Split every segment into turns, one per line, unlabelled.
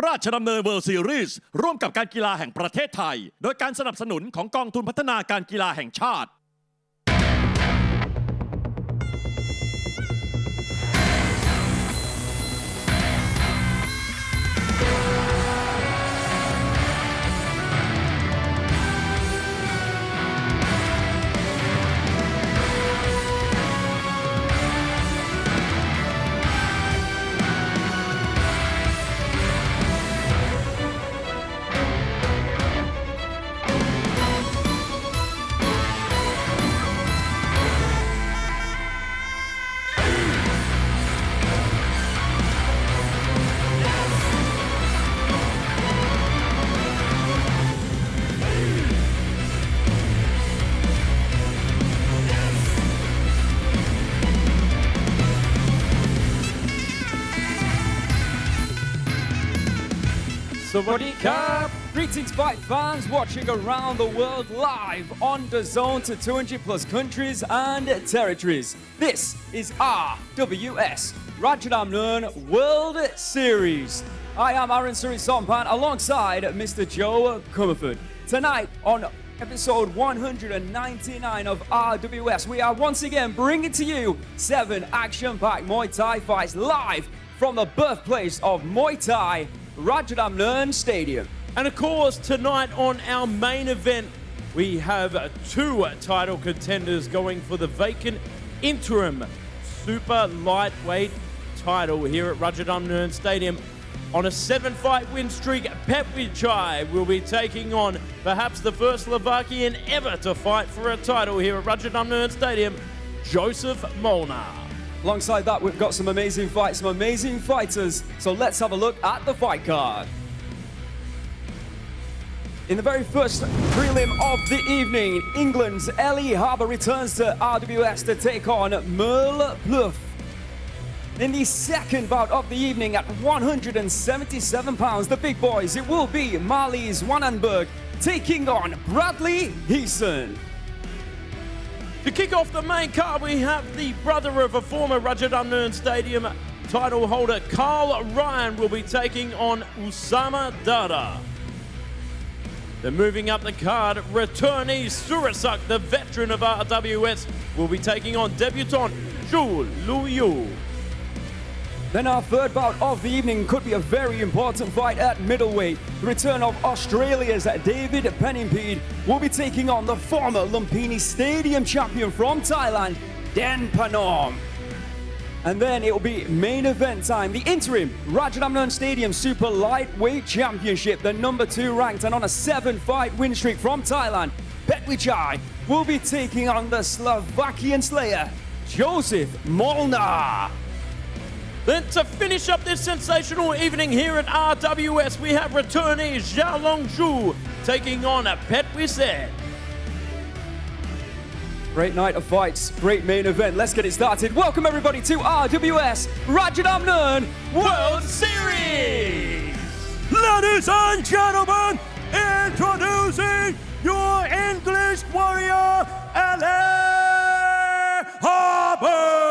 ราชดำเนินเวิลด์ซีรีส์ร่วมกับการกีฬาแห่งประเทศไทยโดยการสนับสนุนของกองทุนพัฒนาการกีฬาแห่งชาติ
Sawadee Krab! Greetings fight fans watching around the world live on DAZN to 200 plus countries and territories. This is RWS Rajadamnern World Series. I am Aaron Surisampan alongside Mr. Zhou Comerford. Tonight on episode 199 of RWS, we are once again bringing to you 7 action-packed Muay Thai fights live from the birthplace of Muay Thai, Rajadamnern Stadium.
And of course, tonight on our main event, we have 2 title contenders going for the vacant interim super lightweight title here at Rajadamnern Stadium. On a 7-fight win streak, Petchwichai will be taking on perhaps the first Slovakian ever to fight for a title here at Rajadamnern Stadium, Jozef Molnar.
Alongside that, we've got some amazing fights, some amazing fighters. So let's have a look at the fight card. In the very first prelim of the evening, England's Ellie Harour returns to RWS to take on Merl. In the second bout of the evening at 177 pounds, the big boys, it will be Marley's Zwanenberg taking on Bradley Heason.
To kick off the main card, we have the brother of a former Rajadamnern Stadium title holder, Karl will be taking on Oussama Dadda. Then moving up the card, returnee Surasak, the veteran of RWS, will be taking on debutant Zhou Luoyu.
Then our third bout of the evening could be a very important fight at middleweight. The return of Australia's David Pennipede will be taking on the former Lumpini Stadium champion from Thailand, Panom. And then it will be main event time. The interim Rajadamnern Stadium Super Lightweight Championship, the number 2 ranked and on a 7-fight win streak from Thailand, Petchwichai will be taking on the Slovakian Slayer, Jozef Molnar.
Then to finish up this sensational evening here at RWS, we have returnee Zhou taking on Petwit.
Great night of fights, great main event. Let's get it started. Welcome everybody to RWS Rajadamnern World Series!
Ladies and gentlemen, introducing your English warrior, Ellie Harour!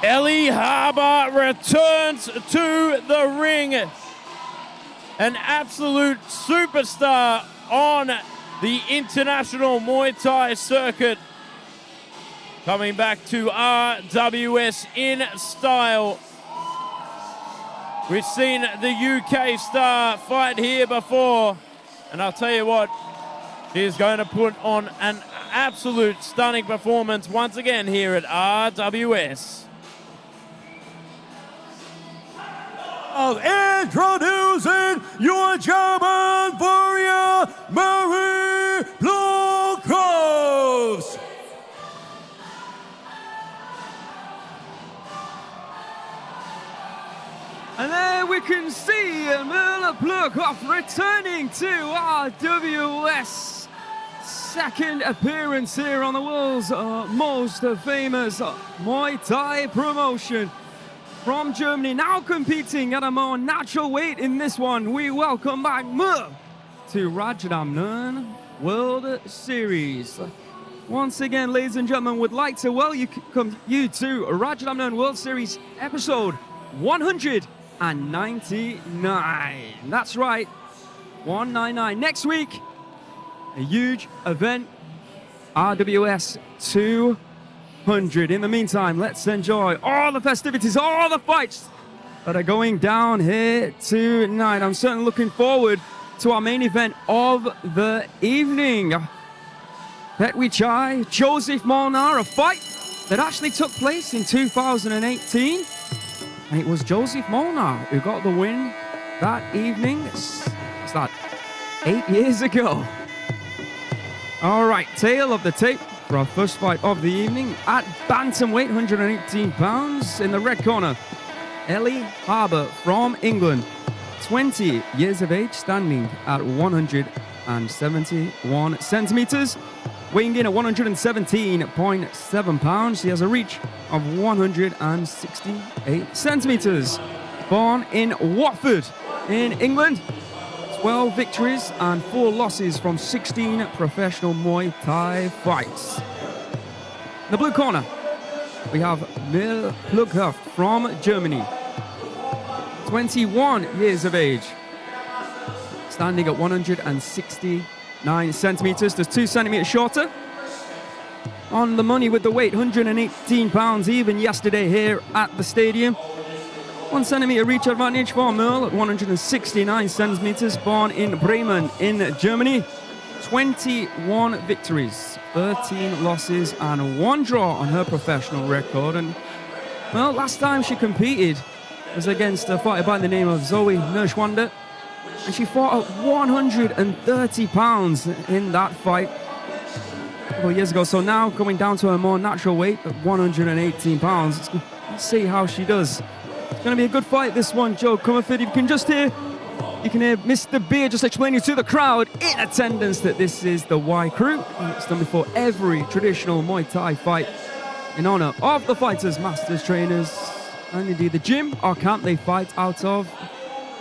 Ellie Harour returns to the ring. An absolute superstar on the international Muay Thai circuit. Coming back to RWS in style. We've seen the UK star fight here before. And I'll tell you what, she's going to put on an absolute stunning performance once again here at RWS.
Of introducing your German warrior, Plughoeft.
And there we can see Merl Plughoeft returning to RWS. Second appearance here on the world's most famous Muay Thai promotion. From Germany, now competing at a more natural weight in this one, we welcome back Merl to Rajadamnern World Series. Once again, ladies and gentlemen, would like to welcome you to Rajadamnern World Series episode 199. That's right, 199. Next week, a huge event, RWS 200. In the meantime, let's enjoy all the festivities, all the fights that are going down here tonight. I'm certainly looking forward to our main event of the evening. Petchwichai and Jozef Molnar, a fight that actually took place in 2018. And it was Jozef Molnar who got the win that evening. It's that 8 years ago. All right, tail of the tape for our first fight of the evening at bantamweight, 118 pounds. In the red corner, Ellie Harour from England, 20 years of age, standing at 171 centimeters, weighing in at 117.7 pounds. She has a reach of 168 centimeters. Born in Watford in England, 12 victories and 4 losses from 16 professional Muay Thai fights. In the blue corner, we have Merl Plughoeft from Germany, 21 years of age, standing at 169 centimeters, just 2 centimeters shorter. On the money with the weight, 118 pounds even yesterday here at the stadium. 1 centimeter reach advantage for Merl at 169 centimeters, born in Bremen in Germany. 21 victories, 13 losses and 1 draw on her professional record. And well, last time she competed was against a fighter by the name of Zhou and she fought at 130 pounds in that fight a couple of years ago. So now going down to a more natural weight at 118 pounds. Let's see how she does. It's going to be a good fight, this one, Joe Comerford. You can hear Mr. Beer just explaining to the crowd in attendance that this is the 𝐌𝐔𝐀𝐘𝐓𝐇𝐈 crew. It's done before every traditional Muay Thai fight in honor of the fighters, masters, trainers, and indeed the gym or camp they fight out of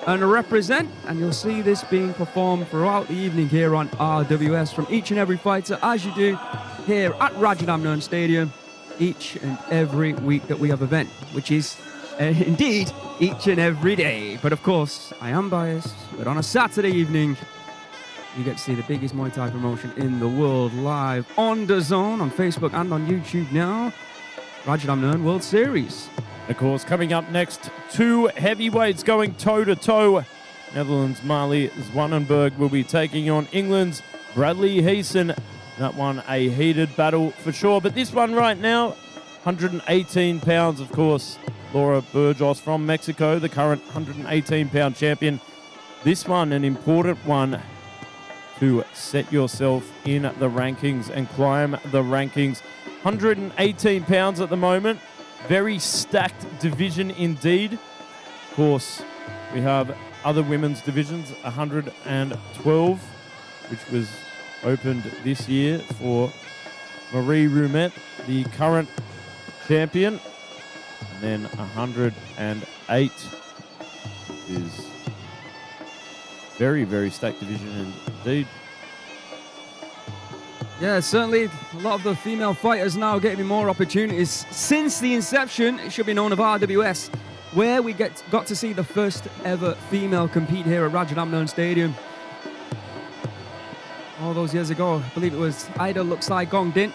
and represent. And you'll see this being performed throughout the evening here on RWS from each and every fighter, as you do here at Rajadamnern Stadium each and every week that we have event, which is indeed each and every day. But of course, I am biased, but on a Saturday evening, you get to see the biggest Muay Thai promotion in the world live on DAZN, on Facebook and on YouTube now. Rajadamnern World Series.
Of course, coming up next, 2 heavyweights going toe-to-toe. Netherlands' Marley Zwanenberg will be taking on England's Bradley Heason. That one a heated battle for sure. But this one right now, 118 pounds, of course. Laura Burgos from Mexico, the current 118-pound champion. This one, an important one to set yourself in the rankings and climb the rankings. 118 pounds at the moment. Very stacked division indeed. Of course, we have other women's divisions, 112, which was opened this year for Marie Rumet, the current champion. And then 108 is very, very stacked division indeed.
Yeah, certainly a lot of the female fighters now getting more opportunities. Since the inception, it should be known of RWS, where we got to see the first ever female compete here at Rajadamnern Stadium. All those years ago, I believe it was Ida Luxai Gongdin.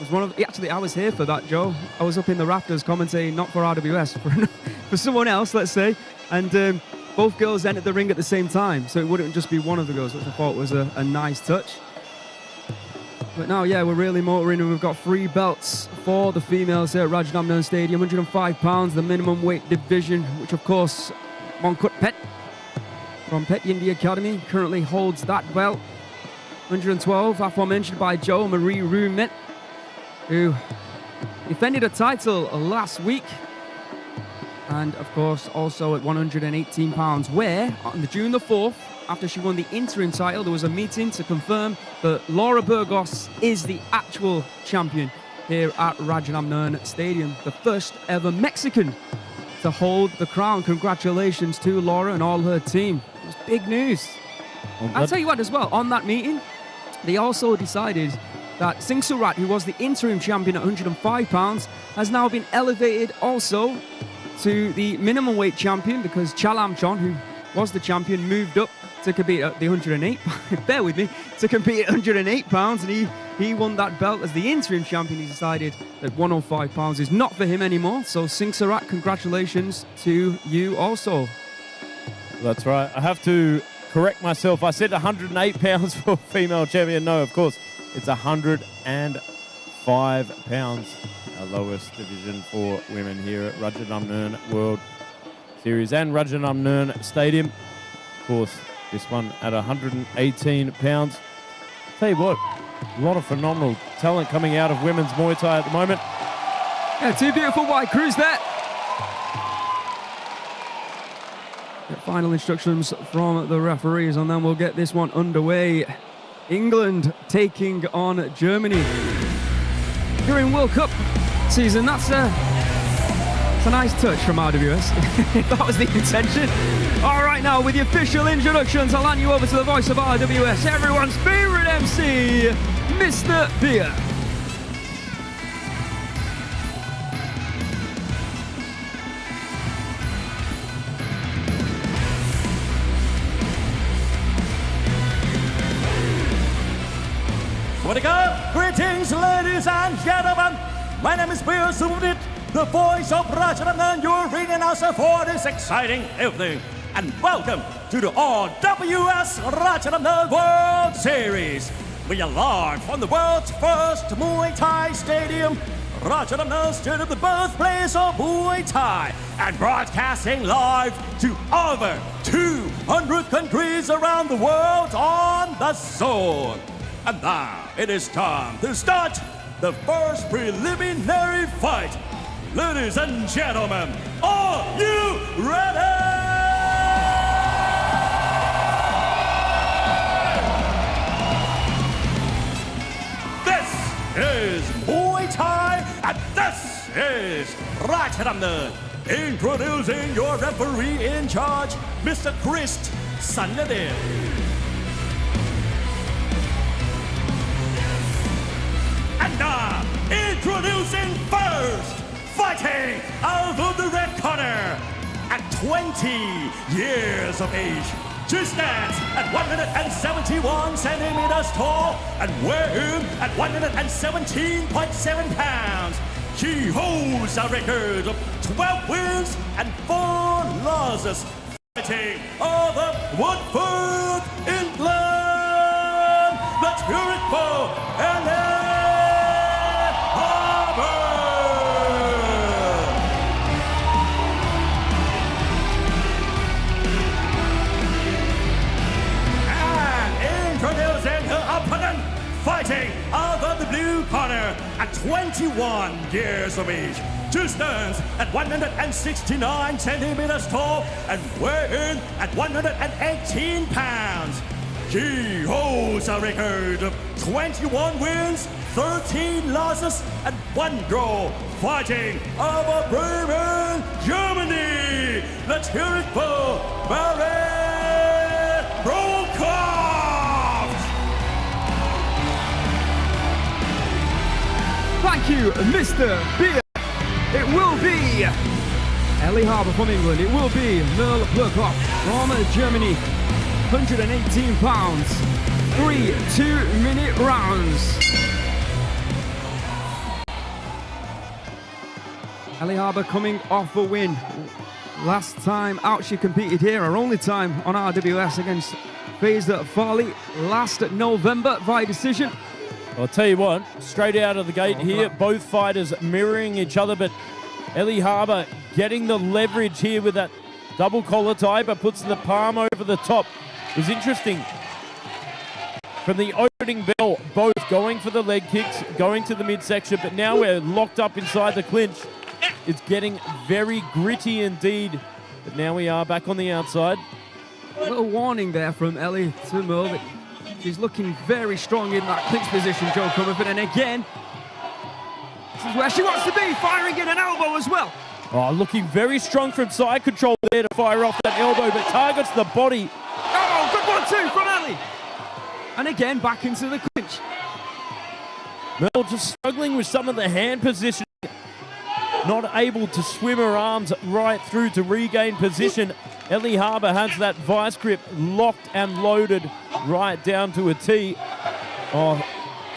Was one of actually I was here for that, Joe. I was up in the rafters commentating, not for RWS, for someone else, let's say. And both girls entered the ring at the same time, so it wouldn't just be one of the girls, which I thought was a nice touch. But now, yeah, we're really motoring, and we've got 3 belts for the females here at Rajadamnern Stadium. 105 pounds, the minimum weight division, which of course Monkut Pet from Pet India Academy currently holds that belt. 112, aforementioned by Joe Marie Rumet, who defended a title last week. And of course also at 118 pounds, where on June the 4th, after she won the interim title, there was a meeting to confirm that Laura Burgos is the actual champion here at Rajadamnern Stadium, the first ever Mexican to hold the crown. Congratulations to Laura and all her team. It was big news. I'll tell you what as well, on that meeting, they also decided that Singh Surat, who was the interim champion at 105 pounds, has now been elevated also to the minimum weight champion because Chalam Chon, who was the champion, moved up to compete at the 108, bear with me, to compete at 108 pounds, and he won that belt as the interim champion. He decided that 105 pounds is not for him anymore. So Singh Surat, congratulations to you also.
That's right. I have to correct myself. I said 108 pounds for female champion. No, of course, it's 105 pounds, our lowest division for women here at Rajadamnern World Series and Rajadamnern Stadium. Of course, this one at 118 pounds. Tell you what, a lot of phenomenal talent coming out of women's Muay Thai at the moment.
Yeah, two beautiful white crews there. Get final instructions from the referees, and then we'll get this one underway. England taking on Germany during World Cup season. That's a nice touch from RWS, if that was the intention. All right, now with the official introductions, I'll hand you over to the voice of RWS, everyone's favorite MC, Mr. Beer.
Greetings, ladies and gentlemen. My name is Beer Subudit, the voice of Rajadamnern, your ring announcer for this exciting evening. And welcome to the RWS Rajadamnern World Series. We are live from the world's first Muay Thai stadium, Rajadamnern Stadium, the birthplace of Muay Thai, and broadcasting live to over 200 countries around the world on the DAZN. And now it is time to start the first preliminary fight. Ladies and gentlemen, are you ready? This is Muay Thai, and this is Rajadamnern. Introducing your referee in charge, Mr. Chris Sanyadev. And now, introducing first, fighting out of the red corner, at 20 years of age, to stand at 171 centimeters tall and weigh in at 117.7 pounds. He holds a record of 12 wins and 4 losses, fighting out of Woodford, England. Let's hear it for Ellie. Fighting out of the blue corner at 21 years of age, two stands at 169 centimeters tall and weigh in at 118 pounds. He holds a record of 21 wins, 13 losses, and 1 draw, fighting out of Bremen, Germany. Let's hear it for Marley.
Thank you, Mr. Beer. It will be Ellie Harour from England. It will be Merl Plughoeft from Germany. 118 pounds. 3 2-minute rounds. Ellie Harour coming off a win. Last time out she competed here, her only time on RWS against Fazer Farley last November via decision.
I'll tell you what, straight out of the gate here, both fighters mirroring each other, but Ellie Harour getting the leverage here with that double collar tie, but puts the palm over the top. It was interesting. From the opening bell, both going for the leg kicks, going to the midsection, but now we're locked up inside the clinch. It's getting very gritty indeed, but now we are back on the outside.
A little warning there from Ellie to Merl that she's looking very strong in that clinch position, Joe Comerford, and again, this is where she wants to be, firing in an elbow as well.
Oh, looking very strong from side control there to fire off that elbow, but targets the body.
Oh, good one too from Ellie. And again, back into the clinch.
Merl just struggling with some of the hand position. Not able to swim her arms right through to regain position. Ellie Harour has that vice grip locked and loaded right down to a T. Oh,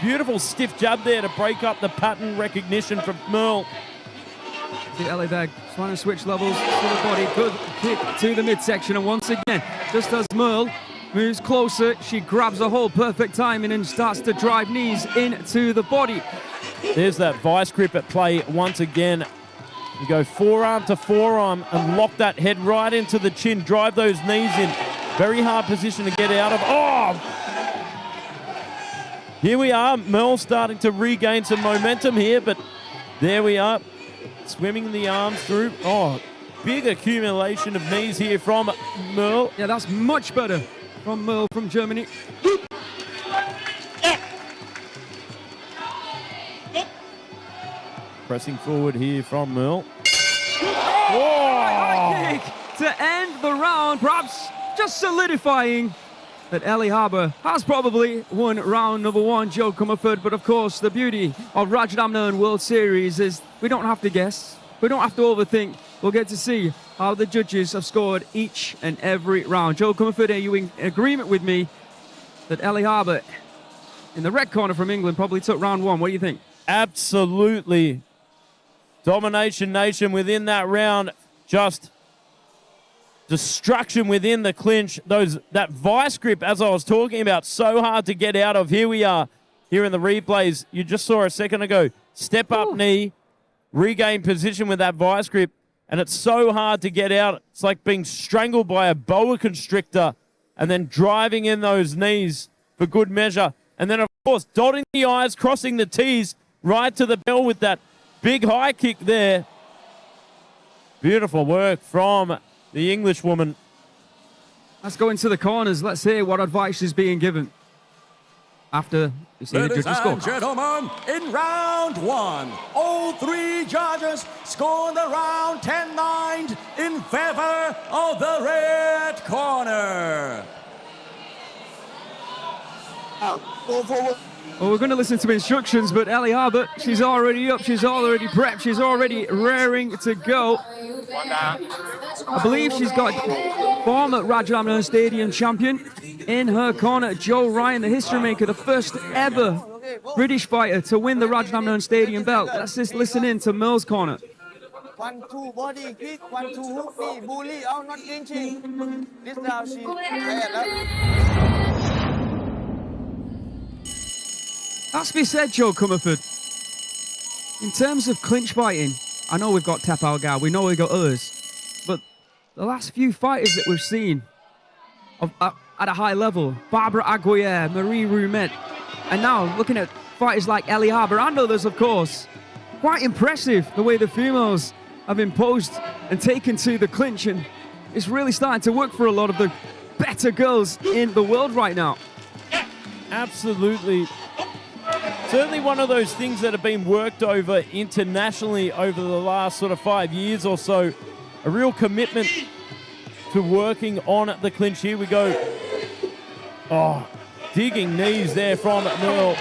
beautiful stiff jab there to break up the pattern recognition from Merl.
See Ellie there trying to switch levels to the body. Good kick to the midsection. And once again, just as Merl moves closer, she grabs a hold, perfect timing, and starts to drive knees into the body.
There's that vice grip at play once again. You go forearm to forearm and lock that head right into the chin. Drive those knees in. Very hard position to get out of. Oh! Here we are. Merl starting to regain some momentum here, but there we are. Swimming the arms through. Oh, big accumulation of knees here from Merl.
Yeah, that's much better from Merl from Germany.
Pressing forward here from Merl.
High kick to end the round, perhaps just solidifying that Ellie Harour has probably won round number one, Zhou Comerford. But of course, the beauty of Rajadamnern World Series is we don't have to guess, we don't have to overthink. We'll get to see how the judges have scored each and every round. Zhou Comerford, are you in agreement with me that Ellie Harour in the red corner from England probably took round one? What do you think?
Absolutely. Domination nation within that round. Just destruction within the clinch. That vice grip, as I was talking about, so hard to get out of. Here we are, here in the replays. You just saw a second ago. Step up knee, regain position with that vice grip, and it's so hard to get out. It's like being strangled by a boa constrictor and then driving in those knees for good measure. And then, of course, dotting the I's, crossing the T's, right to the bell with that big high kick there. Beautiful work from the Englishwoman.
Let's go into the corners. Let's hear what advice is being given after you see the
Ladies
judges score.
and gentlemen, in round one, all three judges scored the round 10-9 in favor of the red corner.
Go forward.
Well, we're going to listen to instructions, but Ellie Harour, she's already up, she's already prepped, she's already raring to go. I believe she's got former Rajadamnern Stadium champion in her corner, Zhou Ryan, the history maker, the first ever British fighter to win the Rajadamnern Stadium belt. Let's just listen in to Merl's corner.
1-2 body kick, 1-2 hook knee, bully, out not clinching. This round she
That's be said, Zhou Comerford. In terms of clinch fighting, I know we've got Tepal Gao, we know we've got others, but the last few fighters that we've seen at a high level, Barbara Aguirre, Marie Rumet, and now looking at fighters like Ellie Harour and others, of course, quite impressive the way the females have imposed and taken to the clinch, and it's really starting to work for a lot of the better girls in the world right now.
Absolutely. Certainly one of those things that have been worked over internationally over the last sort of 5 years or so. A real commitment to working on the clinch. Here we go. Oh, digging knees there from Merl.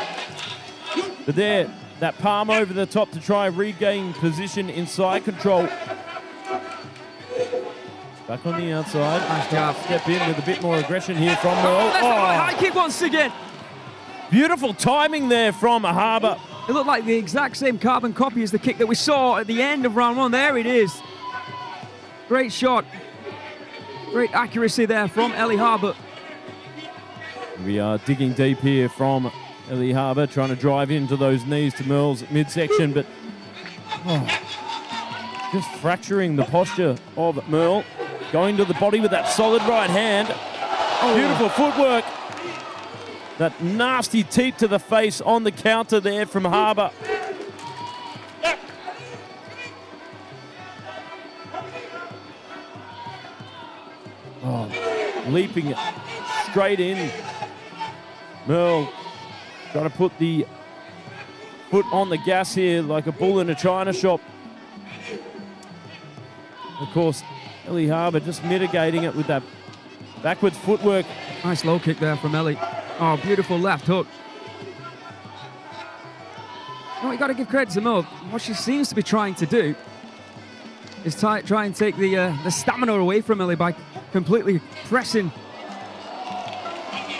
But there, that palm over the top to try and regain position inside control. Back on the outside.
Nice job.
Step in with a bit more aggression here from Merl.
There's the high kick once again.
Beautiful timing there from Harour.
It looked like the exact same carbon copy as the kick that we saw at the end of round one. There it is. Great shot. Great accuracy there from Ellie Harour.
We are digging deep here from Ellie Harour, trying to drive into those knees to Merl's midsection, but just fracturing the posture of Merl. Going to the body with that solid right hand. Beautiful footwork. That nasty teep to the face on the counter there from Harour. Leaping straight in. Merl trying to put the foot on the gas here like a bull in a china shop. Of course, Ellie Harour just mitigating it with that backwards footwork.
Nice low kick there from Ellie. Oh, beautiful left hook. You got to give credit to Merl. What she seems to be trying to do is try and take the stamina away from Ellie by completely pressing.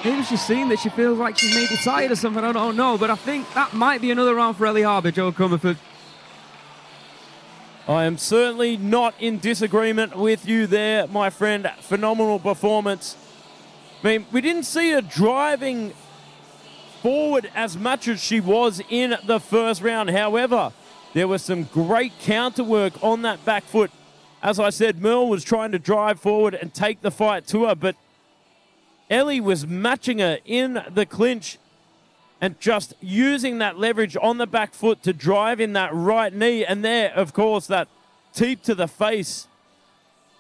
Maybe she's seen that she feels like she's maybe tired or something, I don't know, but I think that might be another round for Ellie Harour, Joe Comerford.
I am certainly not in disagreement with you there, my friend. Phenomenal performance. I mean, we didn't see her driving forward as much as she was in the first round. However, there was some great counter work on that back foot. As I said, Merl was trying to drive forward and take the fight to her, but Ellie was matching her in the clinch and just using that leverage on the back foot to drive in that right knee. And there, of course, that teep to the face.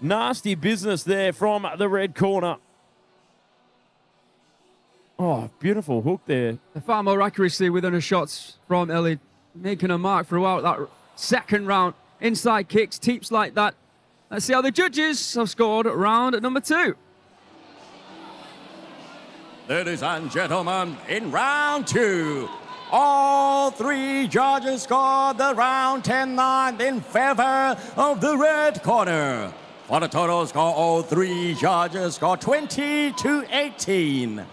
Nasty business there from the red corner. Oh, beautiful hook there.
Far more accuracy within her shots from Ellie, making a mark throughout that second round. Inside kicks, teeps like that. Let's see how the judges have scored round number 2.
Ladies and gentlemen, in round 2, all 3 judges scored the round 10-9 in favor of the red corner. For the total score, all 3 judges scored 20-18.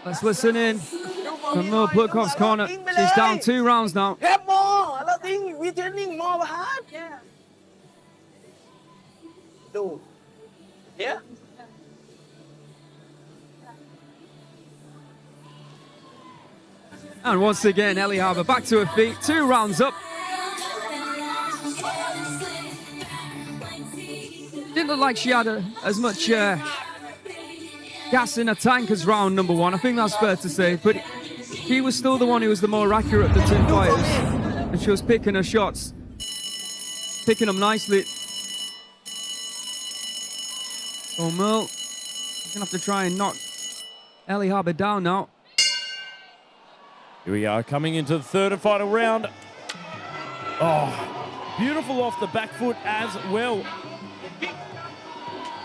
Let's listen in from Merl Plughoeft's corner. She's down 2 rounds now.
Have more. I think we training more hard. Yeah. Do. Yeah.
And once again, Ellie Harour back to her feet. 2 rounds up. Didn't look like she had as much gas in her tank as round number 1. I think that's fair to say. But he was still the one who was the more accurate of the 2 fighters. And she was picking her shots. Picking them nicely. So Merl is going to have to try and knock Ellie Harour down now.
Here we are coming into the third and final round. Oh, beautiful off the back foot as well.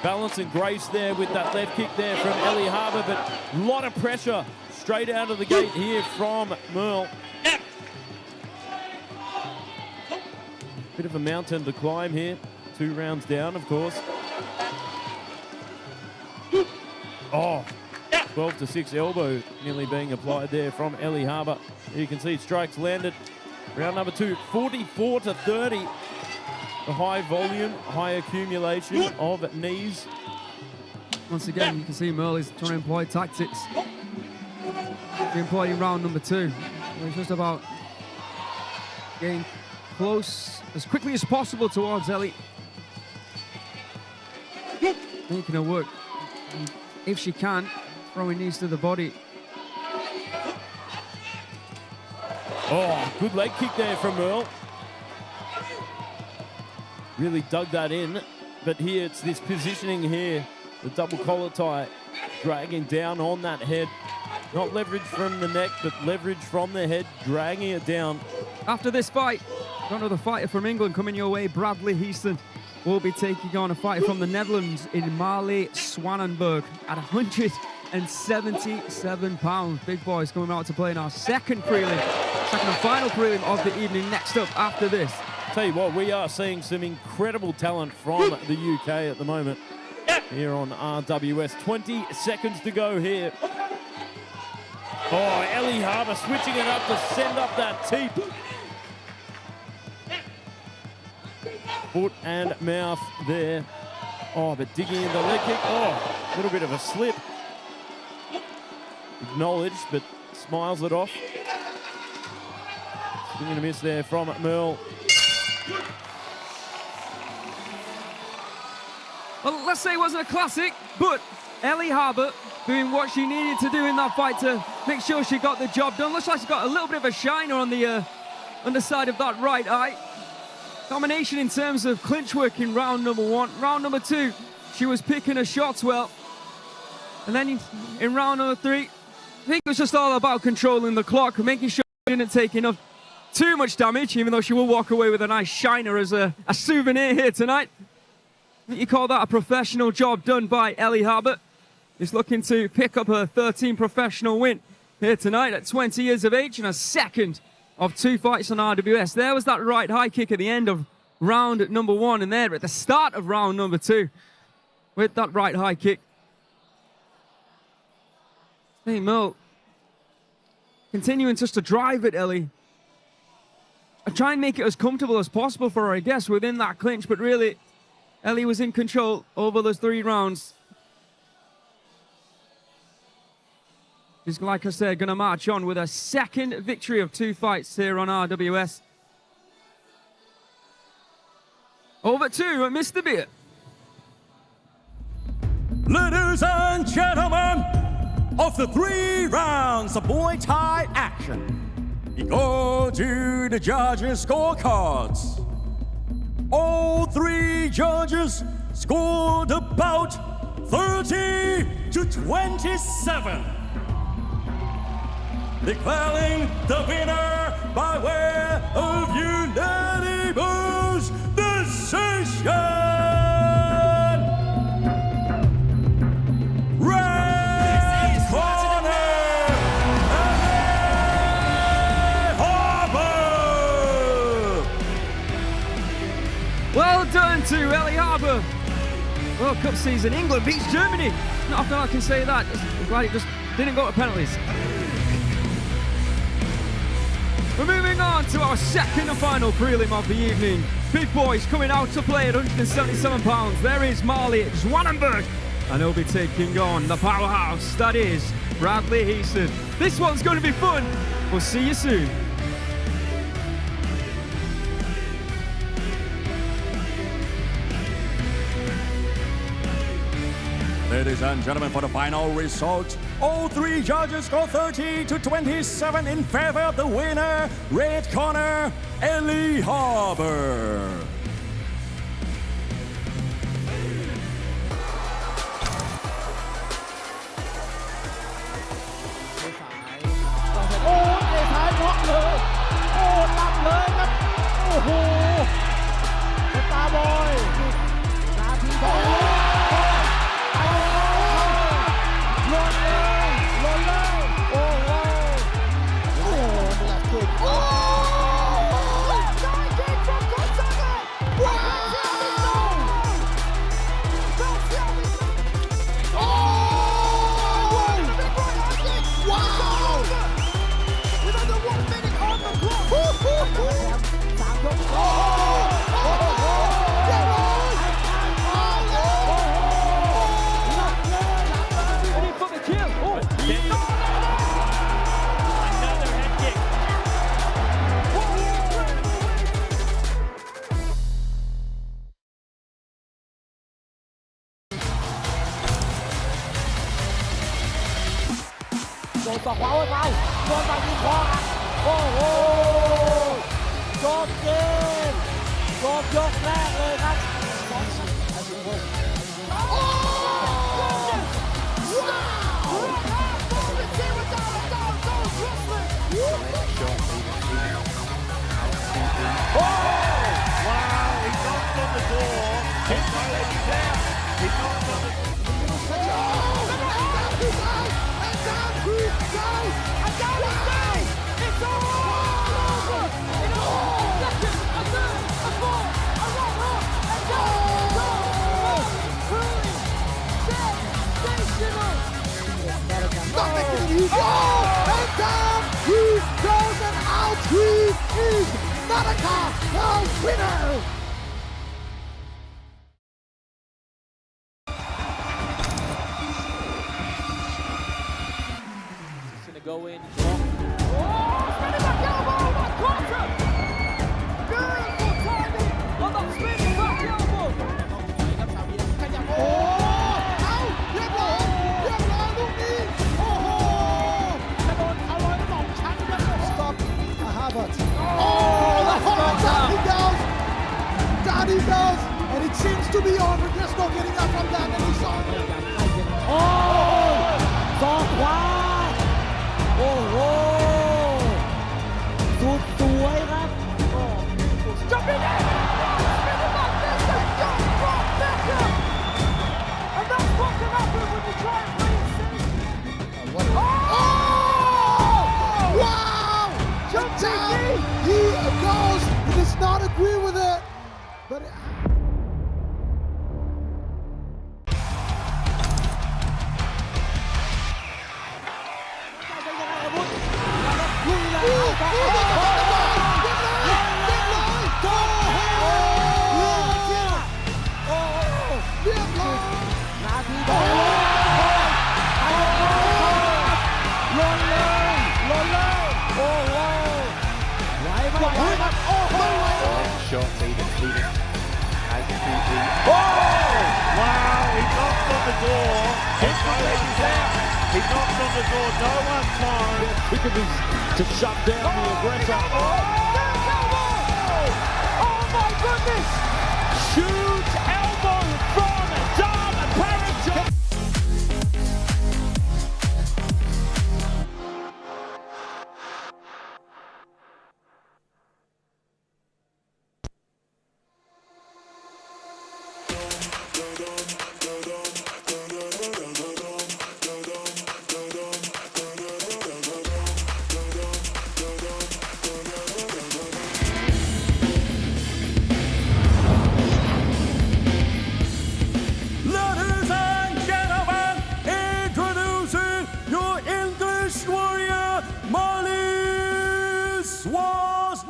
Balance and grace there with that left kick there from Ellie Harour, but a lot of pressure straight out of the gate here from Merl. Bit of a mountain to climb here. 2 rounds down, of course. Oh, 12-6 elbow nearly being applied there from Ellie Harour. You can see strikes landed. Round number 2, 44-30. The high volume, high accumulation of knees.
Once again, you can see Merl is trying to employ tactics. He employed in round number 2. It's just about getting close as quickly as possible towards Ellie. Making her work. And if she can, throwing knees to the body.
Oh, good leg kick there from Merl. Really dug that in. But here, it's this positioning here. The double collar tie, dragging down on that head. Not leverage from the neck, but leverage from the head, dragging it down.
After this fight, got another fighter from England coming your way. Bradley Heaston will be taking on a fighter from the Netherlands in Marley, Zwanenberg at 177 pounds. Big boys coming out to play in our second and final prelim of the evening. Next up after this.
Tell you what, we are seeing some incredible talent from the UK at the moment here on RWS. 20 seconds to go here. Oh, Ellie Harour switching it up to send up that teep. Foot and mouth there. Oh, but digging in the leg kick. Oh, a little bit of a slip. Acknowledged, but smiles it off. Swing and a miss there from Merl.
Well, let's say it wasn't a classic, but Ellie Harour doing what she needed to do in that fight to make sure she got the job done. Looks like she's got a little bit of a shiner on the underside of that right eye. Domination in terms of clinch work in round number 1. Round number 2, she was picking her shots well. And then in round number 3, I think it was just all about controlling the clock, making sure she didn't take too much damage, even though she will walk away with a nice shiner as a souvenir here tonight. You call that a professional job done by Ellie Harour. He's looking to pick up her 13th professional win here tonight at 20 years of age and a second of 2 fights on RWS. There was that right high kick at the end of round number 1, and there at the start of round number 2 with that right high kick. Hey, Merl, continuing just to drive it, Ellie. I try and make it as comfortable as possible for her, I guess, within that clinch, but really, Ellie was in control over those 3 rounds. She's, like I said, going to march on with a second victory of 2 fights here on RWS. Over to Mr. Beer.
Ladies and gentlemen, of the 3 rounds of Muay Thai action, we go to the judges' scorecards. All 3 judges scored about 30 to 27. Declaring the winner by way of unanimous decision. Red corner, Ellie Harour.
Well done to Ellie Harour. World Cup season, England beats Germany. Not often I can say that. I'm glad it just didn't go to penalties. We're moving on to our second and final prelim of the evening. Big boys coming out to play at 177 pounds. There is Marley Zwanenberg, and he'll be taking on the powerhouse that is Bradley Heason. This one's going to be fun. We'll see you soon.
Ladies and gentlemen, for the final result, all 3 judges score 30 to 27 in favor of the winner, red corner, Ellie Harour.
Go in.
Daddy does, and it seems to be on. We're just not getting up from that, and he's on. Oh, ศอกขวาโอ้โหสุดสวยครับ
Wow, he knocked on the door. He knocked on the door, no one's home.
To shut down the aggressor.
Oh my goodness! Huge elbow from Dom Parachute.
Ladies and gentlemen, introducing your English warrior, Marley Zwanenberg.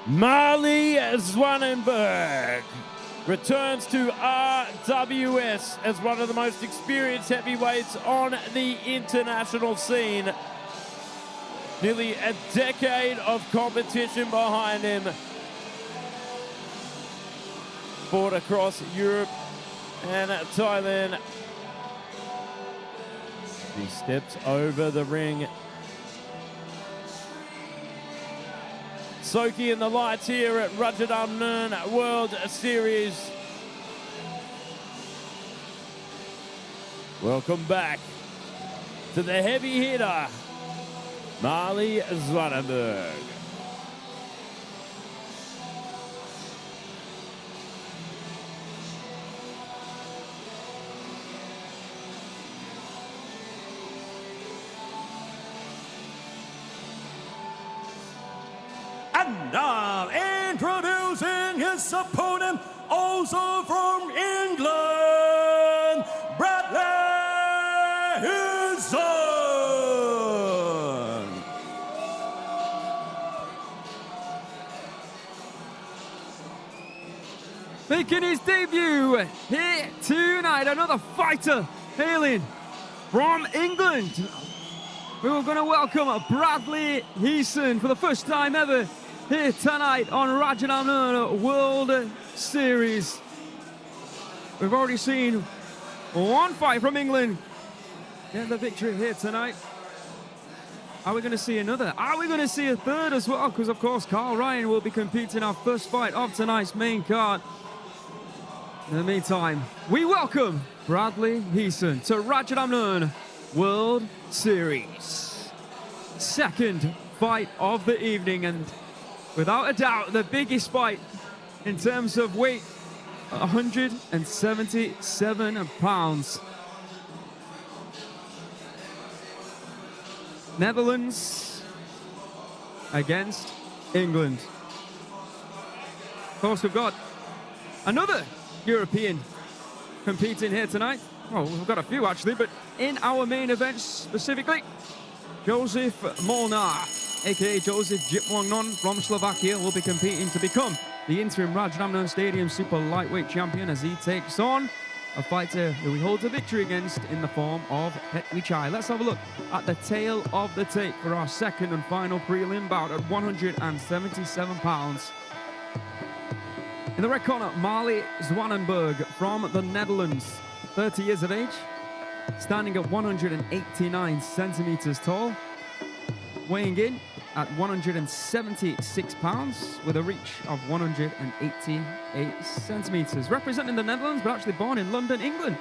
Marley Zwanenberg returns to RWS as one of the most experienced heavyweights on the international scene. Nearly a decade of competition behind him. Fought across Europe and Thailand. He steps over the ring. Soaking in the lights here at Rajadamnern World Series. Welcome back to the heavy hitter, Marley Zwanenberg.
And now introducing his opponent, also from England, Bradley Heon.
Making his debut here tonight, another fighter hailing from England. We were going to welcome Bradley Heon for the first time ever here tonight on Rajadamnern World Series. We've already seen one fight from England get the victory here tonight. Are we going to see another? Are we going to see a third as well? Because, of course, Karl Ryan will be competing our first fight of tonight's main card. In the meantime, we welcome Bradley Heon to Rajadamnern World Series. Second fight of the evening, and without a doubt, the biggest fight in terms of weight, 177 pounds. Netherlands against England. Of course, we've got another European competing here tonight. Well, we've got a few actually, but in our main event specifically, Jozef Molnar, aka Joseph Jipwangnon from Slovakia, will be competing to become the interim Rajadamnern Stadium super lightweight champion as he takes on a fighter who he holds a victory against in the form of Petchwichai. Let's have a look at the tail of the tape for our second and final prelim bout at 177 pounds. In the red corner, Marley Zwanenberg from the Netherlands, 30 years of age, standing at 189 centimeters tall, weighing in at 176 pounds with a reach of 188 centimeters. Representing the Netherlands, but actually born in London, England.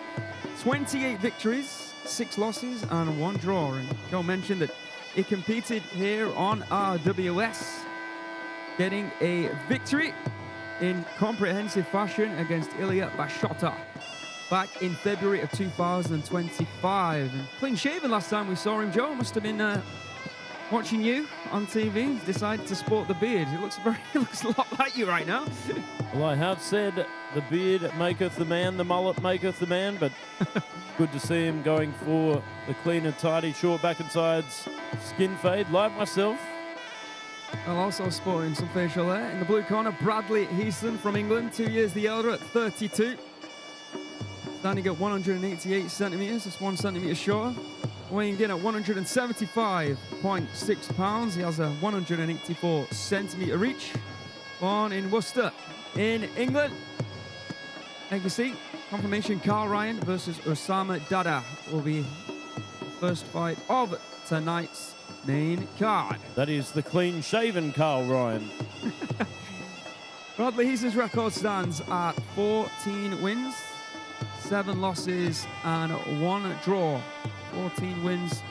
28 victories, 6 losses, and 1 draw. And Joe mentioned that he competed here on RWS, getting a victory in comprehensive fashion against Ellie back in February of 2025. And clean shaven last time we saw him, Joe. Must have been watching you on TV. Decided to sport the beard. It looks a lot like you right now.
Well, I have said the beard maketh the man, the mullet maketh the man, but good to see him going for the clean and tidy short back and sides skin fade, like myself.
Well, also sporting some facial hair. In the blue corner, Bradley Heon from England, 2 years the elder at 32. Standing at 188 centimetres, just 1 centimetre short. weighing in at 175.6 pounds. He has a 184 centimetre reach. Born in Worcester, in England. Like you see, confirmation Karl Ryan versus Oussama Dadda will be the first fight of tonight's main card.
That is the clean-shaven Karl Ryan.
Bradley Heason's record stands at 14 wins, 7 losses and 1 draw. 14 wins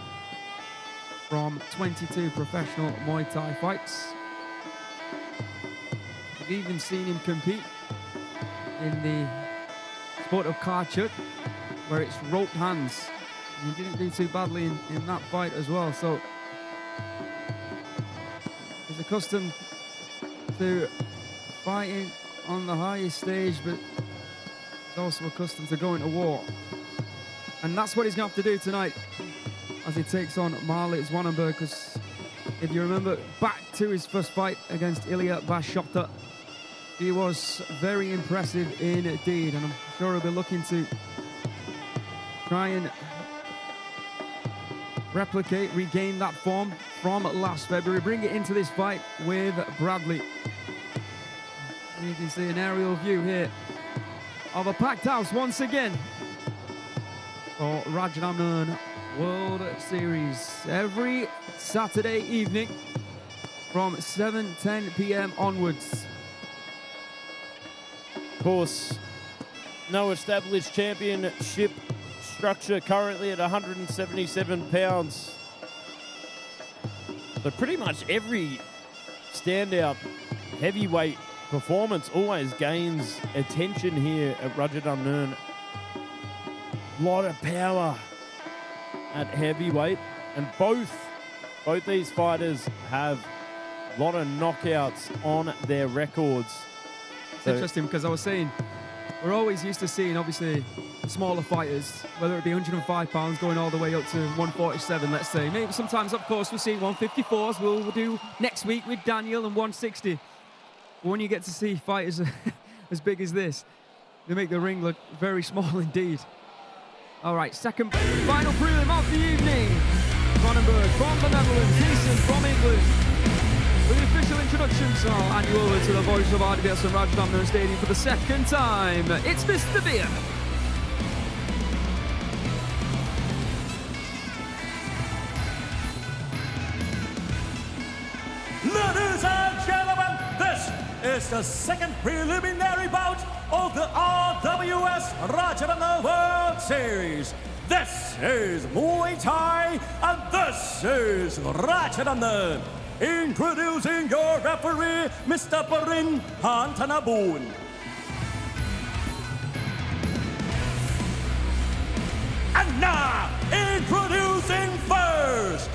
from 22 professional Muay Thai fights. We've even seen him compete in the sport of Karchut, where it's roped hands. And he didn't do too badly in that fight as well. So he's accustomed to fighting on the highest stage, but he's also accustomed to going to war. And that's what he's going to have to do tonight as he takes on Marley Zwanenberg, because if you remember back to his first fight against Ilya Bashota, he was very impressive indeed, and I'm sure he'll be looking to try and replicate, regain that form from last February, bring it into this fight with Bradley. You can see an aerial view here of a packed house once again for Rajadamnern World Series every Saturday evening from 7:10 p.m. onwards.
Of course, no established championship structure, currently at 177 pounds. But pretty much every standout heavyweight performance always gains attention here at Rajadamnern. A lot of power at heavyweight, and both these fighters have a lot of knockouts on their records.
It's interesting because I was saying, we're always used to seeing, obviously, smaller fighters, whether it be 105 pounds going all the way up to 147, let's say. Maybe sometimes, of course, we'll see 154s. We'll do next week with Daniel and 160. But when you get to see fighters as big as this, they make the ring look very small indeed. All right, second final prelim of the evening. Zwanenberg from the Netherlands, Heason from England. With the official introductions, I'll hand you over to the voice of RWS and Rajadamnern Stadium for the second time. It's Mr. Beer.
Ladies and gentlemen, this is the second preliminary bout of the RWS Rajadamnern World Series. This is Muay Thai, and this is Rajadamnern. Introducing your referee, Mr. Parin Hantanaboon. And now, introducing first,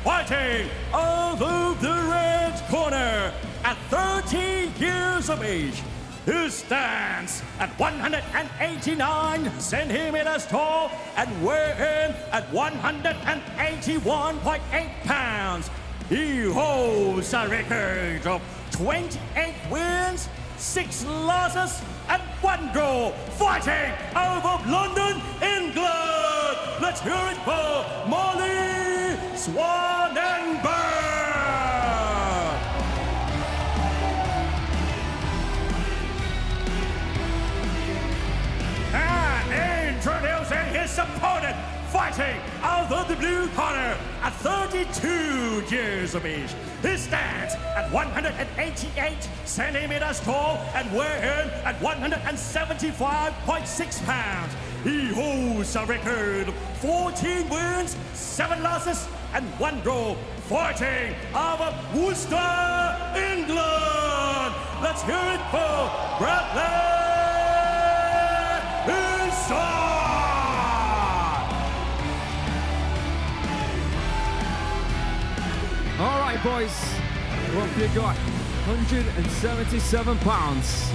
fighting out of the red corner at 30 years of age. He stands at 189 centimeters tall and weighing at 181.8 pounds. He holds a record of 28 wins, 6 losses, and 1 draw, fighting out of London, England. Let's hear it for Marley Zwanenberg. And introducing his opponent, fighting out of the blue corner at 32 years of age. He stands at 188 centimeters tall and weighing at 175.6 pounds. He holds a record of 14 wins, 7 losses, and 1 draw, fighting out of Worcester, England. Let's hear it for Bradley Heason.
All right, boys, what have you got? 177 pounds.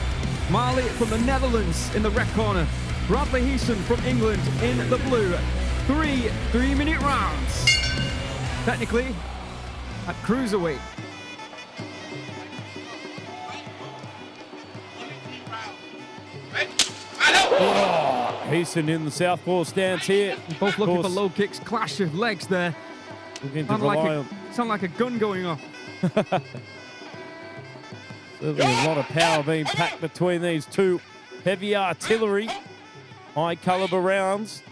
Marley from the Netherlands in the red corner. Bradley Heason from England in the blue. 3 3-minute rounds. Technically, at cruiserweight.
Heson in the southpaw stance here.
Both looking for low kicks, clash of legs there.
Looking to rely on.
Sound like a gun going off.
Certainly a lot of power being packed between these two heavy artillery, high caliber rounds.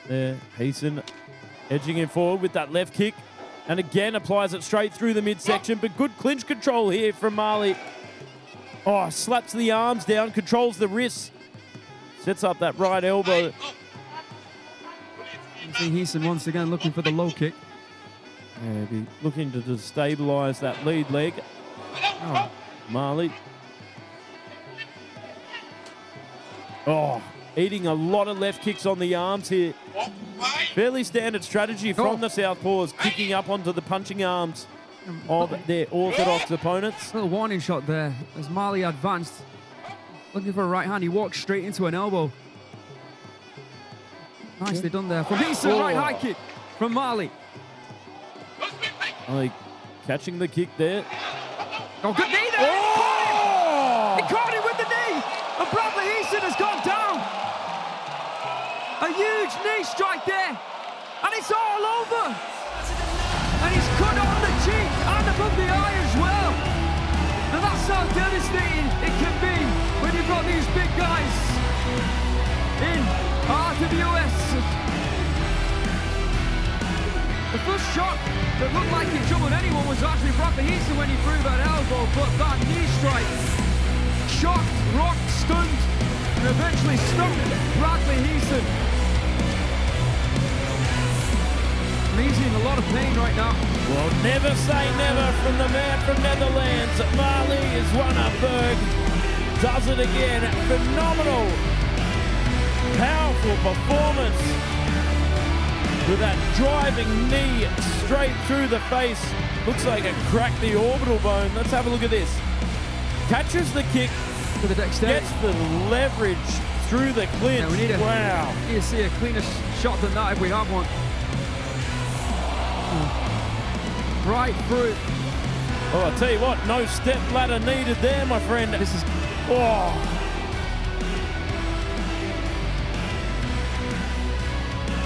There, Heson edging him forward with that left kick. And again applies it straight through the midsection, but good clinch control here from Marley. Oh, slaps the arms down, controls the wrists. Sets up that right elbow.
You see Heson once again looking for the low kick.
Yeah, be looking to destabilise that lead leg. Oh, Marley. Oh, eating a lot of left kicks on the arms here. Fairly standard strategy from the southpaws, kicking up onto the punching arms of their orthodox opponents.
Little warning shot there as Marley advanced. Looking for a right hand, he walked straight into an elbow. Nicely done there from Heson, right high kick from Marley.
Marley catching the kick there.
Oh, good knee there!
Oh!
He caught him with the knee! And Bradley Heson has gone down! A huge knee strike there! And it's all over! And he's cut on the cheek and above the eye as well! And that's how devastating it can be when you've got these big guys in RWS. The first shot that looked like it troubled anyone was actually Bradley Heson when he threw that elbow, but that knee strike shocked, rocked, stunned, and eventually stumped Bradley Heson. And he's in a lot of pain right now.
Well, never say never from the man from Netherlands. Marley Zwanenberg does it again. Phenomenal, powerful performance with that driving knee straight through the face. Looks like it cracked the orbital bone. Let's have a look at this. Catches the kick,
To the dexterity.
gets the leverage through the clinch.
Yeah, we need to see a cleaner shot than that if we have one. Right through.
Oh, I'll tell you what, no step ladder needed there, my friend.
This is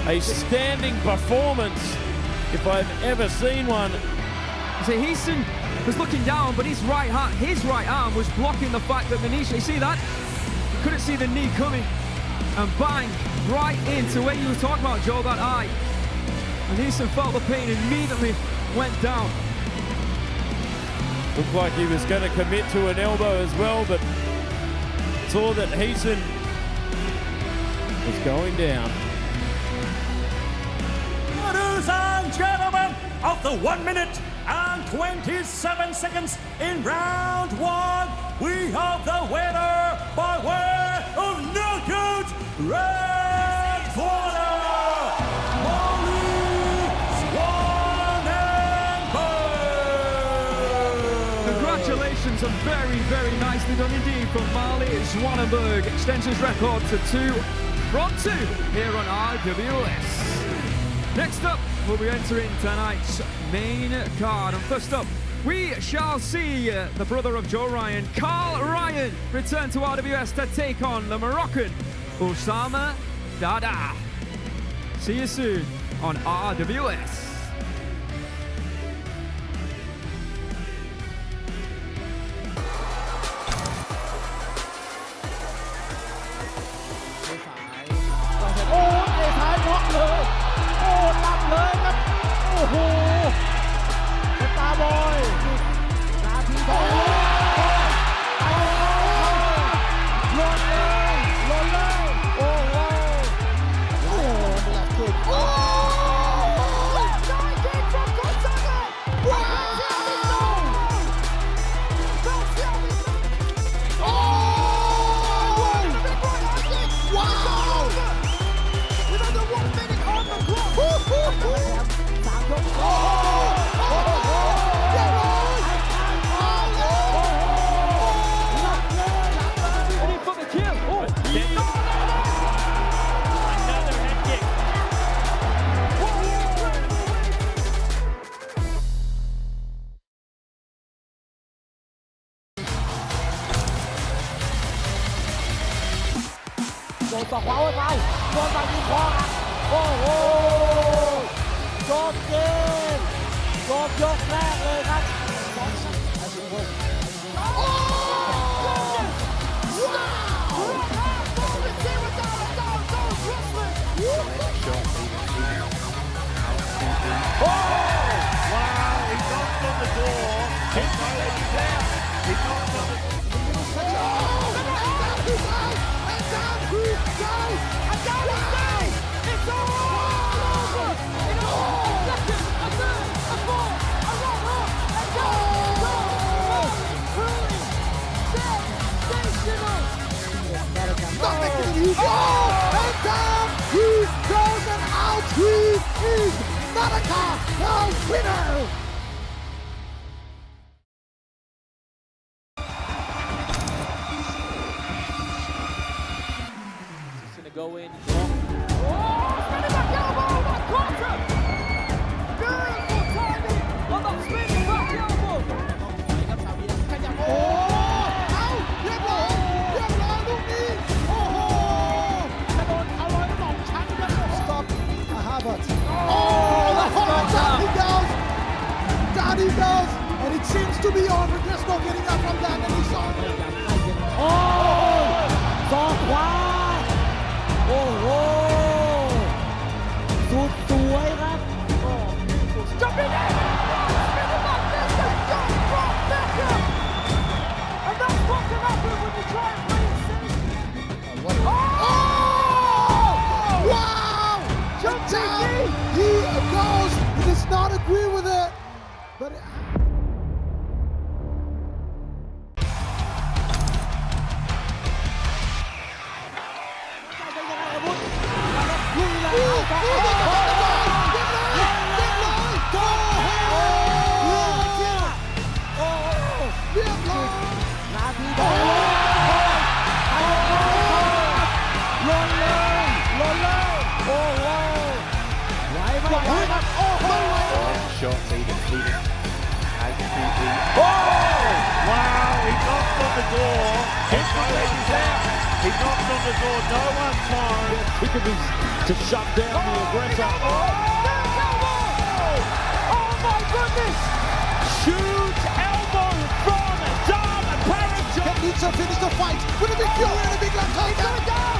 a standing performance, if I've ever seen one.
See, Heson was looking down, but his right arm was blocking the fact that the knee. You see that? He couldn't see the knee coming, and bang, right into where you were talking about, Joe, that eye. And Heson felt the pain, immediately went down.
Looked like he was going to commit to an elbow as well, but saw that Heson was going down.
Ladies and gentlemen, of the 1 minute and 27 seconds in round one, we have the winner by way of knockout, red corner, Marley Zwanenberg.
Congratulations, and very, very nicely done indeed from Marley Zwanenberg. Extends his record to 2 from 2 here on RWS. Next up, we'll be entering tonight's main card. And first up, we shall see the brother of Joe Ryan, Karl Ryan, return to RWS to take on the Moroccan, Oussama Dadda. See you soon on RWS.
โดนศอกขวาไว้ไปโดนฝั่งนี้คอหักโอ้โหจบเกมจบยกแรกเลยครับ
Wow, he knocked on the door. He's not letting down. He knocked on the door.
And down he goes and out he is Dadda, the winner!
He's gonna go in.
Spinning back elbow, that quarter! Beautiful timing on that spinning back elbow!
โอ้เอาเรียบร้อยลูกนี้โอ้โหจะโดนเอาไว้2ชั้นกัน Stop Havertz Oh the hard Daddy does and it seems to be on but there's no getting up from that and he's on โอ้ศอกขวาโอ้โหสุดสวยครับ
Jumping in! Spinning back this is just from Beckham! And that's what can happen when you try and play it safe!
Wow! Down he goes. He does not agree with it. But
Shots even. Oh! Wow, he knocked on the door. He's not letting down. He knocked on the door. No one's home. Quick of his to shut down the aggressor.
Oh my goodness!
Huge elbow from Darman.
Can Nietzsche finish the fight with a big fury and a big left hook?
He's going down!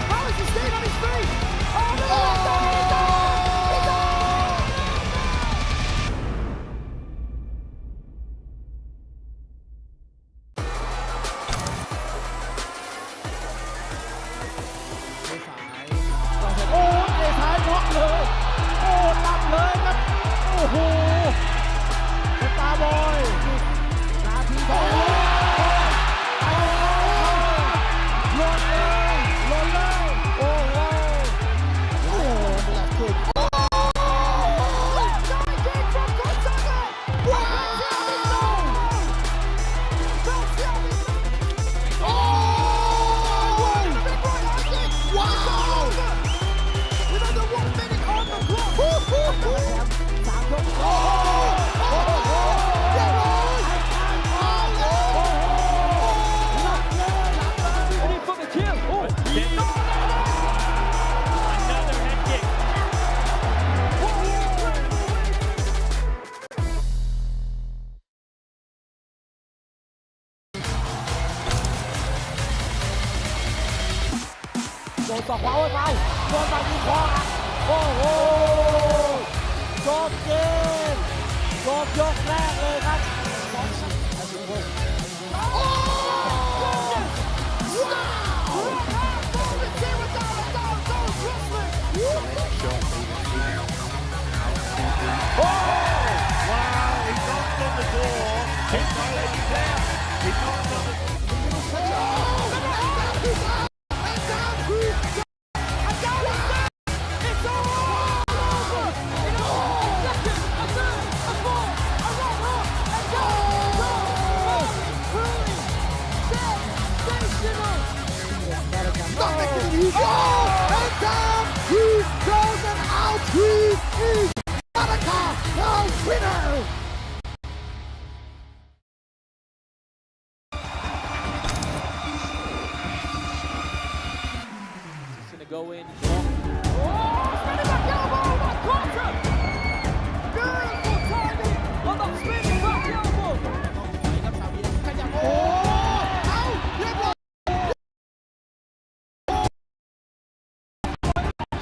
How is he staying on his feet? Oh no! He's down! He's down! He's down!
โอ้เตะซ้ายน็อกเลย โอ้หลับเลยครับ โอ้โหสตาร์บอยนาทีทองหล่นเลยโอ้โหโอ้หลับสุด
Left side kick from Gonzaga! Wow!
โอ้
And a big right hand kick!
ว้าว
With under 1 minute on the clock!
สามยกโอ้โหเรียบร้อยหลับเลย
Ready for the kill. Oh,
Another head kick.
โดนศอกขวาไว้ไปโดนฝั่งนี้คอหักโอ้โหจบเกมจบยกแรกเลยครับ
Wow, he knocked on the door. He's not letting down. He knocked on the door.
He goes and down he goes and out he is Dadda, the winner.
go in.
Spinning back elbow, that quarter! Beautiful timing on that spinning back elbow!
ขยับโอ้เอาเรียบร้อย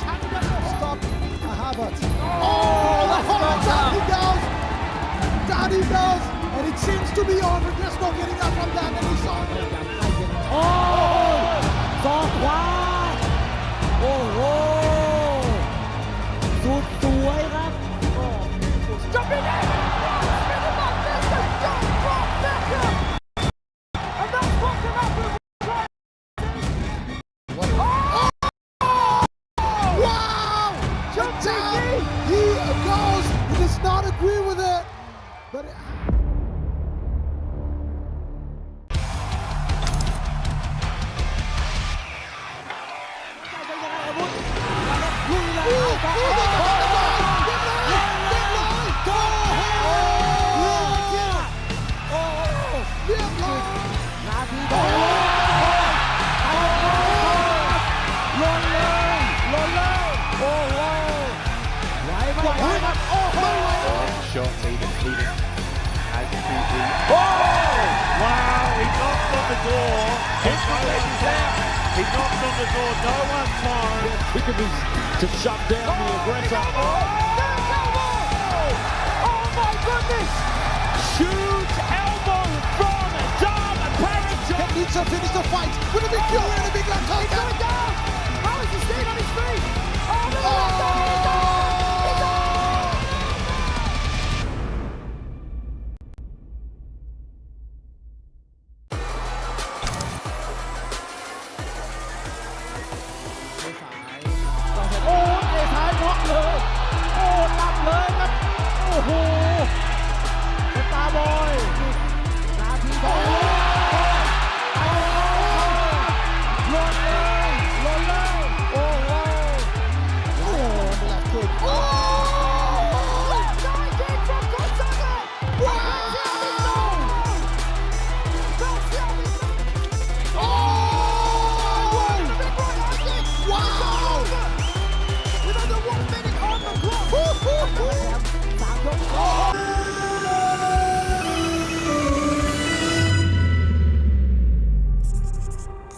ชันกัน Stop 𝐓𝐇𝐈𝐒 Oh that's down he goes down he goes and it seems to be on but there's no getting up from that and he's on โอ้ศอกขวาโอ้โหสุดสวยครับ
Jumping in! Spinning back fist and jump drop Beckham! And that's what can happen when you try
Wow! Jumping knee! He goes. He does not agree with it. But
Shot leading as to wow, he knocked on the door. He knocked on the door, no one's home.
To shut down the aggressor.
Oh my goodness!
Huge elbow from Dom Parachute.
needs to finish the fight with a big fury and a big left hook.
He's going down! How is he staying on his feet? Oh no! He's down! He's down!
โอ้เตะซ้ายน็อกเลยโอ้หลับเลยครับโอ้โหสตาร์บอยนาทีทองหล่นเลยหล่นเลยโอ้โหโอ้โหนี่แหละคือโอ้
Left side kick from Gonzaga! Wow! That's the only
โอ้
the big right hand kick!
Wow!
With under 1 minute on the clock!
สามยกโอ้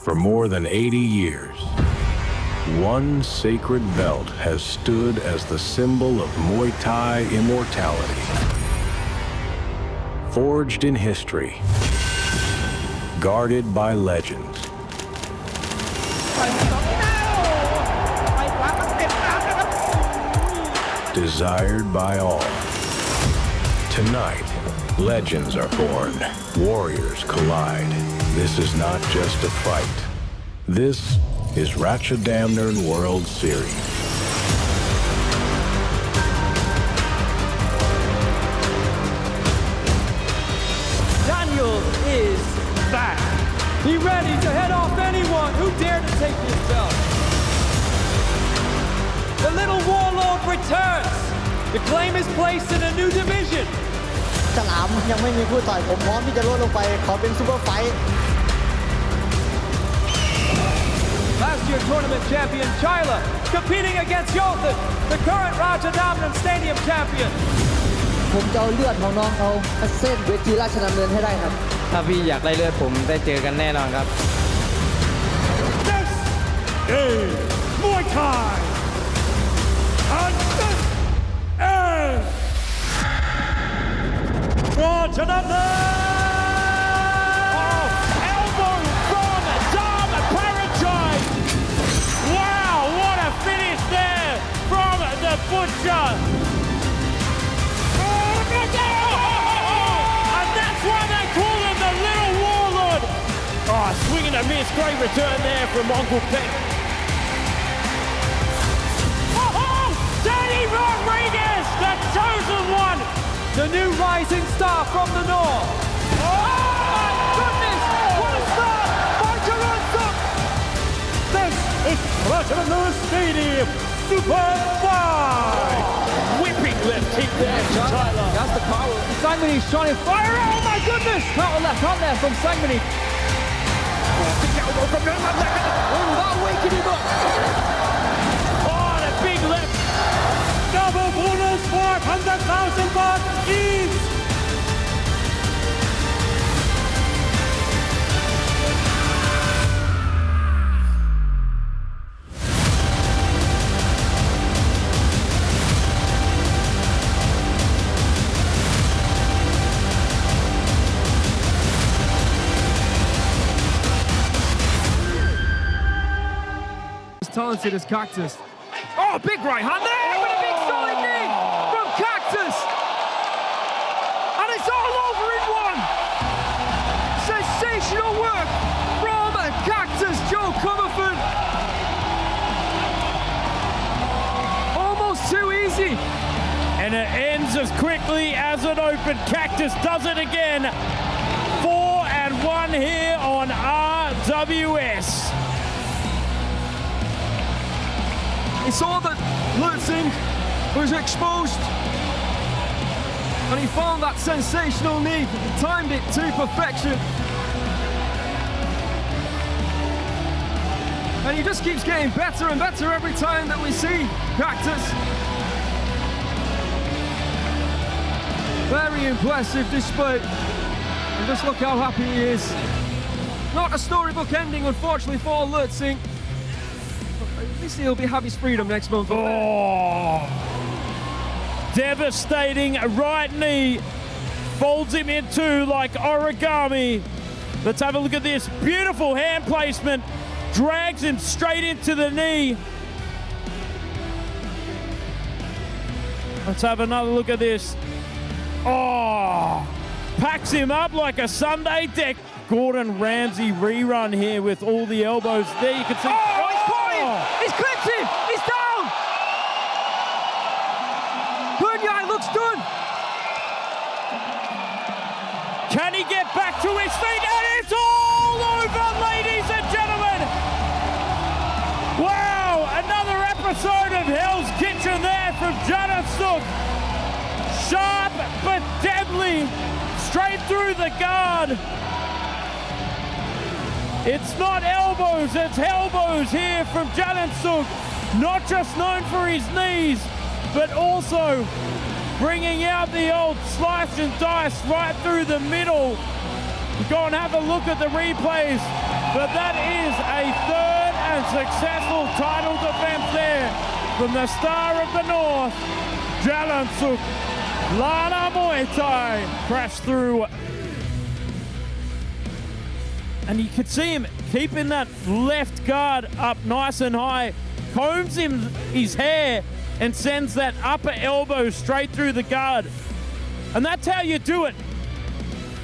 For more than 80 years, one sacred belt has stood as the symbol of Muay Thai immortality. Forged in history, guarded by legends, desired by all. Tonight, legends are born, warriors collide. This is not just a fight. This is Rajadamnern World Series.
Daniel is back. He ready to head off anyone who dare to take his belt. The little warlord returns. The claim is placed in a new division.
ฉลามยังไม่มีคู่ต่อยผมพร้อมที่จะลดลงไปขอเป็นซูเปอร์ไฟท์
Last year tournament champion Chyla competing against Jozef, the current Rajadamnern Stadium champion.
ผมจะเอาเลือดของน้องเขามาเส้นเวทีราชดำเนินให้ได้ครับ
ถ้าพี่อยากได้เลือดผมได้เจอกันแน่นอนครับ
This is Muay Thai. And this is Rajadamnern.
Elbow from Dom Parachute. Wow, what a finish there from the Butcher. And that's why they call him the Little Warlord. Oh, swing and a miss. Great return there from Uncle Peck. Oh, Danny Rodriguez, the chosen one.
The new rising star from the north.
Oh my goodness! What a start by Surasak!
This is Rajadamnern Stadium Super Fight.
Whipping left kick there from Tyler.
That's the power. Sangmani's trying to fire. Oh my goodness! Counter left hand there from Sangmani.
Big elbow from Merl.
Oh, that waking him up. talented as Cactus. Oh, big right hand there with a big solid knee from Cactus. And it's all over in one. Sensational work from Cactus Zhou Comerford. Almost too easy.
And it ends as quickly as it opened. Cactus does it again. 4-1 here on RWS.
He saw that Lurtzing was exposed and he found that sensational knee, timed it to perfection. And he just keeps getting better and better every time that we see Cactus. Very impressive display. And just look how happy he is. Not a storybook ending, unfortunately, for Lurtzing. At least he'll have his freedom next month.
Oh, devastating right knee. Folds him in two like origami. Let's have a look at this. Beautiful hand placement. Drags him straight into the knee. Let's have another look at this. Oh, packs him up like a Sunday deck. Gordon Ramsay rerun here with all the elbows. There you can see.
Oh, he's caught him! He's clipped him! He's down! Petchwichai looks done.
Can he get back to his feet? And it's all over, ladies and gentlemen! Wow, another episode of Hell's Kitchen there from Zwanenberg. Sharp but deadly, straight through the guard. It's not elbows, it's elbows here from Zwanenberg. Not just known for his knees, but also bringing out the old slice and dice right through the middle. Go and have a look at the replays, but that is a third and successful title defense there from the Star of the North, Zwanenberg. Lana Muay Thai crashed through. And you can see him keeping that left guard up nice and high, combs his hair and sends that upper elbow straight through the guard. And that's how you do it.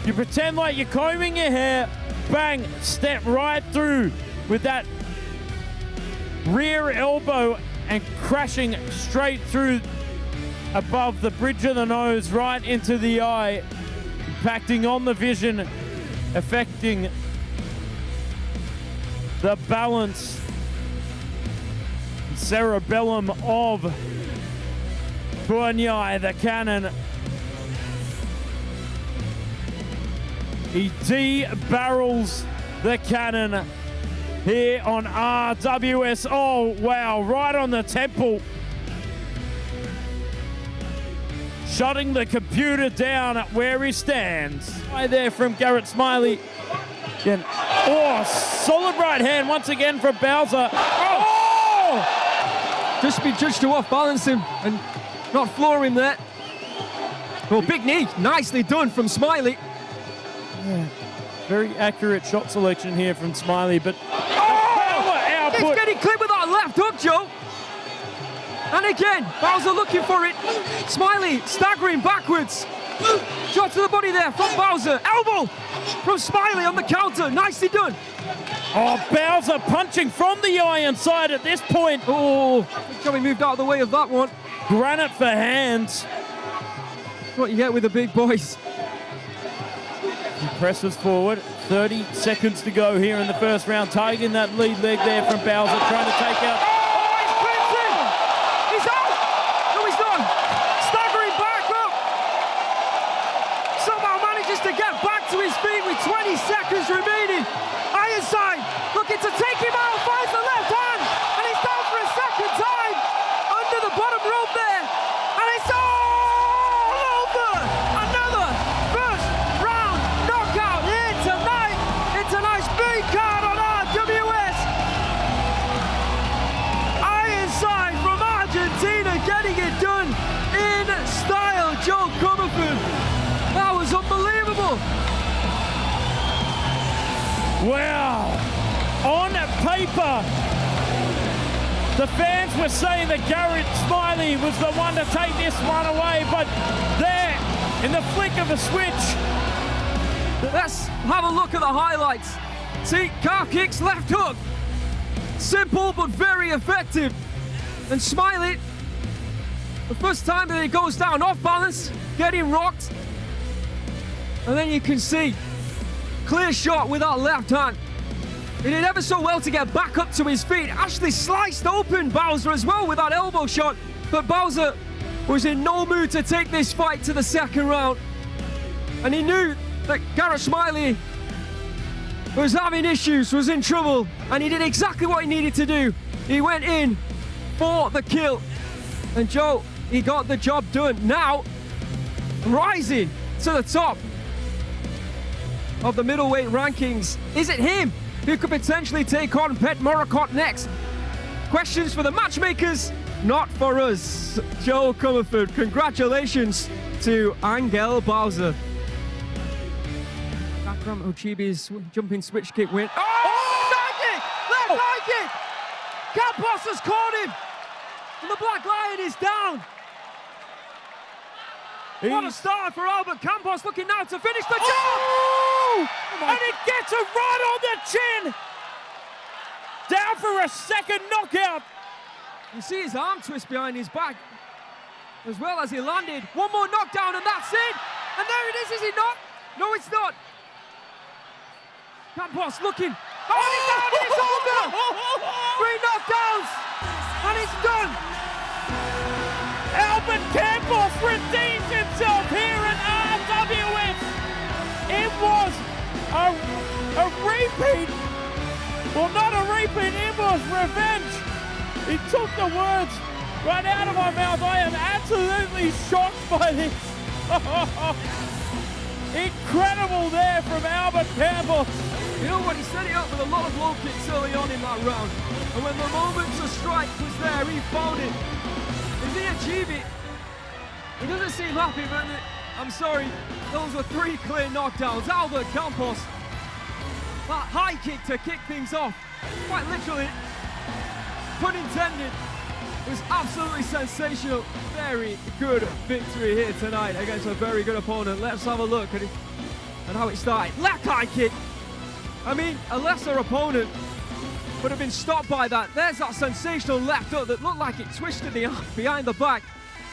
You pretend like you're combing your hair, bang, step right through with that rear elbow and crashing straight through above the bridge of the nose, right into the eye, impacting on the vision, affecting the balance, cerebellum of Petchwichai, the cannon. He de-barrels the cannon here on RWS. Oh, wow, right on the temple. Shutting the computer down at where he stands. Right there from Garrett Smiley. Again. Oh, solid right hand once again from Bowser. Oh!
Just be judged to off-balance him and not floor him there. Well, big knee, nicely done from Smiley.
Yeah. Very accurate shot selection here from Smiley, but
power output. He's getting clipped with that left hook, Joe. And again, Bowser looking for it. Smiley staggering backwards. Shot to the body there from Bowser. Elbow from Smiley on the counter. Nicely done.
Oh, Bowser punching from the iron side at this point.
Oh, Joey moved out of the way of that one.
Granite for hands.
What you get with the big boys.
He presses forward. 30 seconds to go here in the first round. Targeting that lead leg there from Bowser, trying to take out.
To get back to his feet with 20 seconds remaining. Ironside looking to take him out, finds the left hand, and he's down for a second time under the bottom rope there, and it's all over. Another first round knockout here tonight. It's a nice big card on RWS. Ironside from Argentina getting it done in style. Zhou Comerford. That was unbelievable.
Wow. On paper, The fans were saying that Garrett Smiley was the one to take this one away, but there, in the flick of a switch.
Let's have a look at the highlights. See, Karl kicks left hook. Simple but very effective. And Smiley, the first time that he goes down off balance, getting rocked. And then you can see, clear shot with that left hand. He did ever so well to get back up to his feet. Actually sliced open Bowser as well with that elbow shot. But Bowser was in no mood to take this fight to the second round. And he knew that Garrett Smiley was having issues, was in trouble. And he did exactly what he needed to do. He went in for the kill. And Zhou, he got the job done. Now, rising to the top of the middleweight rankings. Is it him who could potentially take on Pet Morakot next? Questions for the matchmakers, not for us. Zhou Comerford, congratulations to Angel Bowser. Akram Ochibi's jumping switch kick win. Oh! Side kick! Left high kick! Campos has caught him! And the Black Lion is down. What a start for Albert Campos, looking now to finish the job!
Oh! And it gets him right on the chin! Down for a second knockout!
You see his arm twist behind his back, as well as he landed. One more knockdown and that's it! And there it is he not? No, it's not. Campos looking. Oh, and it's down and it's over! 3 knockdowns! And it's done!
Albert Campos redeems himself here at RWS. It was a repeat. Well, not a repeat, it was revenge. He took the words right out of my mouth. I am absolutely shocked by this. Incredible there from Albert Campos.
You know what, he set it up with a lot of low kicks early on in that round. And when the moment to strike was there, he found it. Did he achieve it? He doesn't seem happy, but I'm sorry, those were 3 clear knockdowns. Albert Campos, that high kick to kick things off, quite literally, pun intended, was absolutely sensational. Very good victory here tonight against a very good opponent. Let's have a look at how it started. Left high kick. I mean, a lesser opponent would have been stopped by that. There's that sensational left hook that looked like it twisted the arm behind the back.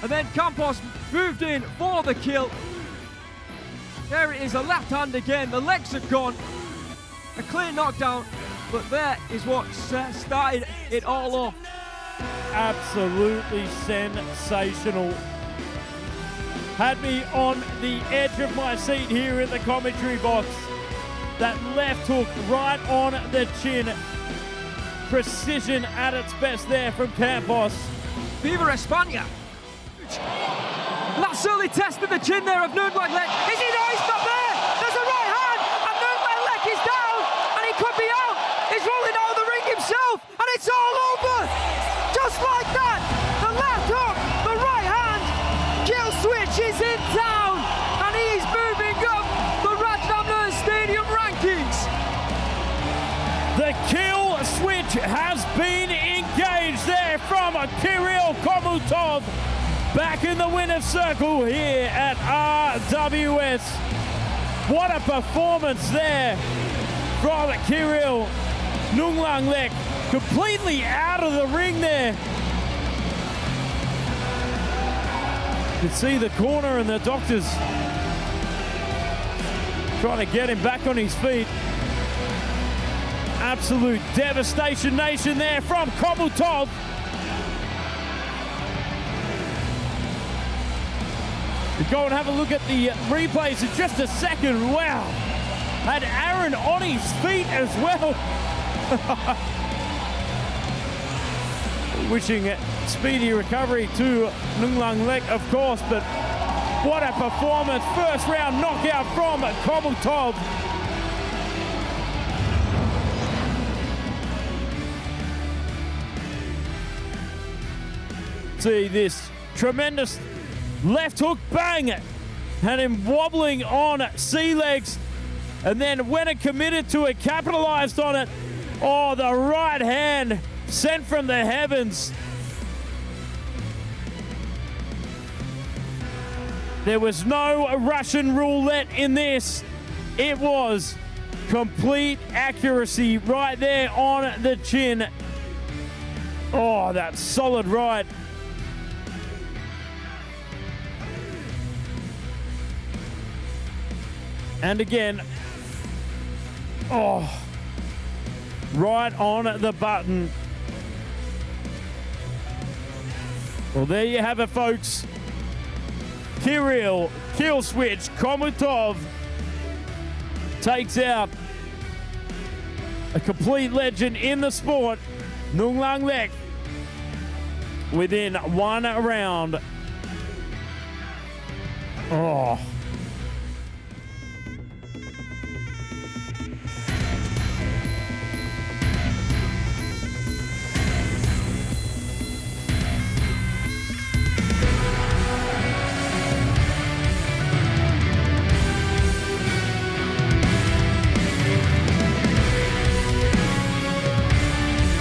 And then Campos moved in for the kill. There it is, a left hand again. The legs are gone. A clear knockdown, but there is what started it all off.
Absolutely sensational. Had me on the edge of my seat here in the commentary box. That left hook right on the chin. Precision at its best there from Campos.
Viva España. That certainly tested the chin there of Nürnberg. Is he? No, he's not there. There's a right hand, and Nürnberg is down, and he could be out. He's rolling out of the ring himself, and it's all over. Just like that, the left hook, the right hand, kill switch is in town, and he's moving up the Rajadamnern Stadium rankings.
The kill switch has been engaged there from Kirill Komutov. Back in the winner's circle here at RWS. What a performance there from Kirill Nunglanglek. Completely out of the ring there. You can see the corner and the doctors trying to get him back on his feet. Absolute devastation nation there from Komutov. We go and have a look at the replays in just a second. Wow. Had Aaron on his feet as well. Wishing speedy recovery to Nunglanglek, of course, but what a performance. First round knockout from Komutov. See this tremendous left hook, bang, had him wobbling on sea legs, and then when it committed to it, capitalized on it. Oh, the right hand sent from the heavens. There was no Russian roulette in this. It was complete accuracy right there on the chin. Oh, that's solid right. And again, oh, right on the button. Well, there you have it, folks. Kirill Killswitch Khomutov takes out a complete legend in the sport, Nung Lang Lek, within one round. Oh.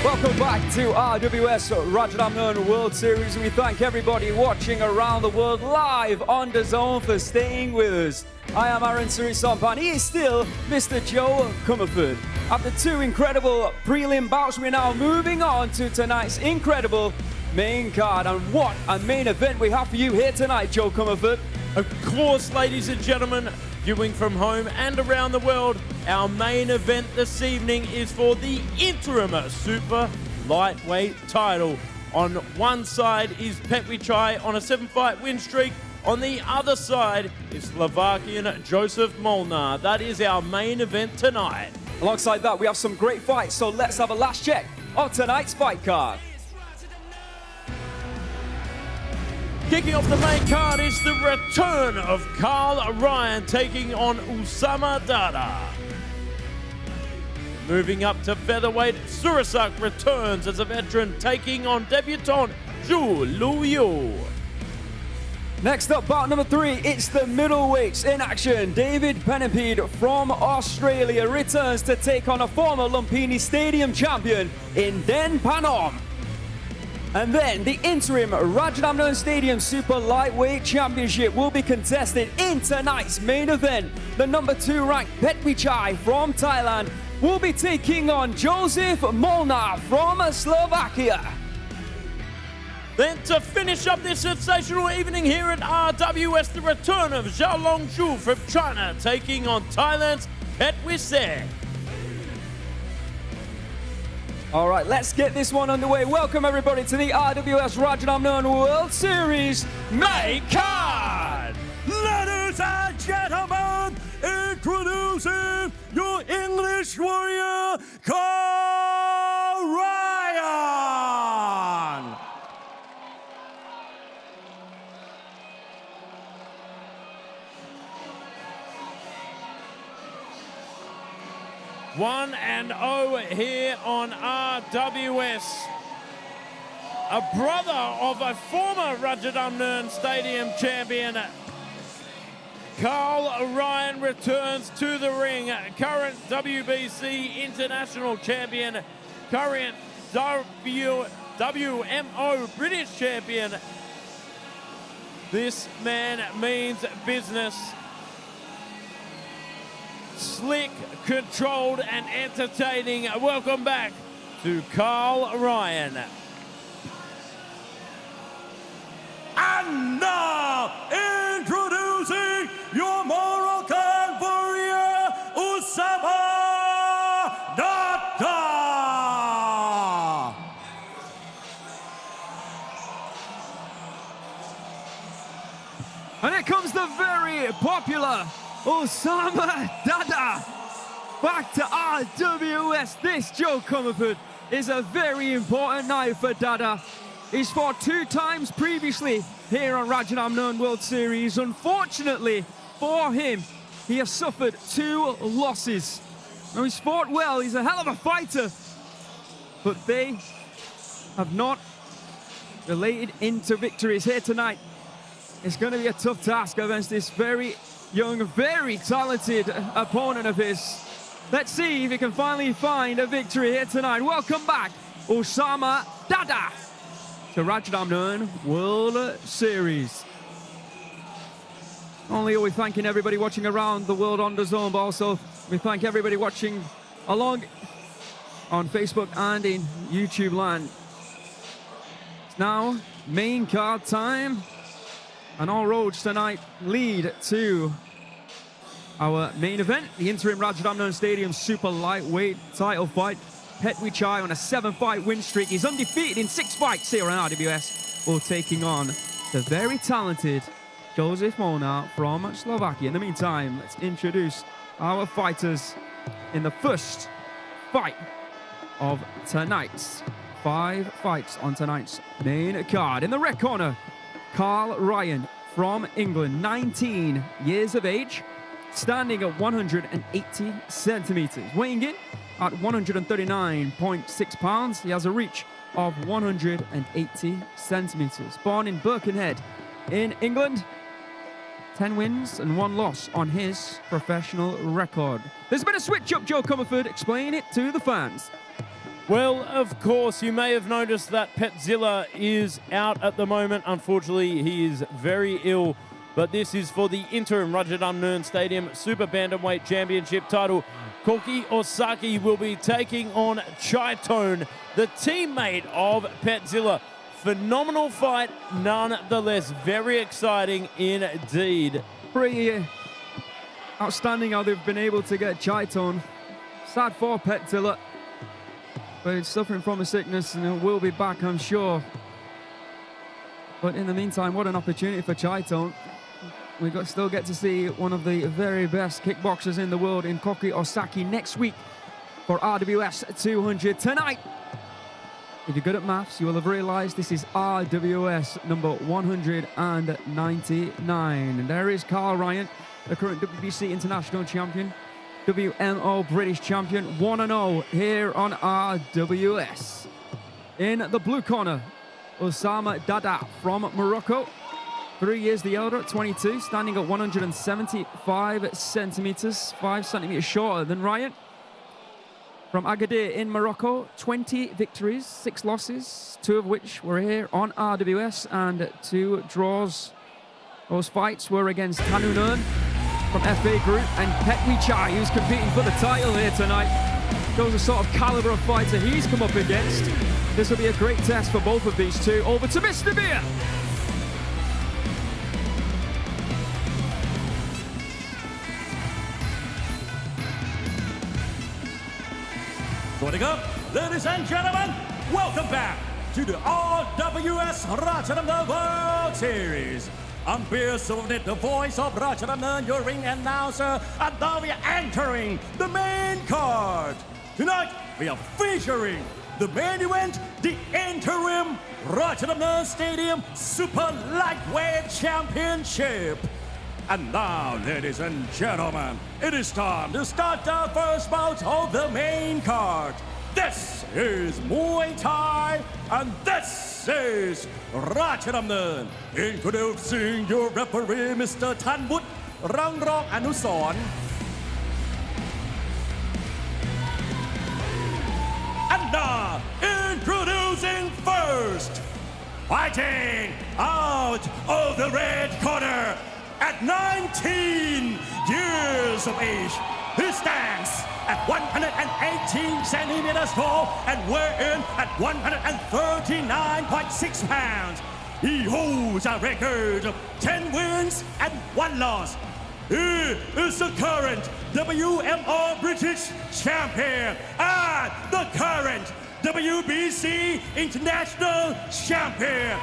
Welcome back to RWS Rajadamnern World Series. We thank everybody watching around the world live on DAZN for staying with us. I am Aaron Surisampan. He is still Mr. Zhou Comerford. After two incredible prelim bouts, we're now moving on to tonight's incredible main card. And what a main event we have for you here tonight, Zhou Comerford.
Of course, ladies and gentlemen, viewing from home and around the world, our main event this evening is for the interim super lightweight title. On one side is Petchwichai on a 7-fight win streak. On the other side is Slovakian Jozef Molnar. That is our main event tonight.
Alongside that, we have some great fights, so let's have a last check of tonight's fight card.
Kicking off the main card is the return of Karl Ryan taking on Oussama Dadda. Moving up to featherweight, Surasak returns as a veteran taking on debutant Zhou Luoyu.
Next up, bout number 3, it's the middleweights in action. David Pennipede from Australia returns to take on a former Lumpini Stadium champion in Den Panom. And then the interim Rajadamnern Stadium Super Lightweight Championship will be contested in tonight's main event. The number 2 ranked Petchwichai from Thailand will be taking on Jozef Molnar from Slovakia.
Then to finish up this sensational evening here at RWS, the return of Zhou from China taking on Thailand's Petwit.
All right, let's get this one underway. Welcome everybody to the RWS Rajadamnern World Series main card.
Ladies and gentlemen, introducing your English warrior, Karl Ryan.
One and 0 here on RWS. A brother of a former Rajadamnern Stadium champion, Karl Ryan returns to the ring. Current WBC International Champion, current WMO British Champion. This man means business. Slick, controlled and entertaining. Welcome back to Karl Ryan.
And now, introducing your Moroccan warrior, Oussama Dadda.
And here comes the very popular Oussama Dadda. Back to RWS. This, Zhou Comerford, is a very important night for Dadda. He's fought 2 times previously here on Rajadamnern World Series. Unfortunately for him, he has suffered 2 losses. Now, he's fought well, he's a hell of a fighter, but they have not related into victories here tonight. It's going to be a tough task against this very young, very talented opponent of his. Let's see if he can finally find a victory here tonight. Welcome back Oussama Dadda to Rajadamnern World Series. Not only are we thanking everybody watching around the world on DAZN, but also we thank everybody watching along on Facebook and in YouTube land. It's now main card time, and all roads tonight lead to our main event, the interim Rajadamnern Stadium super lightweight title fight. Petchwichai on a 7-fight win streak. He's undefeated in 6 fights here on RWS, or taking on the very talented Jozef Molnar from Slovakia. In the meantime, let's introduce our fighters in the first fight of tonight's 5 fights on tonight's main card. In the red corner, Karl Ryan from England, 19 years of age, standing at 180 centimeters, weighing in at 139.6 pounds. He has a reach of 180 centimeters. Born in Birkenhead in England, 10 wins and 1 loss on his professional record. There's been a switch up, Joe Comerford. Explain it to the fans.
Well, of course, you may have noticed that Petzilla is out at the moment. Unfortunately, he is very ill. But this is for the interim Rajadamnern Stadium Super Bantamweight Championship title. Koki Osaki will be taking on Chaitone, the teammate of Petzilla. Phenomenal fight, nonetheless. Very exciting indeed.
Pretty outstanding how they've been able to get Chaitone. Sad for Petzilla, but he's suffering from a sickness and will be back, I'm sure. But in the meantime, what an opportunity for Chaitone. We still get to see one of the very best kickboxers in the world in Koki Osaki next week for RWS 200 tonight. If you're good at maths, you will have realized this is RWS number 199. And there is Karl Ryan, the current WBC International Champion, WMO British Champion, 1-0 here on RWS. In the blue corner, Oussama Dadda from Morocco, 3 years the elder at 22, standing at 175 centimeters, 5 centimeters shorter than Ryan. From Agadir in Morocco, 20 victories, 6 losses, 2 of which were here on RWS, and 2 draws. Those fights were against Tanunern from FA Group and Petwichai, who's competing for the title here tonight. Shows the sort of caliber of fighter he's come up against. This will be a great test for both of these two. Over to Mr. Beer.
Swading up, ladies and gentlemen, welcome back to the RWS Rajadamnern World Series. I'm Beer Suvnit, the voice of Rajadamnern, your ring announcer, and now we are entering the main card. Tonight, we are featuring the main event, the interim Rajadamnern Stadium Super Lightweight Championship. And now, ladies and gentlemen, it is time to start the first bout of the main card. This is Muay Thai, and this is Rajadamnern. Introducing your referee, Mr. Thanwut Rangrong Anusorn. And now, introducing first, fighting out of the red corner, at 19 years of age, he stands at 118 centimeters tall and weigh in at 139.6 pounds. He holds a record of 10 wins and 1 loss. He is the current WMO British Champion and the current WBC International Champion.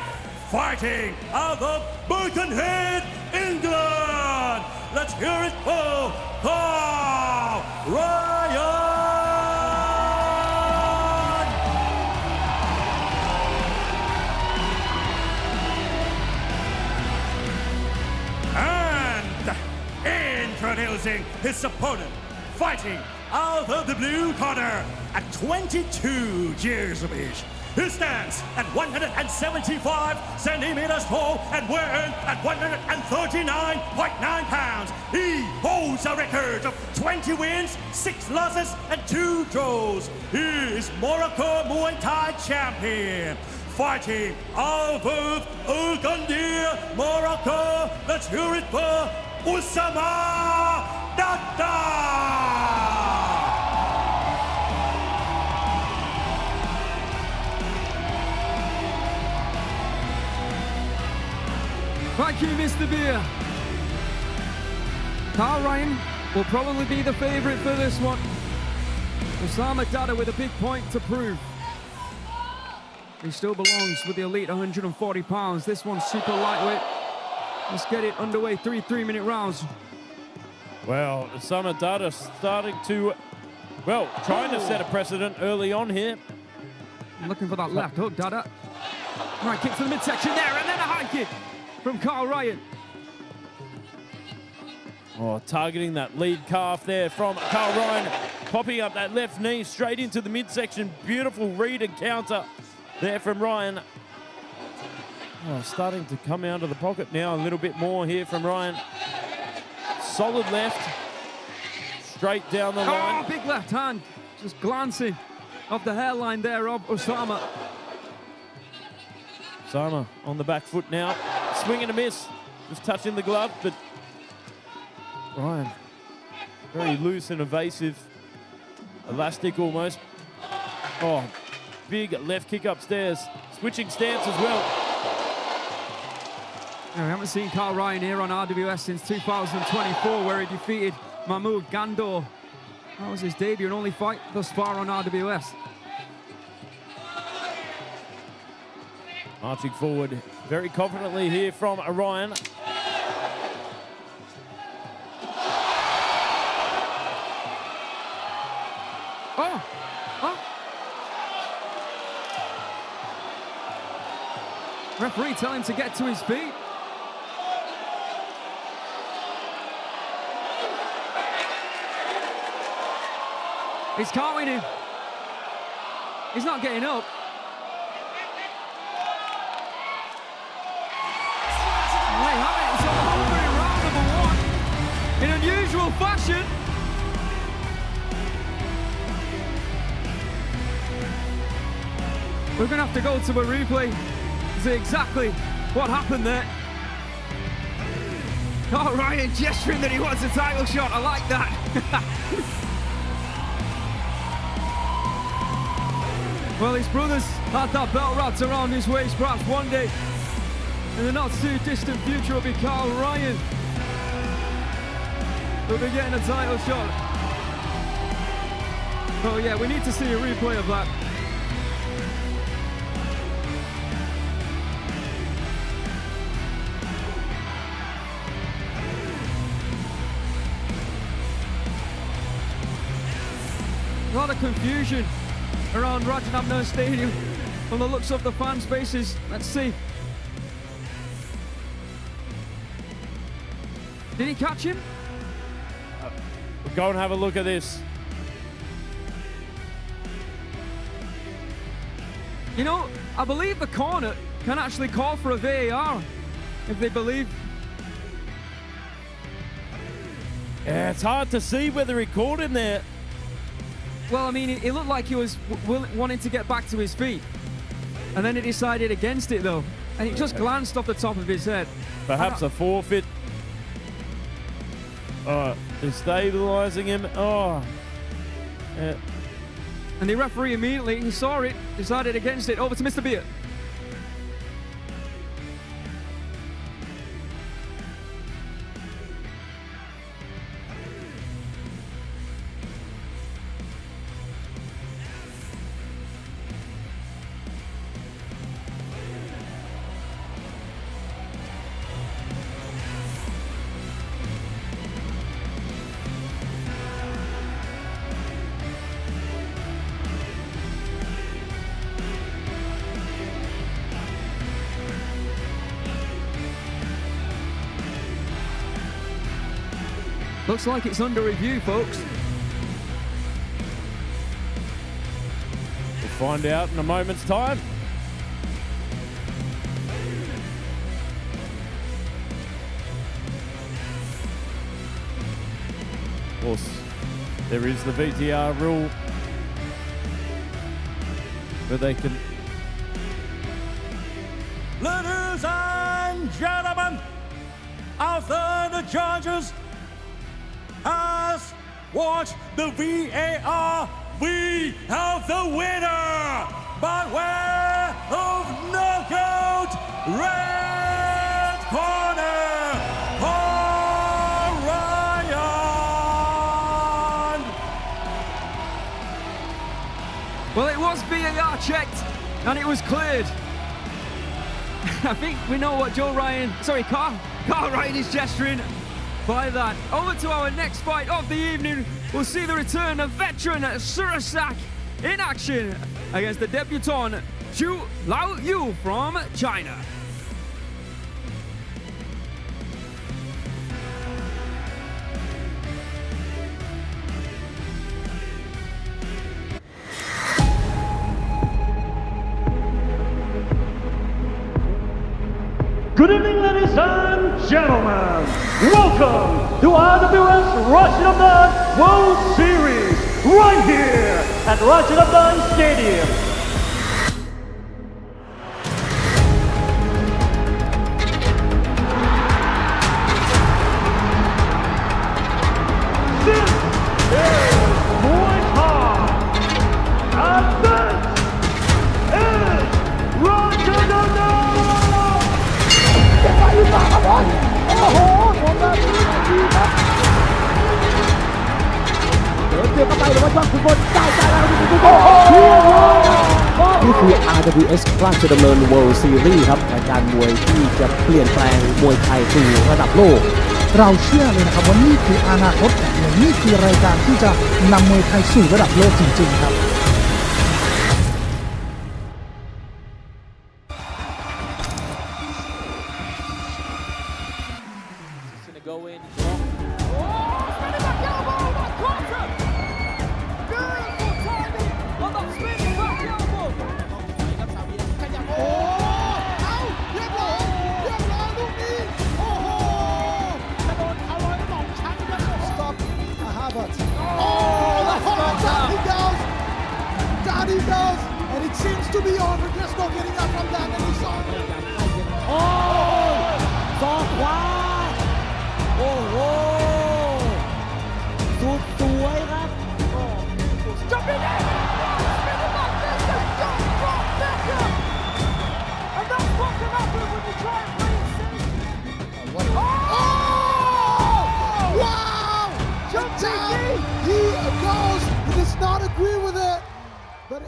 Fighting out of Birkenhead, England. Let's hear it for Karl Ryan. And introducing his opponent, fighting out of the blue corner at 22 years of age. He stands at 175 centimeters tall and weighing at 139.9 pounds. He holds a record of 20 wins, 6 losses, and 2 draws. He is Morocco Muay Thai champion. Fighting out of Agadir, Morocco, let's hear it for Oussama Dadda!
Thank you, Mr. Beer. Karl Ryan will probably be the favorite for this one. Oussama Dadda with a big point to prove. He still belongs with the elite 140 pounds. This one's super lightweight. Let's get it underway. 3 3-minute rounds.
Well, Oussama Dadda starting to, well, trying to set a precedent early on here.
Looking for that left hook, Dadda. Right kick to the midsection there, and then a high kick from Karl Ryan.
Oh, targeting that lead calf there from Karl Ryan. Popping up that left knee straight into the midsection. Beautiful read and counter there from Ryan. Oh, starting to come out of the pocket now a little bit more here from Ryan. Solid left. Straight down the line.
Oh, big left hand. Just glancing off the hairline there of Oussama.
Oussama on the back foot now. Swing and a miss. Just touching the glove, but Ryan very loose and evasive. Elastic almost. Oh, big left kick upstairs. Switching stance as well.
We haven't seen Karl Ryan here on RWS since 2024, where he defeated Mahmoud Gandor. That was his debut and only fight thus far on RWS.
Marching forward very confidently here from Ryan.
Oh! Oh! Referee telling him to get to his feet. He's carting him. He's not getting up. They have it. It's over in round number 1 in unusual fashion. We're going to have to go to a replay to see exactly what happened there. Oh, Ryan gesturing that he wants a title shot. I like that. Well, his brothers had that belt wrapped around his waist. Perhaps one day in the not too distant future will be Karl Ryan. We'll be getting a title shot. Oh yeah, we need to see a replay of that. A lot of confusion around Rajadamnern Stadium from the looks of the fans' faces. Let's see. Did he catch him?
We'll go and have a look at this.
You know, I believe the corner can actually call for a VAR if they believe.
Yeah, it's hard to see whether he caught him there.
Well, I mean, it looked like he was wanting to get back to his feet. And then he decided against it, though. And he just glanced off the top of his head.
Perhaps a forfeit. Oh, destabilizing him. Oh. Yeah.
And the referee immediately, he saw it, decided against it. Over to Mr. Beer. Looks like it's under review, folks.
find out in a moment's time. Of course, there is the VTR rule where they can...
Ladies and gentlemen, after the judges has watched the VAR, we have the winner by way of knockout, red corner, Orion.
Well, it was VAR checked and it was cleared. I think we know what Karl Ryan is gesturing by that. Over to our next fight of the evening. We'll see the return of veteran Surasak in action against the debutant Luoyu from China.
Good evening, ladies and gentlemen. Welcome to RWS Rajadamnern World Series right here at Rajadamnern Stadium. This is Muay Thai, and this is Rajadamnern.
จะไปหรือเปล่าครับบอลโอ้โหโดนแบบนี้ดีครับเดินเกี่ยวเข้าไปหรือว่าช่องคุณบนจ่ายแล้วคุณบนโอ้โหนี่คือ RWS ราชดำเนิน World Series ครับรายการมวยที่จะเปลี่ยนแปลงมวยไทยสู่ระดับโลกเราเชื่อเลยนะครับว่านี่คืออนาคตของมวยนี่คือรายการที่จะนำมวยไทยสู่ระดับโลกจริงๆครับ
Go in. Oh, spinning back elbow, that quarter. Beautiful timing on that spinning back elbow. โอ้เอาเรียบร้อยลูกนี้โอ้โหจะโดนเขาร้อยสองชั้นครับ
Stop 𝐓𝐇𝐈𝐒. Oh, that's hard down he goes. Down he goes. And it seems to be on. We're just not getting up from that any song.
โอ้ศอกขวาโอ้โหสุดสวยครับ Jumping in! Spinning back this is just from Dadda! And that's what can happen when you try and play it safe.
Oh! Wow!
Jumping
Down he goes. He does not agree with it. But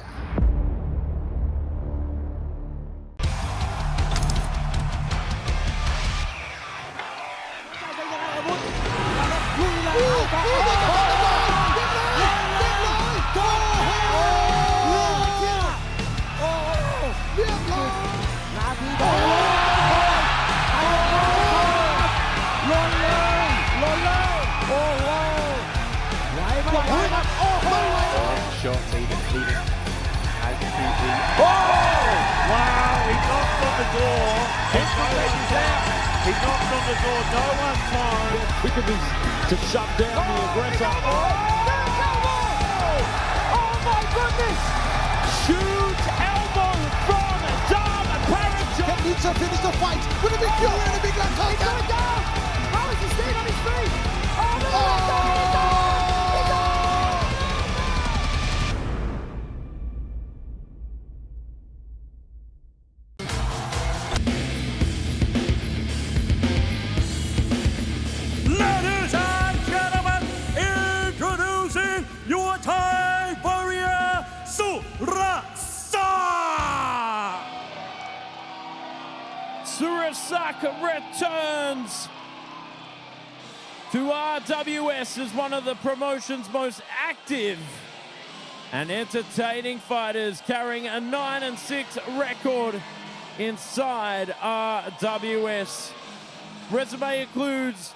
shots even leading as 𝐓𝐇𝐈𝐒. Oh! Wow, he knocked on the door. He knocked on the door, no one time.
Quickly to shut down the aggressor.
Oh my goodness!
Huge elbow from Darren.
Can needs to finish the fight with a big fury and a big left hook.
He's going down! How is he staying on his feet? Oh no! He's down!
Ladies and gentlemen, introducing your Thai warrior, Surasak!
Surasak returns to RWS as one of the promotion's most active and entertaining fighters, carrying a 9-6 record inside RWS. Resume includes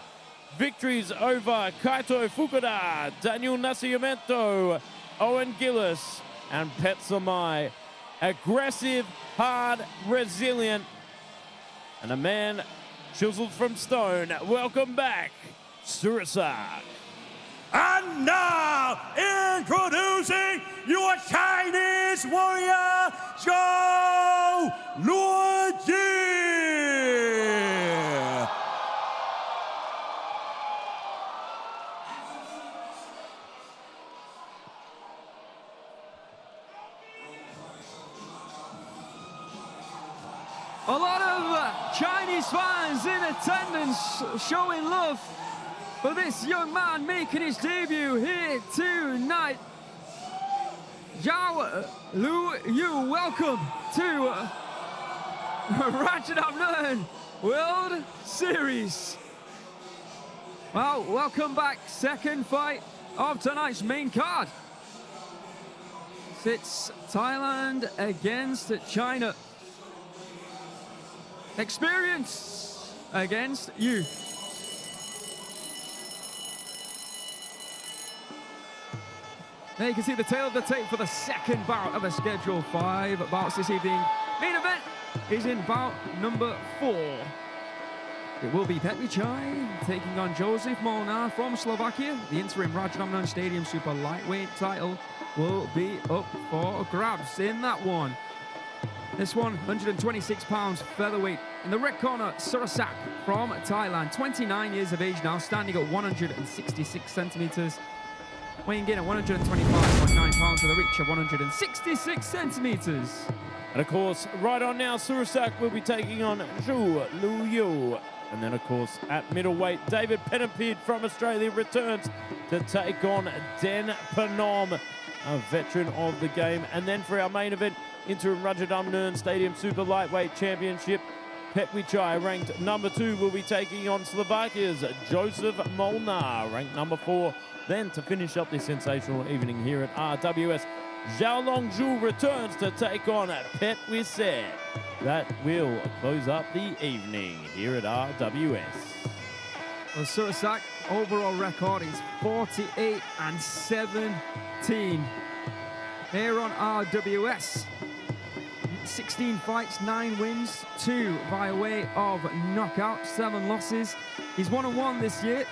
victories over Kaito Fukuda, Daniel Nascimento, Owen Gillis, and Petchwichai. Aggressive, hard, resilient, and a man chiseled from stone. Welcome back, Surasak.
And now, introducing your Chinese warrior, Zhou Luoyu.
A lot of Chinese fans in attendance showing love for this young man making his debut here tonight. Zhou Luoyu, welcome to Rajadamnern World Series. Well, welcome back. Second fight of tonight's main card. It's Thailand against China. Experience against you. There you can see the tail of the tape for the second bout of the scheduled 5 bouts this evening. Main event is in bout number 4. It will be Petchwichai taking on Jozef Molnar from Slovakia. The interim Rajadamnern Stadium super lightweight title will be up for grabs in that one. This one, 126 pounds featherweight. In the red corner, Surasak from Thailand, 29 years of age now, standing at 166 centimeters. Weighing in at 125.9 pounds with a reach of 166 centimeters.
And of course, right on now, Surasak will be taking on Zhou Luoyu. And then, of course, at middleweight, David Pennipede from Australia returns to take on Panom, a veteran of the game. And then for our main event, Interim Rajadamnern Stadium Super Lightweight Championship, Petchwichai, ranked number 2, will be taking on Slovakia's Jozef Molnar, ranked number 4. Then to finish up this sensational evening here at RWS, Zhou returns to take on Petwit. That will close up the evening here at RWS.
Well, Surasak overall record is 48 and 17 here on RWS. 16 fights, 9 wins, 2 by way of knockout, 7 losses. He's 1-1 this year.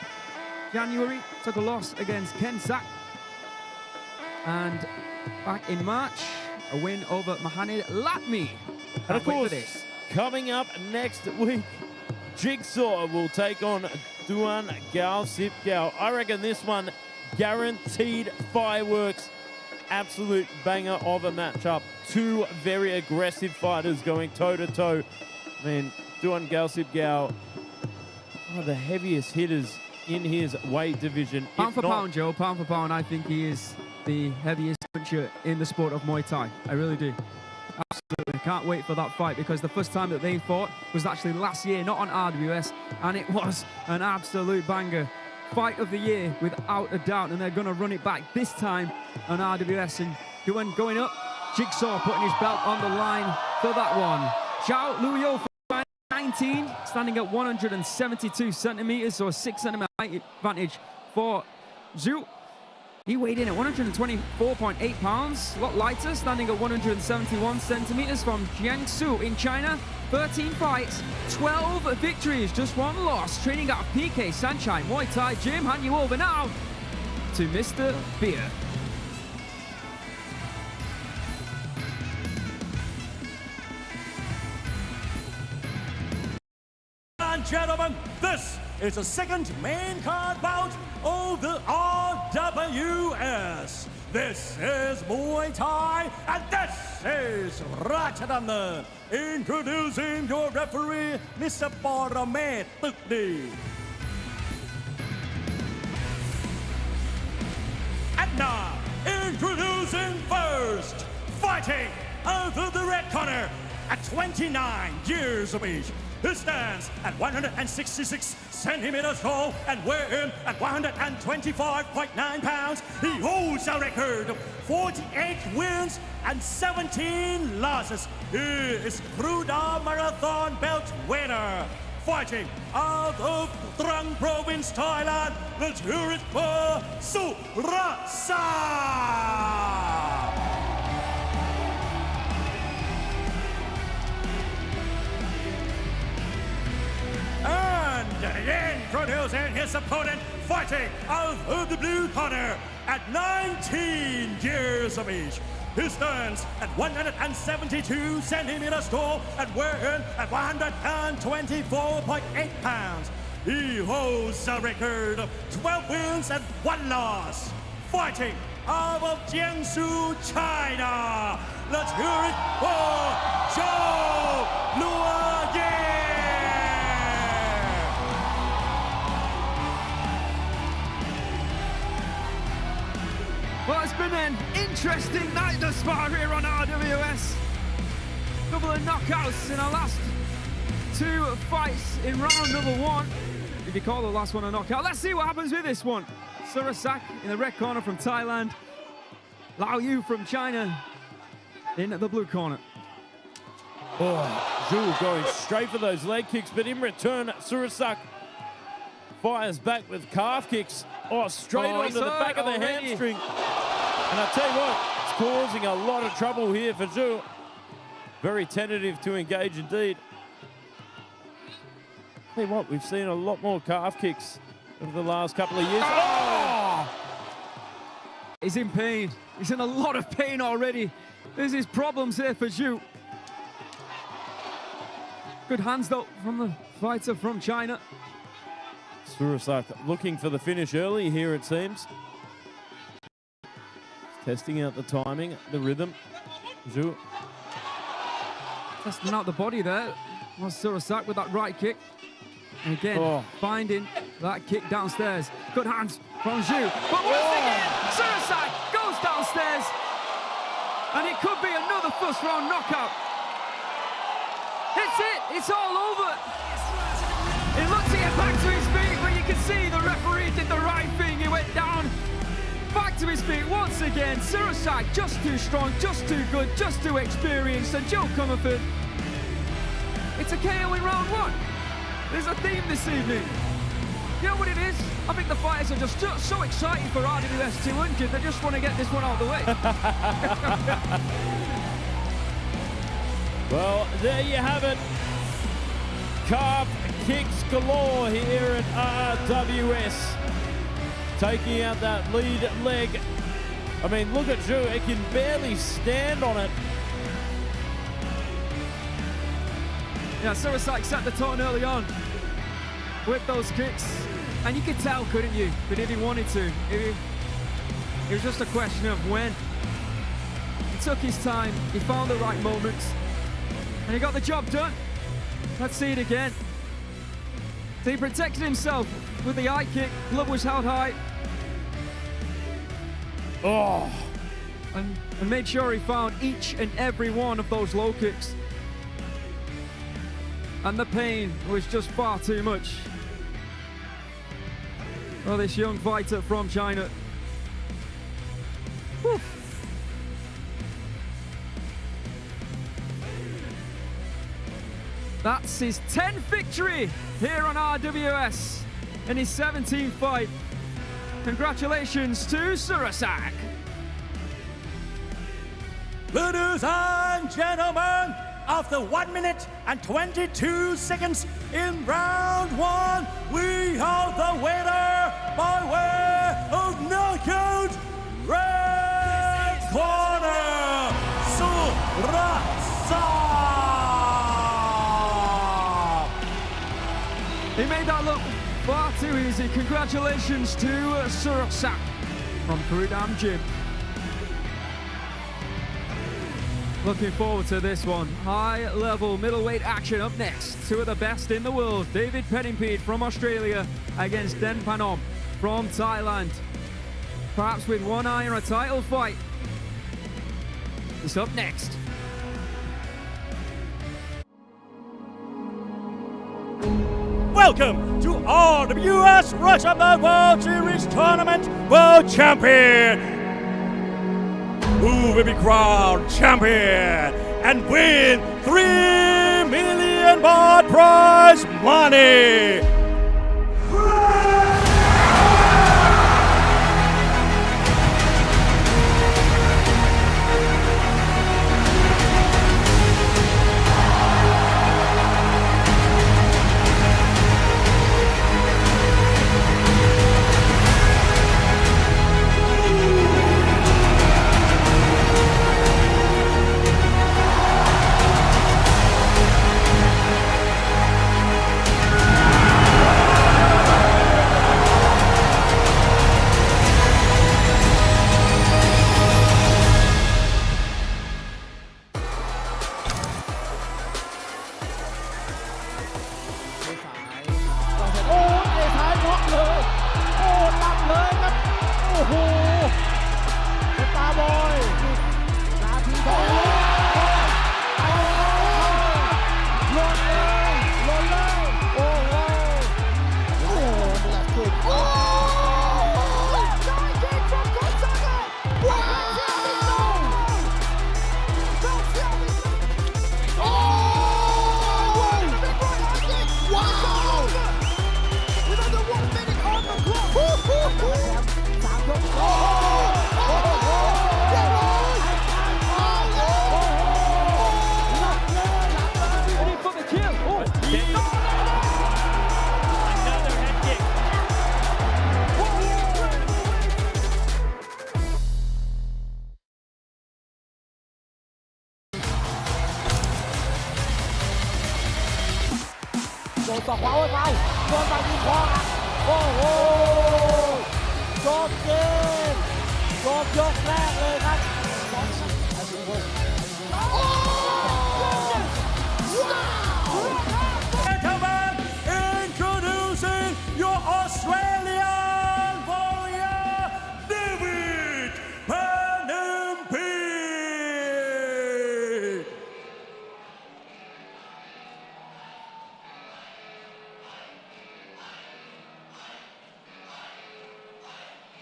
January took a loss against Kensak, and back in March, a win over Mohamed Latmi.
And of course, coming up next week, Jigsaw will take on Duan Gao Sip Gao. I reckon this one guaranteed fireworks. Absolute banger of a matchup. 2 very aggressive fighters going toe-to-toe. I mean, Duan Gao Sip Gao, one of the heaviest hitters in his weight division.
Pound for pound, Joe, pound for pound, I think he is the heaviest puncher in the sport of Muay Thai. I really do. Absolutely. Can't wait for that fight, because the first time that they fought was actually last year, not on RWS, and it was an absolute banger. Fight of the year, without a doubt, and they're going to run it back this time on RWS. And Duan going up, Jigsaw putting his belt on the line for that one. Zhou Luoyu, 19, standing at 172 centimeters, so a 6 centimeter height advantage for Zhou. He weighed in at 124.8 pounds, a lot lighter, standing at 171 centimeters from Jiangsu in China. 13 fights, 12 victories, just 1 loss. Training out of PK Sunshine Muay Thai Gym. Hand you over now to Mr. Beer.
And gentlemen, this is the second main card bout of the RWS. This is Muay Thai, and this is Rajadamnern. Introducing your referee, Mr. Paramet Tukdi. And now, introducing first, fighting out of the red corner at 29 years of age. He stands at 166 centimeters tall and weighing at 125.9 pounds. He holds a record of 48 wins and 17 losses. He is Kruda Marathon belt winner. Fighting out of Trang Province, Thailand, let's hear it for Surasak. his opponent, fighting out of the blue corner at 19 years of age. He stands at 172 centimeters tall and weighing at 124.8 pounds. He holds a record of 12 wins and 1 loss. Fighting out of Jiangsu, China. Let's hear it for Zhou Luoyu.
Well, it's been an interesting night thus far here on RWS. Couple of knockouts in our last 2 fights in round number 1. If you call the last one a knockout. Let's see what happens with this one. Surasak in the red corner from Thailand. Luoyu from China in the blue corner.
Oh, Zhou going straight for those leg kicks, but in return, Surasak fires back with calf kicks. Oh, straight onto the back of the hamstring. And I tell you what, it's causing a lot of trouble here for Zhou. Very tentative to engage indeed. Tell you what, we've seen a lot more calf kicks over the last couple of years. Oh!
He's in pain. He's in a lot of pain already. There's his problems here for Zhou. Good hands though from the fighter from China.
Surasak looking for the finish early here, it seems. Testing out the timing, the rhythm. Zhou.
Testing out the body there. Was Surasak with that right kick. And again, finding that kick downstairs. Good hands from Zhou. But once again, Surasak goes downstairs. And it could be another first round knockout. It's it. It's all over. He looks to get back to his feet, but you can see the referee did the right thing. He went down, back to his feet once again. Surasak just too strong, just too good, just too experienced. And Zhou Comerford, it's a KO in round 1. There's a theme this evening. You know what it is? I think the fighters are just so excited for RWS 200, they just want to get this one out of the way.
Well, there you have it. Calf kicks galore here at RWS. Taking out that lead leg. I mean, look at Zhou. He can barely stand on it.
Yeah, Surasak set the tone early on with those kicks. And you could tell, couldn't you, that if he wanted to, it was just a question of when. He took his time, he found the right moments, and he got the job done. Let's see it again. So he protected himself with the eye kick, glove was held high.
Oh!
And made sure he found each and every one of those low kicks. And the pain was just far too much. Oh, this young fighter from China. Whew. That's his 10th victory here on RWS in his 17th fight. Congratulations to Surasak.
Ladies and gentlemen, after 1 minute and 22 seconds in round 1, we have the winner by way of knockout, red corner, Surasak.
He made that look far too easy. Congratulations to Surasak from Kurudam Gym. Looking forward to this one. High-level middleweight action up next. 2 of the best in the world. David Pennipede from Australia against Den Panom from Thailand. Perhaps with one eye on a title fight. It's up next.
Welcome to RWS Rajadamnern World Series Tournament World Champion, who will be crowned champion and win 3 million baht prize money.
นศอกขวาไว้เมาโดนไปที่คอหักโอ้โหจบเกมจบยกแรกเลยครับ
Gentlemen, introducing your Australian warrior, David Pennipede.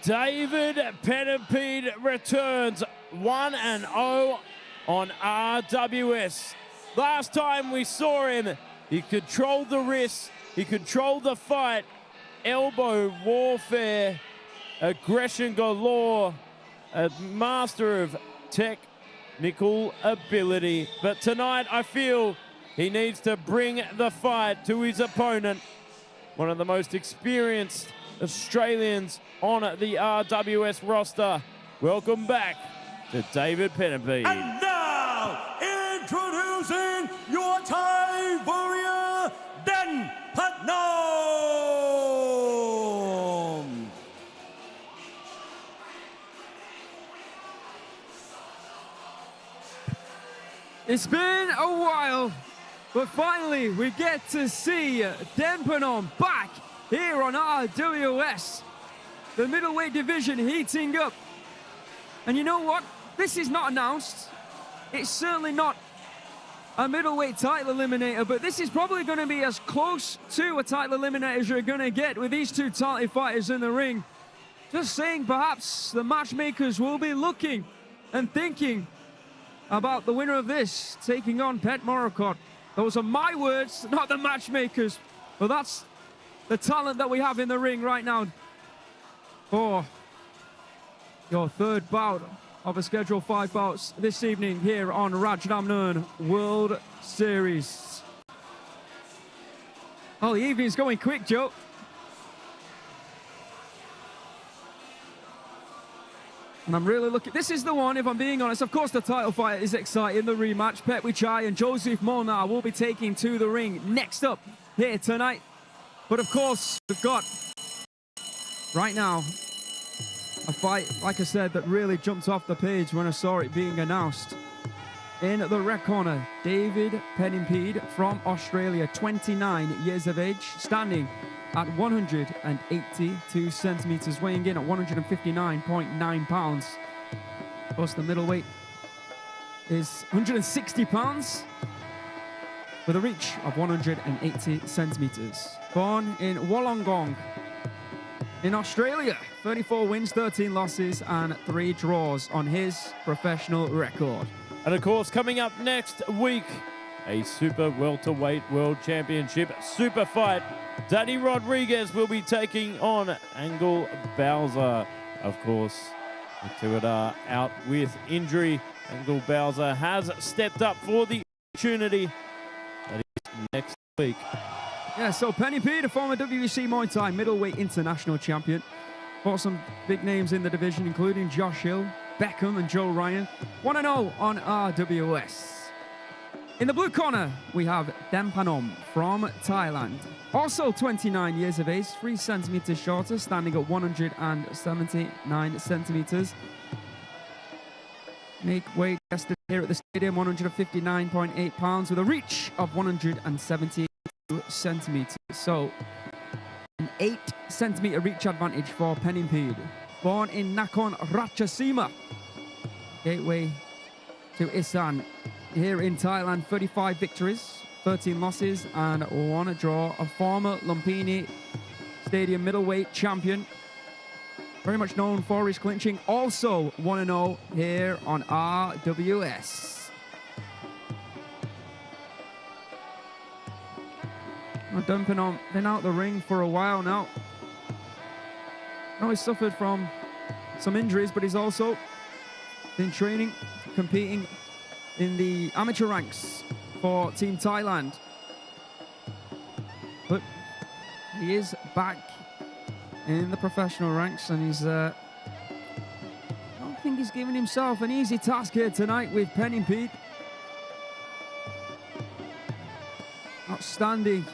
David Pennipede returns 1-0 on RWS. Last time we saw him, he controlled the wrist, he controlled the fight, elbow warfare, aggression galore, a master of technical ability. But tonight I feel he needs to bring the fight to his opponent, one of the most experienced Australians on the RWS roster. Welcome back to David Pennipede.
And now, introducing your Thai warrior, Den Panom.
It's been a while, but finally we get to see Den Panom back here on RWS. The middleweight division heating up. And you know what? This is not announced. It's certainly not a middleweight title eliminator, but this is probably going to be as close to a title eliminator as you're going to get with these two title fighters in the ring. Just saying, perhaps the matchmakers will be looking and thinking about the winner of this taking on Pet Morocco. Those are my words, not the matchmakers. But that's the talent that we have in the ring right now for your third bout of a scheduled 5 bouts this evening here on Rajadamnern World Series. Oh, the evening's going quick, Joe. And I'm really looking... This is the one, if I'm being honest. Of course, the title fight is exciting. The rematch, Petchwichai and Jozef Molnar will be taking to the ring next up here tonight. But of course, we've got right now a fight, like I said, that really jumped off the page when I saw it being announced. In the red corner, David Pennipede from Australia, 29 years of age, standing at 182 centimeters, weighing in at 159.9 pounds. Of course, the middleweight is 160 pounds with a reach of 180 centimeters. Born in Wollongong in Australia, 34 wins, 13 losses, and 3 draws on his professional record.
And of course, coming up next week, a super welterweight world championship super fight. Danny Rodriguez will be taking on Angel Bowser. Of course, the two are out with injury. Angel Bowser has stepped up for the opportunity that is next week.
Yeah, so Pennipede, a former WEC Muay Thai middleweight international champion. Fought some big names in the division, including Josh Hill, Beckham, and Joe Ryan. 1-0 on RWS. In the blue corner, we have Den Panom from Thailand. Also 29 years of age, 3 centimeters shorter, standing at 179 centimeters. Make weight tested here at the stadium, 159.8 pounds, with a reach of 172 centimeters. So, an 8 centimeter reach advantage for Pennipede. Born in Nakhon Ratchasima, gateway to Isan. Here in Thailand, 35 victories, 13 losses, and 1 draw. A former Lumpini Stadium middleweight champion. Very much known for his clinching. Also 1-0 here on RWS. Den Panom been out the ring for a while now. I know he's suffered from some injuries, but he's also been training, competing in the amateur ranks for Team Thailand. But he is back in the professional ranks, and he's I don't think he's giving himself an easy task here tonight with Pennipede. Outstanding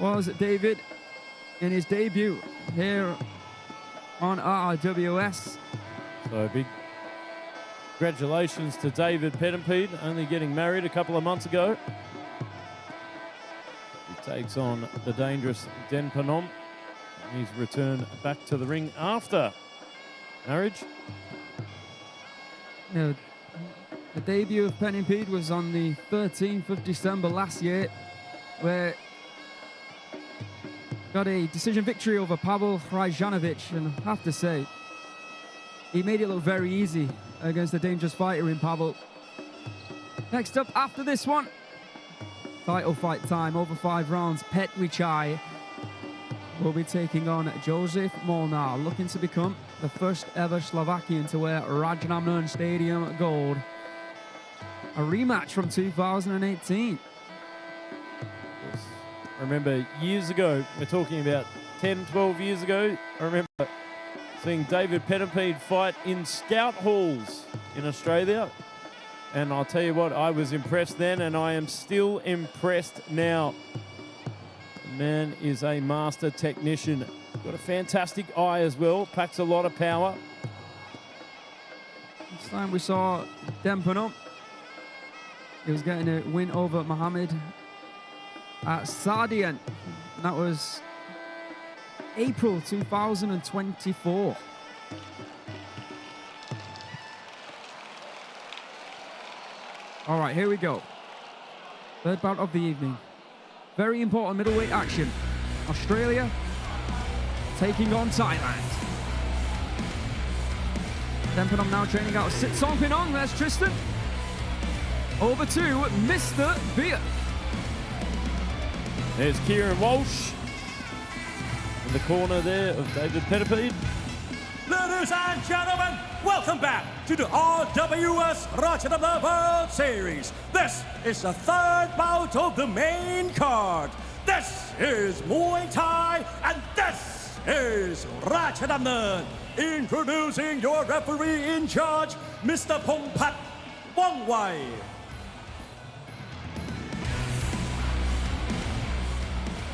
was David in his debut here on RWS.
So big congratulations to David Pennipede, only getting married a couple of months ago. He takes on the dangerous Den Panom. He's returned back to the ring after marriage.
Yeah, the debut of Pennipede was on the 13th of December last year, where got a decision victory over Pavel Rajanovic, and I have to say, he made it look very easy against the dangerous fighter in Pavel. Next up after this one, title fight time over 5 rounds. Petchwichai will be taking on Jozef Molnar, looking to become the first ever Slovakian to wear Rajadamnern Stadium gold. A rematch from 2018.
I remember years ago, we're talking about 10, 12 years ago, I remember seeing David Pennipede fight in scout halls in Australia. And I'll tell you what, I was impressed then, and I am still impressed now. The man is a master technician. Got a fantastic eye as well, packs a lot of power.
This time we saw Den Panom. He was getting a win over Mohammed at Sardian. That was April 2024. All right, here we go. Third bout of the evening. Very important middleweight action. Australia taking on Thailand. Den Panom now training out of Songpinong. There's Tristan. Over to Mr. Beer.
There's Kieran Walsh in the corner there of David Pennipede.
Ladies and gentlemen, welcome back to the RWS Rajadamnern World Series. This is the third bout of the main card. This is Muay Thai, and this is Rajadamnern. Introducing your referee in charge, Mr. Pongpat Wongwai.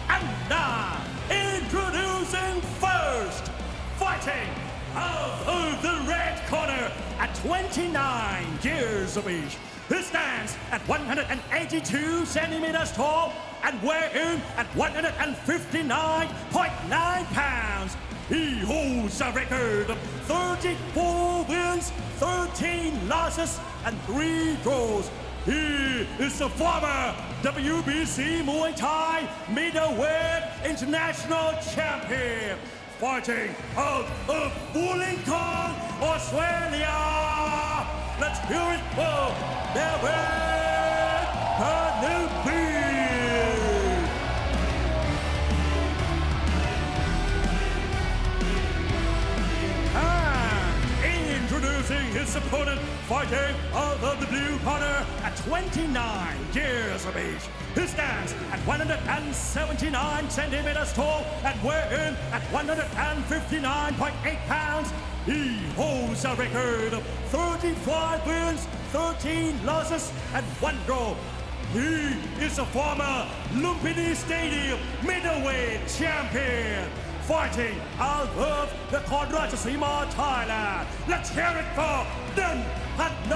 And now, introducing first, fighting out of the red corner at 29 years of age. He stands at 182 centimeters tall and weighing at 159.9 pounds. He holds a record of 34 wins, 13 losses, and 3 draws. He is the former WBC Muay Thai middleweight international champion, fighting out of Wellington, Australia. Let's hear it for David Pennipede. Introducing his opponent, fighting out of the blue corner at 29 years of age. He stands at 179 centimeters tall and weighing at 159.8 pounds. He holds a record of 35 wins, 13 losses, and 1 draw. He is a former Lumpini Stadium middleweight champion, fighting out of the Rajadamnern, Thailand. Let's hear it for Den Panom.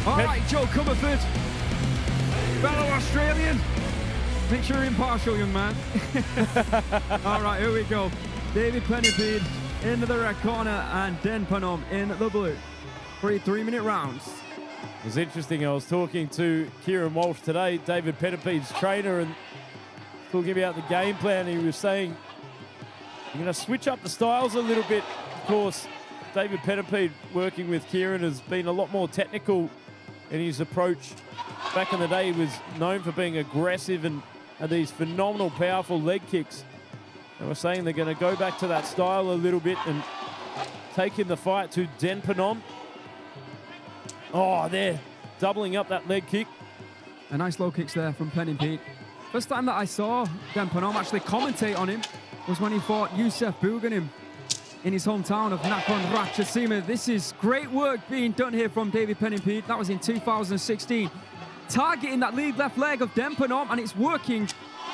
All right, Joe Comerford, fellow Australian. Make sure you're impartial, young man. All right, here we go. David Pennipede into the red corner and Den Panom in the blue. 3 3-minute rounds.
It was interesting. I was talking to Kieran Walsh today, David Pennipede's trainer, and talking about the game plan. He was saying, you're going to switch up the styles a little bit. Of course, David Pennipede working with Kieran has been a lot more technical in his approach. Back in the day, he was known for being aggressive and had these phenomenal, powerful leg kicks. And we're saying they're going to go back to that style a little bit and take in the fight to Den Panom. Oh, they're doubling up that leg kick.
A nice low kicks there from Pennipede. First time that I saw Den Panom actually commentate on him was when he fought Youssef Bouganim in his hometown of Nakhon Ratchasima. This is great work being done here from David Pennipede. That was in 2016. Targeting that lead left leg of Panom, and it's working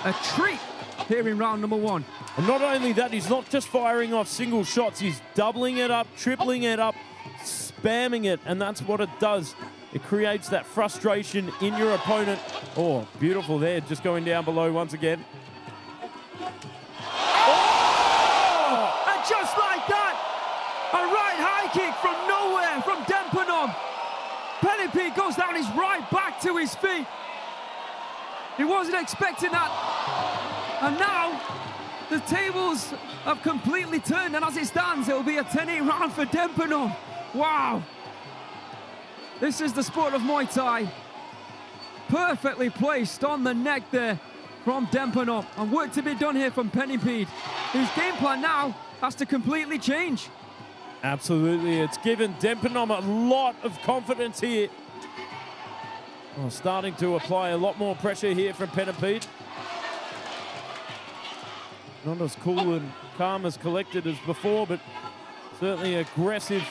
a treat here in round number 1.
And not only that, he's not just firing off single shots, he's doubling it up, tripling it up, spamming it, and that's what it does. It creates that frustration in your opponent. Oh, beautiful there, just going down below once again.
Oh! And just like that, a right high kick from nowhere from Panom. Pennipede goes down, he's right back to his feet. He wasn't expecting that. And now, the tables have completely turned, and as it stands, it'll be a 10-8 round for Panom. Wow. This is the sport of Muay Thai. Perfectly placed on the neck there from Panom. And work to be done here from Pennipede, whose game plan now has to completely change.
Absolutely, it's given Panom a lot of confidence here. Oh, starting to apply a lot more pressure here from Pennipede. Not as cool and calm as collected as before, but certainly aggressive.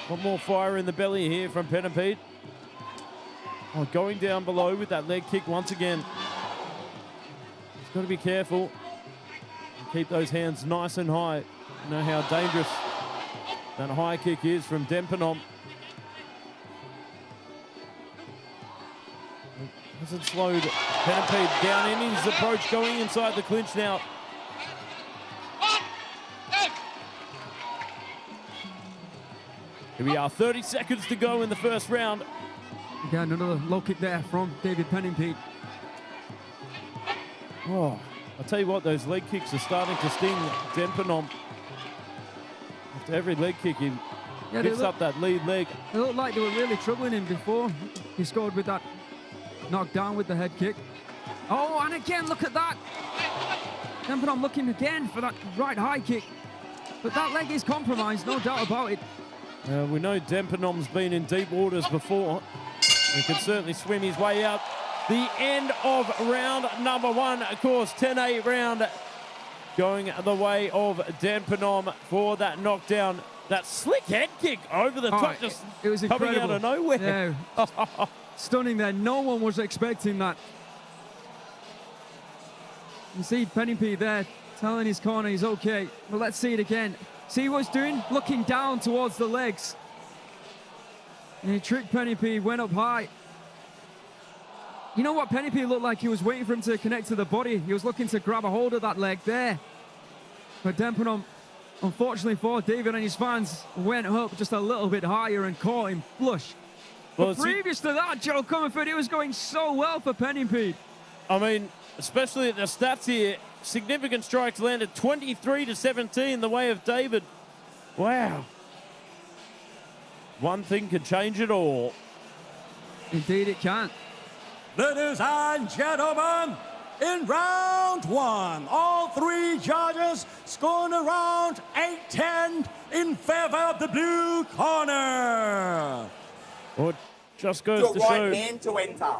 One more fire in the belly here from Pennipede. Oh, going down below with that leg kick once again. He's got to be careful. Keep those hands nice and high. You know how dangerous that high kick is from Panom. Hasn't slowed Pennipede down in his approach, going inside the clinch now. Here we are, 30 seconds to go in the first round.
Again, another low kick there from David Pennipede.
Oh, I'll tell you what, those leg kicks are starting to sting Panom. After every leg kick, he gets up that lead leg.
It looked like they were really troubling him before. He scored with that knockdown with the head kick. Oh, and again, look at that. Panom looking again for that right high kick. But that leg is compromised, no doubt about it.
We know Panom's been in deep waters before. He can certainly swim his way out. The end of round number 1, of course, 10-8 round, going the way of Panom for that knockdown. That slick head kick over the top, just
it was
coming
incredible.
out of nowhere.
Yeah. Stunning there. No one was expecting that. You see Pennipede there telling his corner he's okay. But let's see it again. See what he's doing? Looking down towards the legs. And he tricked Pennipede, went up high. You know what Pennipede looked like? He was waiting for him to connect to the body. He was looking to grab a hold of that leg there. But Panom, unfortunately for David and his fans, went up just a little bit higher and caught him flush.
Well,
but previous to that, Joe Comerford, it was going so well for Pennipede.
I mean, especially at the stats here, significant strikes landed 23-17 the way of David. Wow. One thing could change it all.
Indeed it can.
Ladies and gentlemen, in round 1, all 3 judges scored around 8-10 in favor of the blue corner.
Well, it just goes
Your
to
right
show
hand to enter,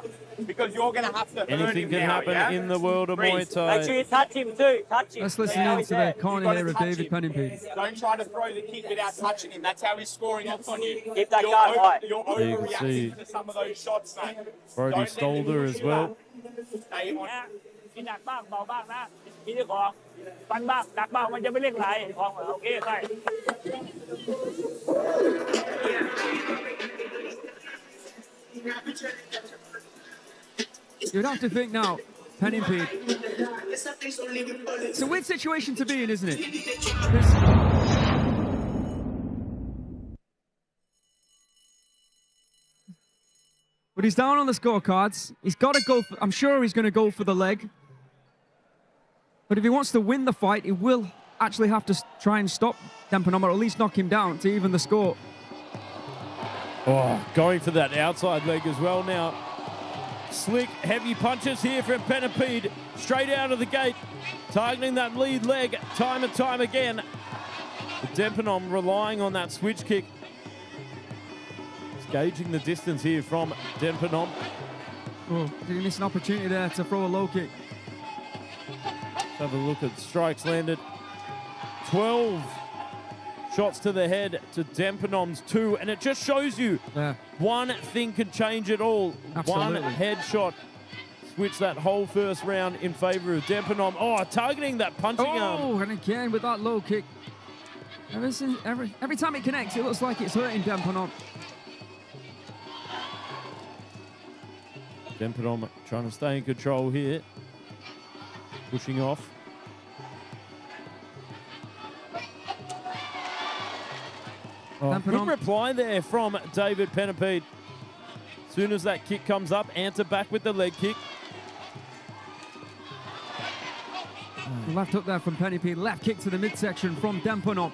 because you're going to have to earn
anything
him
can
now,
happen
yeah?
in the world of Muay Thai.
Make sure you touch him too. Touch him.
Let's listen in to the corner here of David Pennipede.
Don't try to throw the kick without touching him. That's how he's scoring off on you.
Keep that guard high.
You're
There you can see
overreacting to some of those shots, mate.
Brody
Don't let
Stolder
him
as
do
well.
that. Stay on.
กินหนักบ้างเบาบ้างนะกินที่ของฟันบ้างหนักบ้างมันจะไม่เรียกไรของโอเคใช่
You'd have to think now, Pennipede. It's a weird situation to be in, isn't it? But he's down on the scorecards. He's got to go. I'm sure he's going to go for the leg. But if he wants to win the fight, he will actually have to try and stop Panom, or at least knock him down to even the score.
Oh, going for that outside leg as well now. Slick, heavy punches here from Pennipede. Straight out of the gate. Targeting that lead leg time and time again. Panom relying on that switch kick. He's gauging the distance here from Panom.
Oh, did he miss an opportunity there to throw a low kick?
Let's have a look at strikes landed. 12 shots to the head to Panom's 2, and it just shows you one thing can change it all.
Absolutely.
One headshot switch that whole first round in favor of Panom. Oh, targeting that punching arm.
Oh, and again with that low kick. Every time it connects, it looks like it's hurting Panom.
Panom trying to stay in control here. Pushing off. Oh, good reply there from David Pennipede. As soon as that kick comes up, answer back with the leg kick.
Left hook there from Pennipede. Left kick to the midsection from Panom.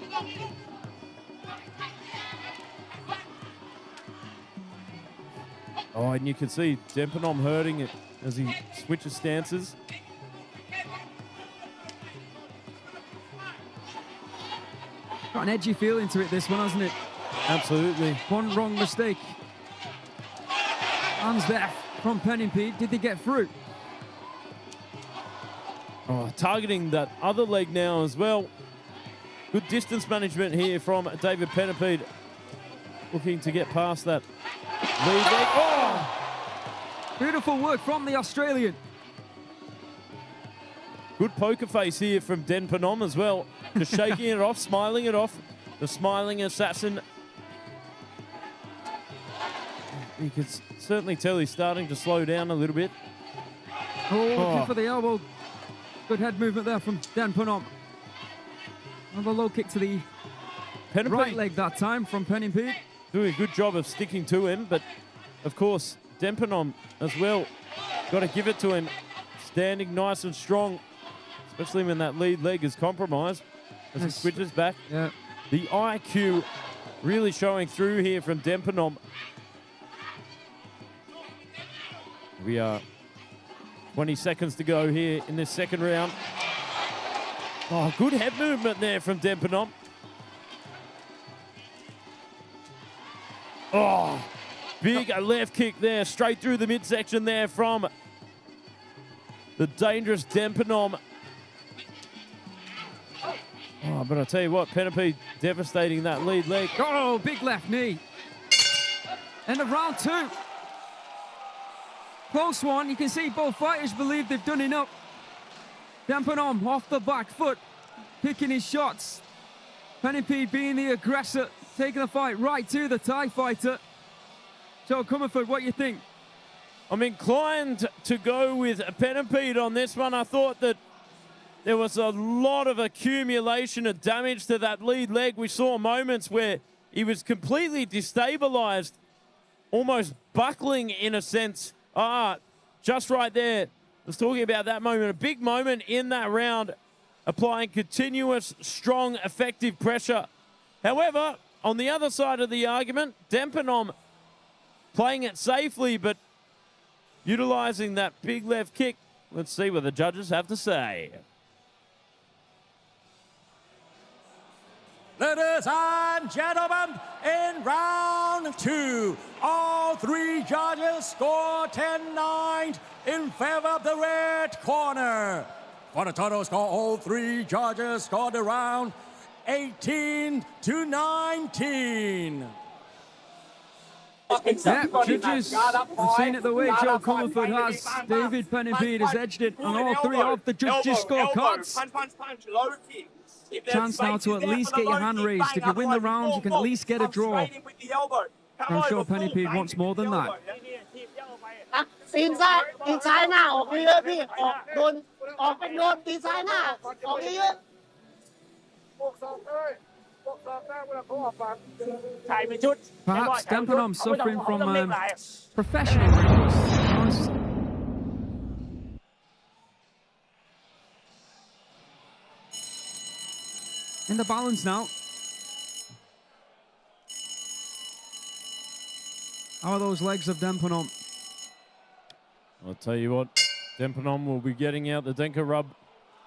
Oh, and you can see Panom hurting it as he switches stances.
Got an edgy feeling to it, this one, hasn't it?
Absolutely.
One wrong mistake. Hands there from Pennipede. Did they get through?
Oh, targeting that other leg now as well. Good distance management here from David Pennipede. Looking to get past that lead leg. Oh!
Beautiful work from the Australian.
Good poker face here from Panom as well. Just shaking it off, smiling it off. The smiling assassin. You can certainly tell he's starting to slow down a little bit.
Oh, kick for the elbow. Good head movement there from Panom. Another low kick to the right leg that time from Pennipede.
Doing a good job of sticking to him, but of course, Panom as well. Got to give it to him. Standing nice and strong, especially when that lead leg is compromised. As he switches back.
Yeah.
The IQ really showing through here from Panom. We are 20 seconds to go here in this second round. Oh, good head movement there from Panom. Oh, big left kick there, straight through the midsection there from the dangerous Panom. Oh, but I tell you what, Pennipede devastating that lead leg.
Oh, big left knee. End of round 2. Close one. You can see both fighters believe they've done enough. Panom off the back foot, picking his shots. Pennipede being the aggressor, taking the fight right to the Thai fighter. Joe Comerford, what do you think?
I'm inclined to go with Pennipede on this one. I thought that there was a lot of accumulation of damage to that lead leg. We saw moments where he was completely destabilized, almost buckling in a sense. Just right there. I was talking about that moment. A big moment in that round, applying continuous, strong, effective pressure. However, on the other side of the argument, Panom playing it safely, but utilizing that big left kick. Let's see what the judges have to say.
Ladies and gentlemen, in round 2, all 3 judges score 10-9 in favor of the red corner. For the total score, all 3 judges scored the round 18-19.
Yeah, judges have seen it the way Joe Comerford has. David Pennipede has edged it on all 3 of the judges' scorecards. Chance now to at least get your hand raised. If you win the round, you can at least get a draw. I'm sure Pennipede wants more than that.
ตีนซ้ายหน้าออกเยอะๆพี่โดนออกเป็นโดนตีนซ้ายหน้าออกเยอะๆ
Perhaps Panom suffering from professional wrinkles. In the balance now. How are those legs of Panom?
I'll tell you what, Panom will be getting out the Denka rub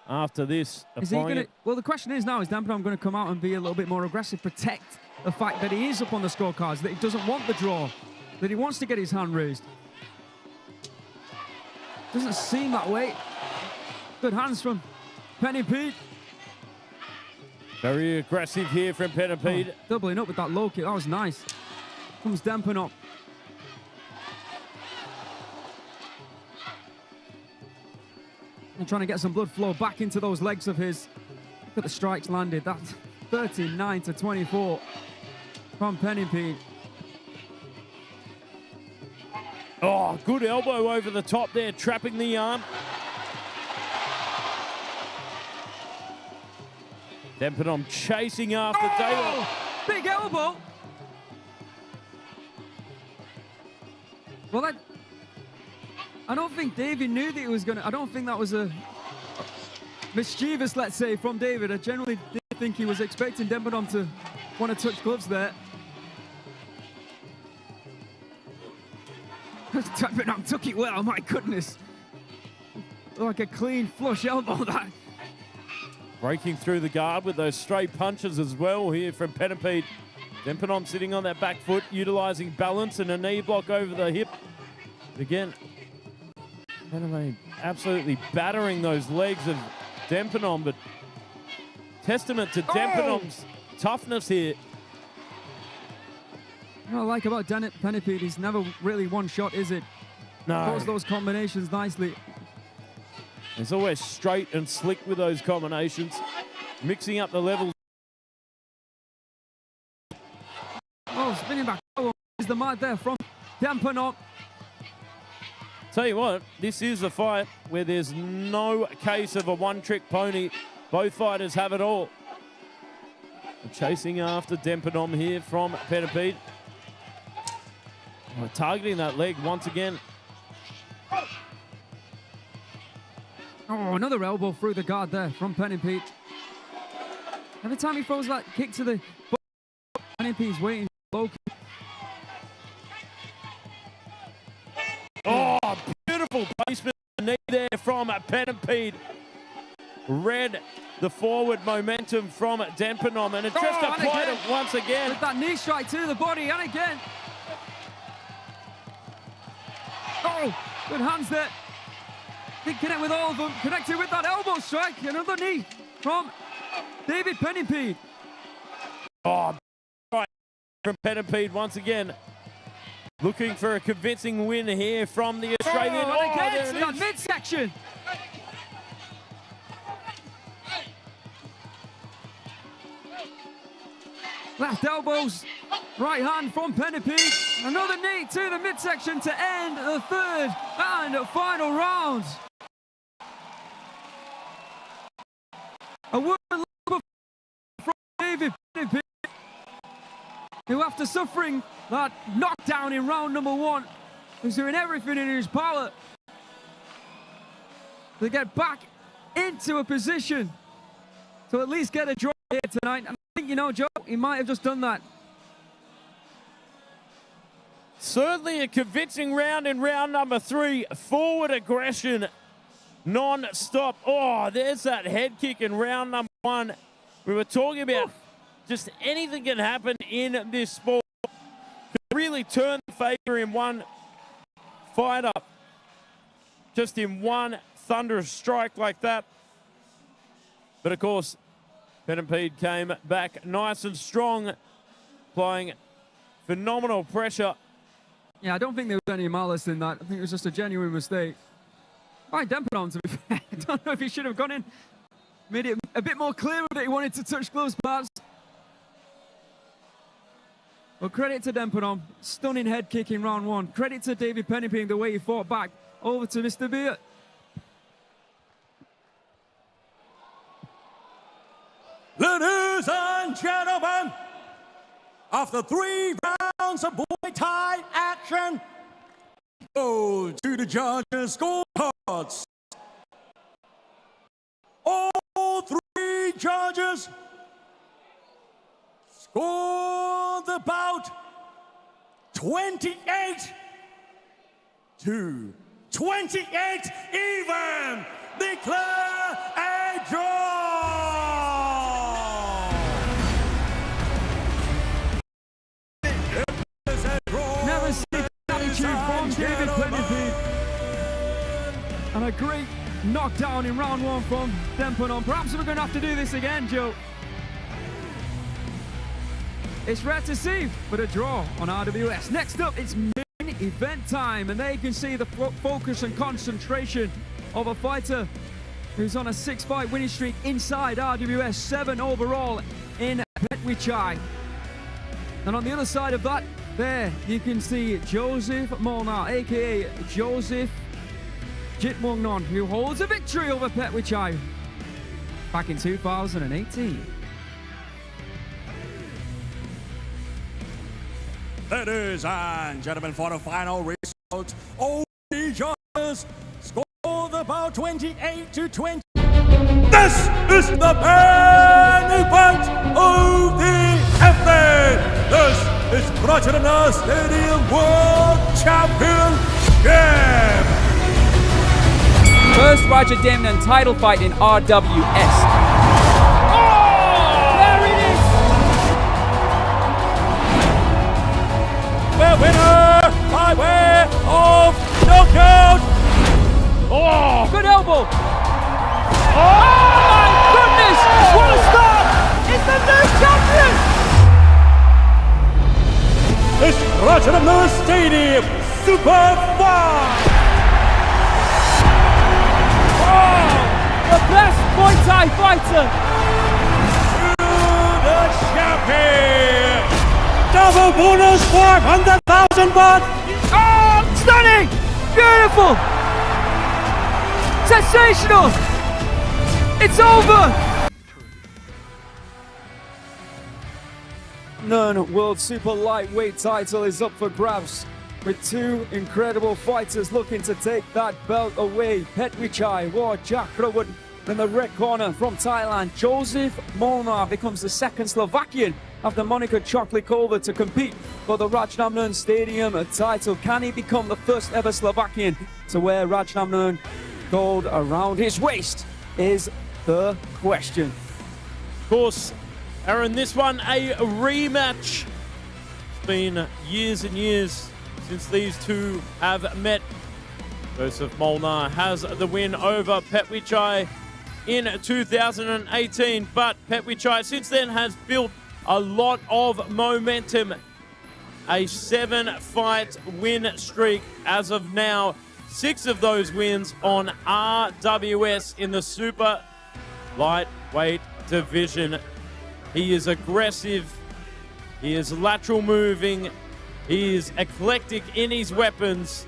after this.
Is he gonna, well, the question is now, is Panom going to come out and be a little bit more aggressive, protect the fact that he is up on the scorecards, that he doesn't want the draw, that he wants to get his hand raised? Doesn't seem that way. Good hands from Pennipede.
Very aggressive here from Pennipede.
Doubling up with that low kick. That was nice. Comes Dempenom. And trying to get some blood flow back into those legs of his. Look at the strikes landed. That's 39-24 from Pennipede.
Oh, good elbow over the top there, trapping the arm. Dempenom chasing after David.
Big elbow. Well, I don't think David knew that he was going to. I don't think that was a mischievous, let's say, from David. I generally did think he was expecting Dempenom to want to touch gloves there. Dempenom took it well, my goodness. Like a clean flush elbow that.
Breaking through the guard with those straight punches as well here from Pennipede. Dempenom sitting on that back foot, utilizing balance and a knee block over the hip. Again, Pennipede absolutely battering those legs of Dempenom, but testament to Dempenom's toughness here.
What I like about Pennipede, he's never really one shot, is it?
No.
Pulls those combinations nicely.
He's always straight and slick with those combinations, mixing up the levels.
Oh, spinning back. Is the mark there from Dempenom.
Tell you what, this is a fight where there's no case of a one-trick pony. Both fighters have it all. Chasing after Dempenom here from Pennipede. Targeting that leg once again.
Oh, another elbow through the guard there from Pennipede. Every time he throws that kick to the butt, Pennipede's waiting. Low kick.
Oh, beautiful placement of the knee there from Pennipede. Read the forward momentum from Dempenom, and it just applied it once again.
With that knee strike to the body, and again. Oh, good hands there. Did connect with all of them. Connected with that elbow strike. Another knee from David Pennipede.
Oh, right from Pennipede once again. Looking for a convincing win here from the Australian.
Oh, and again to that midsection. Left elbows, right hand from Pennipede. Another knee to the midsection to end the third and final round. A word of love from David Pennipede, who after suffering that knockdown in round number 1, was doing everything in his power to get back into a position to at least get a draw here tonight. And I think, you know, Joe, he might have just done that.
Certainly a convincing round in round number 3. Forward aggression, non-stop. Oh, there's that head kick in round number 1. We were talking about just anything can happen in this sport. Could really turn the favor in one fight up. Just in one thunderous strike like that. But of course, Pennipede came back nice and strong, applying phenomenal pressure.
Yeah, I don't think there was any malice in that. I think it was just a genuine mistake. All right, Dempenom, to be fair. I don't know if he should have gone in. Made it a bit more clear that he wanted to touch gloves, perhaps. Well, credit to Dempenom. Stunning head kick in round 1. Credit to David Pennipede, the way he fought back. Over to Mr. Beer.
Ladies and gentlemen, after 3 rounds of Muay Thai action, go to the judges' scorecards. All 3 judges scored the bout 28-28 even. Declare a draw.
Never seen that attitude from David Pennipede. And a great knockdown in round 1 from Dempenom. Perhaps we're going to have to do this again, Joe. It's rare to see, but a draw on RWS. Next up, it's main event time, and there you can see the focus and concentration of a fighter who's on a 6-fight winning streak inside RWS, 7 overall in Petchwichai. And on the other side of that, there you can see Jozef Molnar, aka Jozef Jitmungnon, who holds a victory over Petchwichai back in 2018.
Ladies and gentlemen, for the final result, all the judges scored about 28-20. This is the main event of the evening. This is Rajadamnern Stadium World Championship.
First Rajadamnern title fight in RWS.
The winner by way of knockout.
Oh, good elbow. Oh my goodness! What a start! It's the new champion.
It's Rajadamnern Stadium Super Fight.
Oh, the best Muay Thai fighter.
To the champion. Double bonus 500,000 baht.
Oh, stunning! Beautiful! Sensational! It's over! Nern World Super Lightweight title is up for grabs, with 2 incredible fighters looking to take that belt away. Petchwichai or Jakrawood in the red corner from Thailand. Jozef Molnar becomes the second Slovakian after Monica Choklikova to compete for the Rajadamnern Stadium title. Can he become the first ever Slovakian to wear Rajadamnern gold around his waist is the question.
Of course, Aaron, this one a rematch. It's been years and years since these two have met. Jozef Molnar has the win over Petchwichai in 2018, but Petchwichai since then has built a lot of momentum. A 7-fight win streak as of now. 6 of those wins on RWS in the super lightweight division. He is aggressive. He is lateral moving. He is eclectic in his weapons.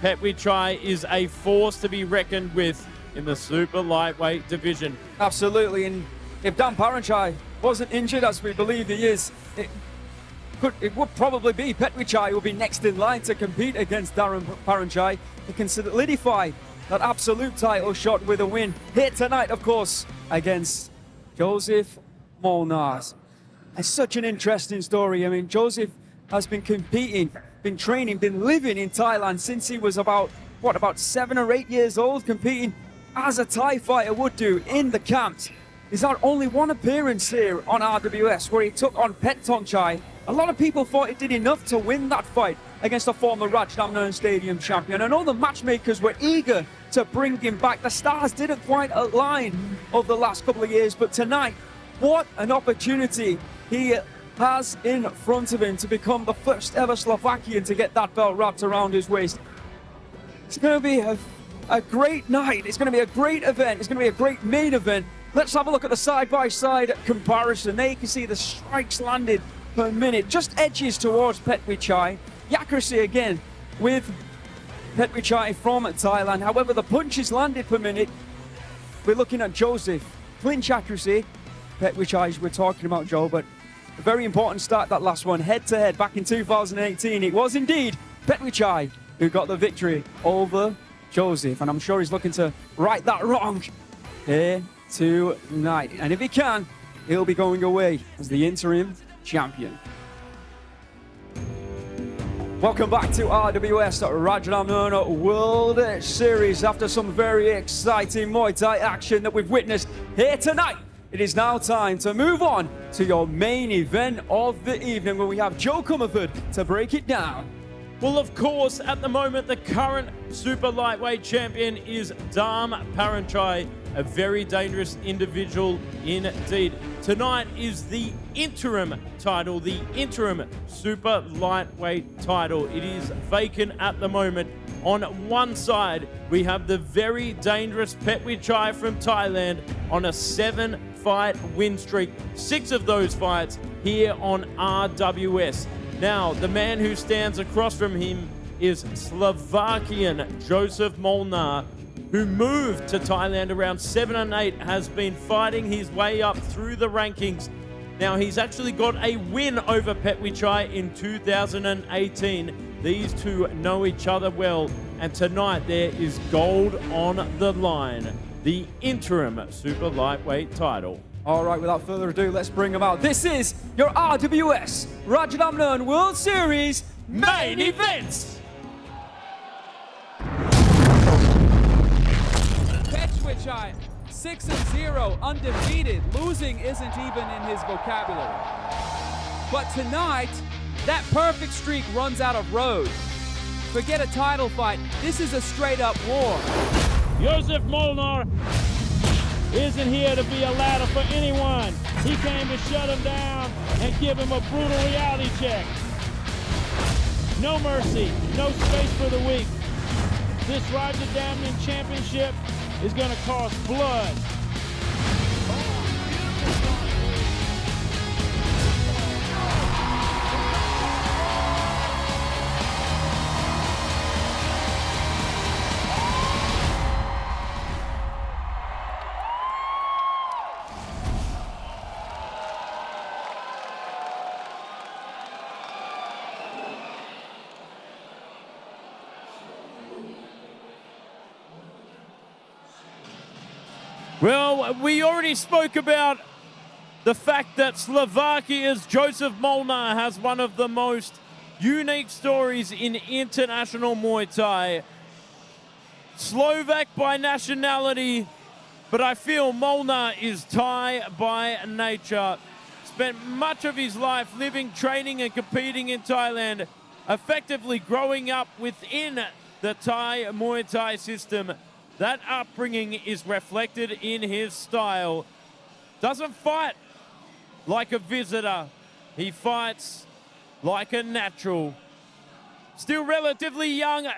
Petchwichai is a force to be reckoned with in the super lightweight division.
Absolutely, and if Dan Paranchai wasn't injured, as we believe he is, it would probably be Petchwichai who will be next in line to compete against Darren Paranchai. He can solidify that absolute title shot with a win here tonight, of course, against Jozef Molnar. It's such an interesting story. I mean, Jozef has been competing, been training, been living in Thailand since he was about 7 or 8 years old, competing as a Thai fighter would do in the camps. He's had only one appearance here on RWS where he took on Petchwichai. A lot of people thought he did enough to win that fight against the former Rajadamnern Stadium champion. I know the matchmakers were eager to bring him back. The stars didn't quite align over the last couple of years, but tonight, what an opportunity he has in front of him to become the first ever Slovakian to get that belt wrapped around his waist. It's going to be a great night. It's going to be a great event. It's going to be a great main event. Let's have a look at the side-by-side comparison. There you can see the strikes landed per minute, just edges towards Petchwichai. The accuracy again with Petchwichai from Thailand. However, the punches landed per minute, we're looking at Jozef. Clinch accuracy, Petchwichai we're talking about, Joe, but a very important start, that last one, head-to-head back in 2018. It was indeed Petchwichai who got the victory over Jozef, and I'm sure he's looking to right that wrong here tonight. And if he can, he'll be going away as the interim champion. Welcome back to RWS Rajadamnern World Series. After some very exciting Muay Thai action that we've witnessed here tonight, it is now time to move on to your main event of the evening, where we have Joe Comerford to break it down.
Well, of course, at the moment, the current super lightweight champion is Dan Paranchai, a very dangerous individual indeed. Tonight is the interim title, the interim super lightweight title. It is vacant at the moment. On one side, we have the very dangerous Petchwichai from Thailand on a 7-fight win streak. 6 of those fights here on RWS. Now, the man who stands across from him is Slovakian Jozef Molnar, who moved to Thailand around 7 and 8, has been fighting his way up through the rankings. Now, he's actually got a win over Petchwichai in 2018. These two know each other well, and tonight there is gold on the line. The interim super lightweight title.
All right, without further ado, let's bring them out. This is your RWS Rajadamnern World Series main event.
Petchwichai, 6-0, undefeated. Losing isn't even in his vocabulary. But tonight, that perfect streak runs out of road. Forget a title fight. This is a straight-up war.
Jozef Molnar isn't here to be a ladder for anyone. He came to shut him down and give him a brutal reality check. No mercy, no space for the weak. This Rajadamnern championship is going to cost blood.
Well, we already spoke about the fact that Slovakia's Jozef Molnar has one of the most unique stories in international Muay Thai. Slovak by nationality, but I feel Molnar is Thai by nature. Spent much of his life living, training and competing in Thailand, effectively growing up within the Thai Muay Thai system. That upbringing is reflected in his style. Doesn't fight like a visitor. He fights like a natural. Still relatively young.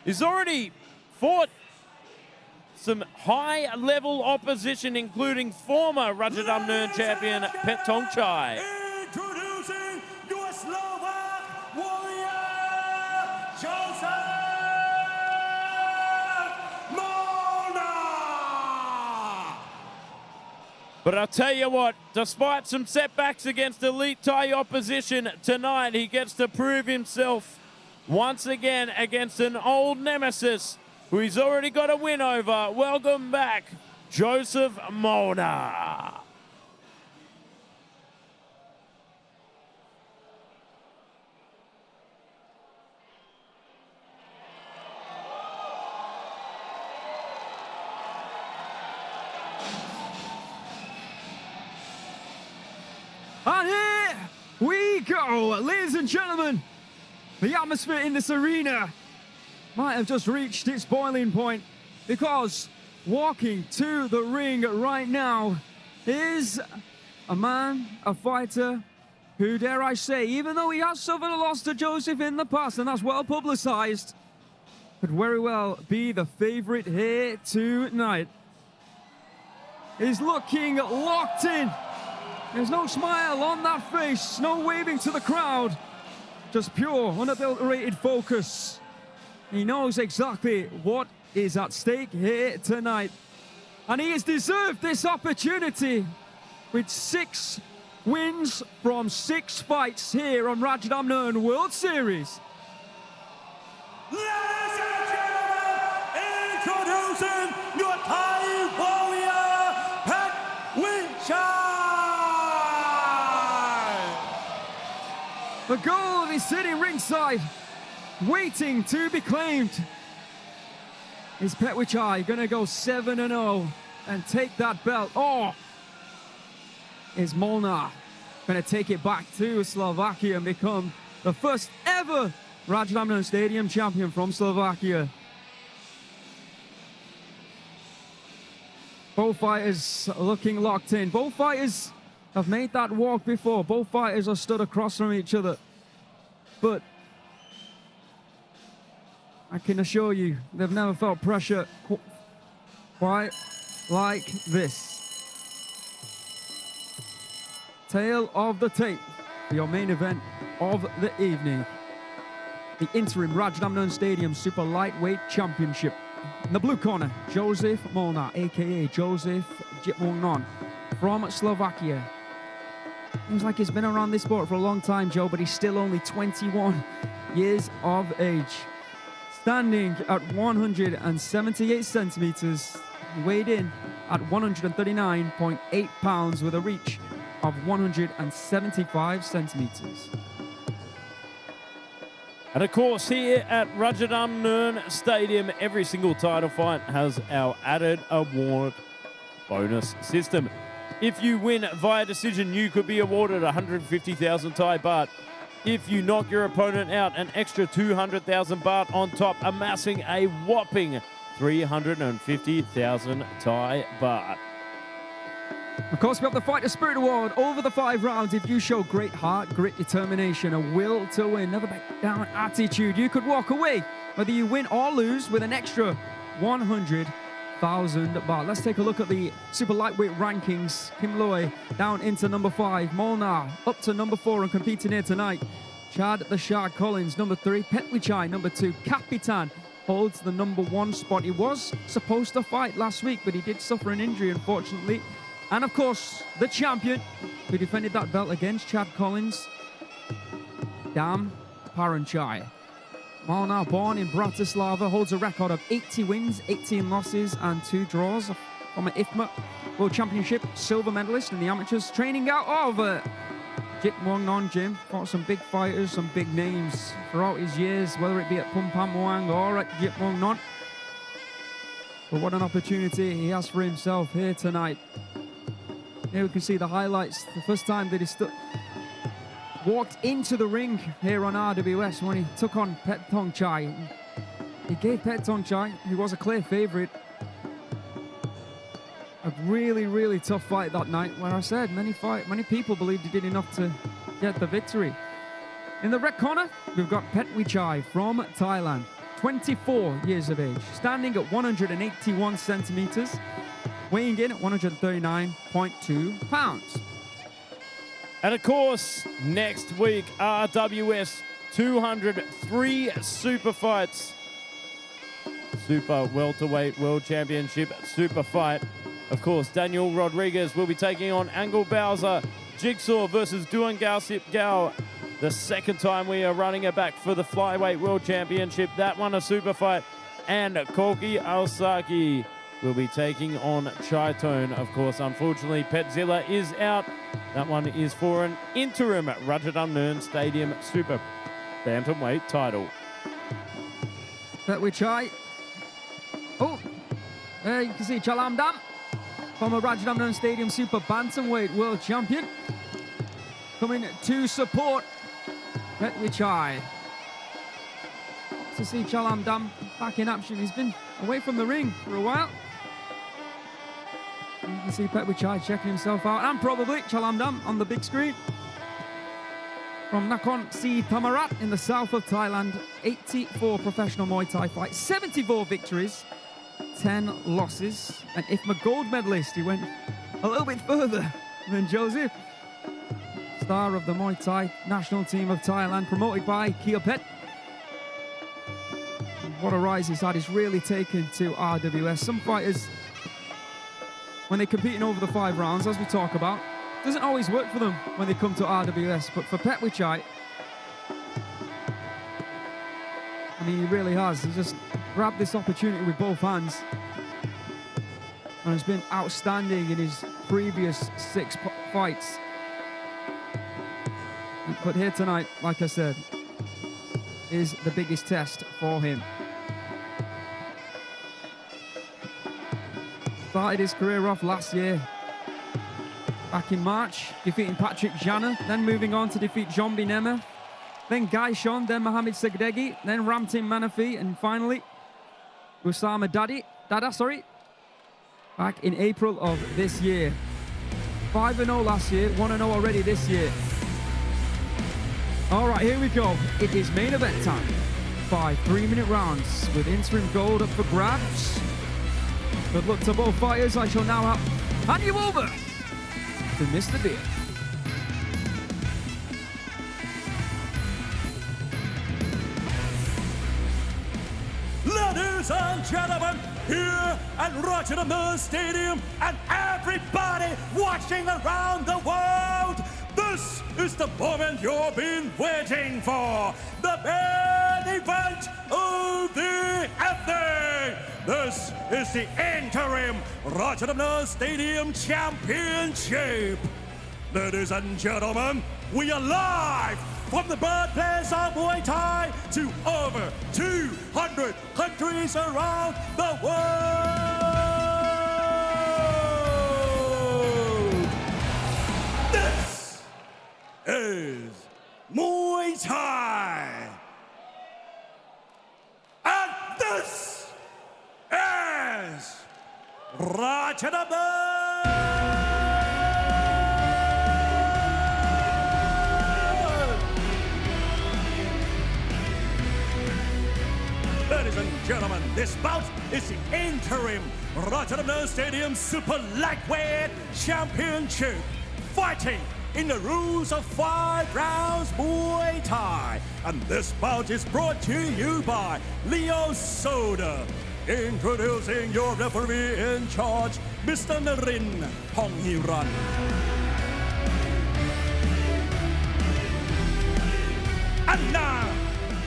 He's already fought some high-level opposition, including former Rajadamnern champion Petchwichai.
Introducing your Slovak warrior, Jozef Molnar.
But I'll tell you what, despite some setbacks against elite Thai opposition, tonight he gets to prove himself once again against an old nemesis who he's already got a win over. Welcome back, Jozef Molnar.
And here we go, ladies and gentlemen. The atmosphere in this arena might have just reached its boiling point, because walking to the ring right now is a man, a fighter, who, dare I say, even though he has suffered a loss to Jozef in the past, and that's well publicized, could very well be the favorite here tonight. He's looking locked in. There's no smile on that face, no waving to the crowd, just pure, unadulterated focus. He knows exactly what is at stake here tonight. And he has deserved this opportunity with 6 wins from 6 fights here on Rajadamnern World Series.
Ladies and gentlemen, introducing your Thai warrior, Petchwichai.
The goal is sitting ringside, waiting to be claimed. Is Petchwichai gonna go 7-0 and take that belt? Or is Molnar gonna take it back to Slovakia and become the first ever Rajadamnern Stadium champion from Slovakia? Both fighters looking locked in. Both fighters have made that walk before. Both fighters are stood across from each other. But I can assure you, they've never felt pressure quite like this. Tail of the tape for your main event of the evening. The interim Rajadamnern Stadium Super Lightweight Championship. In the blue corner, Jozef Molnar, aka Jozef Molnar, from Slovakia. Seems like he's been around this sport for a long time, Joe, but he's still only 21 years of age. Standing at 178 centimeters, weighed in at 139.8 pounds with a reach of 175 centimeters.
And of course, here at Rajadamnern Stadium, every single title fight has our added award bonus system. If you win via decision, you could be awarded 150,000 Thai baht. If you knock your opponent out, an extra 200,000 baht on top, amassing a whopping 350,000 Thai baht.
Of course, we have the Fighter Spirit Award over the 5 rounds. If you show great heart, grit, determination, a will to win, never back down attitude, you could walk away, whether you win or lose, with an extra 100,000 baht. Let's take a look at the super lightweight rankings. Kim Loy down into number 5. Molnar up to number 4 and competing here tonight. Chad the Shark Collins, number 3. Petchwichai, number 2. Kapitan holds the number 1 spot. He was supposed to fight last week, but he did suffer an injury, unfortunately. And of course, the champion who defended that belt against Chad Collins, Dam Paranchai. Molnar, born in Bratislava, holds a record of 80 wins, 18 losses, and 2 draws from an 𝐓𝐇𝐈𝐒 World Championship silver medalist in the amateurs, training out of Jitmuangnon Gym. Fought some big fighters, some big names throughout his years, whether it be at Pumpamuang or at Jitmuangnon. But what an opportunity he has for himself here tonight. Here we can see the highlights. The first time that he walked into the ring here on RWS when he took on Petchwichai. He gave Petchwichai, who was a clear favourite, a really, really tough fight that night, where I said many people believed he did enough to get the victory. In the red corner, we've got Petchwichai from Thailand, 24 years of age, standing at 181 centimeters, weighing in at 139.2 pounds.
And of course, next week, RWS 203 super fights. Super welterweight world championship super fight. Of course, Daniel Rodriguez will be taking on Angel Bowser. Jigsaw versus Duan Gausip Gao. The second time we are running it back for the flyweight world championship. That one a super fight. And Koki Aosaki will be taking on Chaitone. Of course, unfortunately, Petzilla is out. That one is for an interim Rajadamnern Stadium Super Bantamweight title.
Petchwichai. Oh, there you can see Chalamdam, former Rajadamnern Stadium Super Bantamweight World Champion, coming to support Petchwichai. To see Chalamdam back in action. He's been away from the ring for a while. You can see Petchwichai checking himself out, and probably Chalamdam on the big screen. From Nakhon Si Thammarat in the south of Thailand, 84 professional Muay Thai fights, 74 victories, 10 losses. An 𝐓𝐇𝐈𝐒 gold medalist. He went a little bit further than Joseph. Star of the Muay Thai national team of Thailand, promoted by Kiopet. What a rise he's had. He's really taken to RWS. Some fighters, when they're competing over the 5 rounds, as we talk about, doesn't always work for them when they come to RWS. But for Petchwichai, I mean, he really has. He's just grabbed this opportunity with both hands and has been outstanding in his previous 6 fights. But here tonight, like I said, is the biggest test for him. Started his career off last year, back in March, defeating Patrick Jana, then moving on to defeat Jombi Nemeth, then Gaishon, then Mohamed Segdegi, then Ramtin Manafi, and finally Oussama Dadda. back in April of this year. 5-0 last year, 1-0 already this year. All right, here we go. It is main event time. 5 3-minute rounds with interim gold up for grabs. Good luck to both fighters. I shall now hand you over to Mr. Beer.
Ladies and gentlemen, here at Rajadamnern Stadium and everybody watching around the world, this is the moment you've been waiting for. The main event of the evening. This is the interim Rajadamnern Stadium Championship. Ladies and gentlemen, we are live from the birthplace of Muay Thai to over 200 countries around the world. This is Muay Thai. And this is Rajadamnern. Ladies and gentlemen, this bout is the interim Rajadamnern Stadium Super Lightweight Championship. Fighting in the rules of 5 rounds Muay Thai. And this bout is brought to you by Leo Soda. Introducing your referee in charge, Mr. Narin Ponghiran. And now,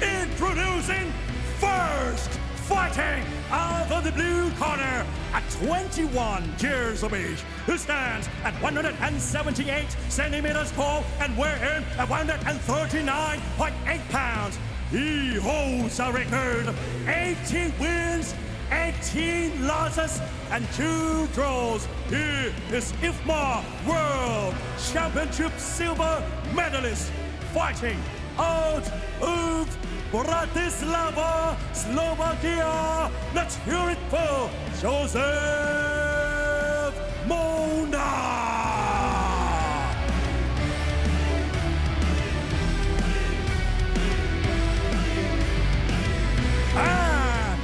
introducing first, fighting out of the blue corner at 21 years of age, who stands at 178 centimeters tall and weighing at 139.8 pounds. He holds a record of 18 wins, 18 losses, and 2 draws. He is 𝐓𝐇𝐈𝐒 World Championship silver medalist, fighting out of Bratislava, Slovakia. Let's hear it for Jozef Molnar. And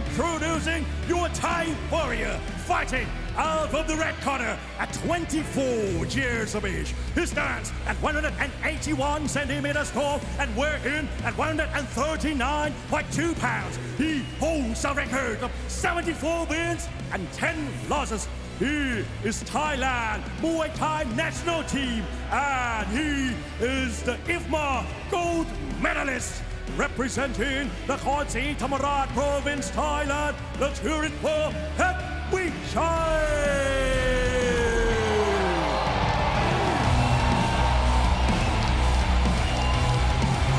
introducing your Thai warrior, fighting out of the red corner at 24 years of age. He stands at 181 centimeters tall and weighing at 139.2 pounds. He holds a record of 74 wins and 10 losses. He is Thailand Muay Thai national team, and he is the 𝐓𝐇𝐈𝐒 gold medalist. Representing the Petchwichai province, Thailand, let's hear it for Petchwichai.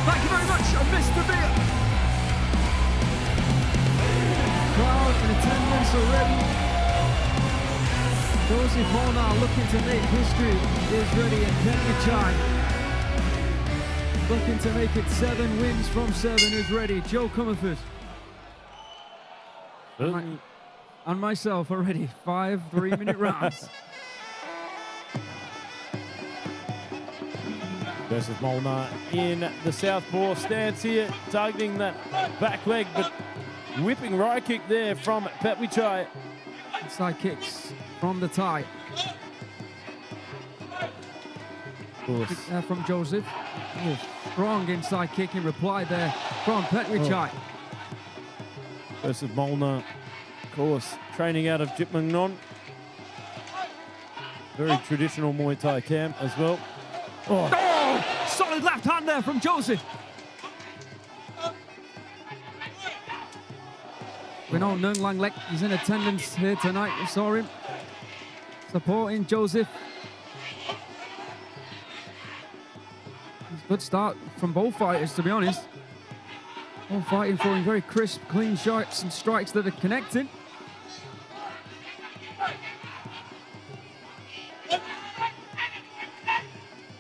Thank you very much, Mr. Beer. Crowd in attendance already. Jozef Molnar looking to make history is ready in Petchwichai. Looking to make it 7 wins from 7 is ready. Zhou Comfort. And myself already. 5 3-minute rounds.
Jozef Molnar in the southpaw stance here, targeting that back leg, but whipping right kick there from Petchwichai.
Side kicks from the Thai. From Jozef. Oh, strong inside kick in reply there from Petchwichai.
Jozef Molnar, of course, training out of Rajadamnern. Very traditional Muay Thai camp as well.
Oh, solid left hand there from Jozef. We know Nung Lang Lek is in attendance here tonight. We saw him supporting Jozef. Good start from both fighters, to be honest. Both fighting for very crisp, clean shots and strikes that are connecting.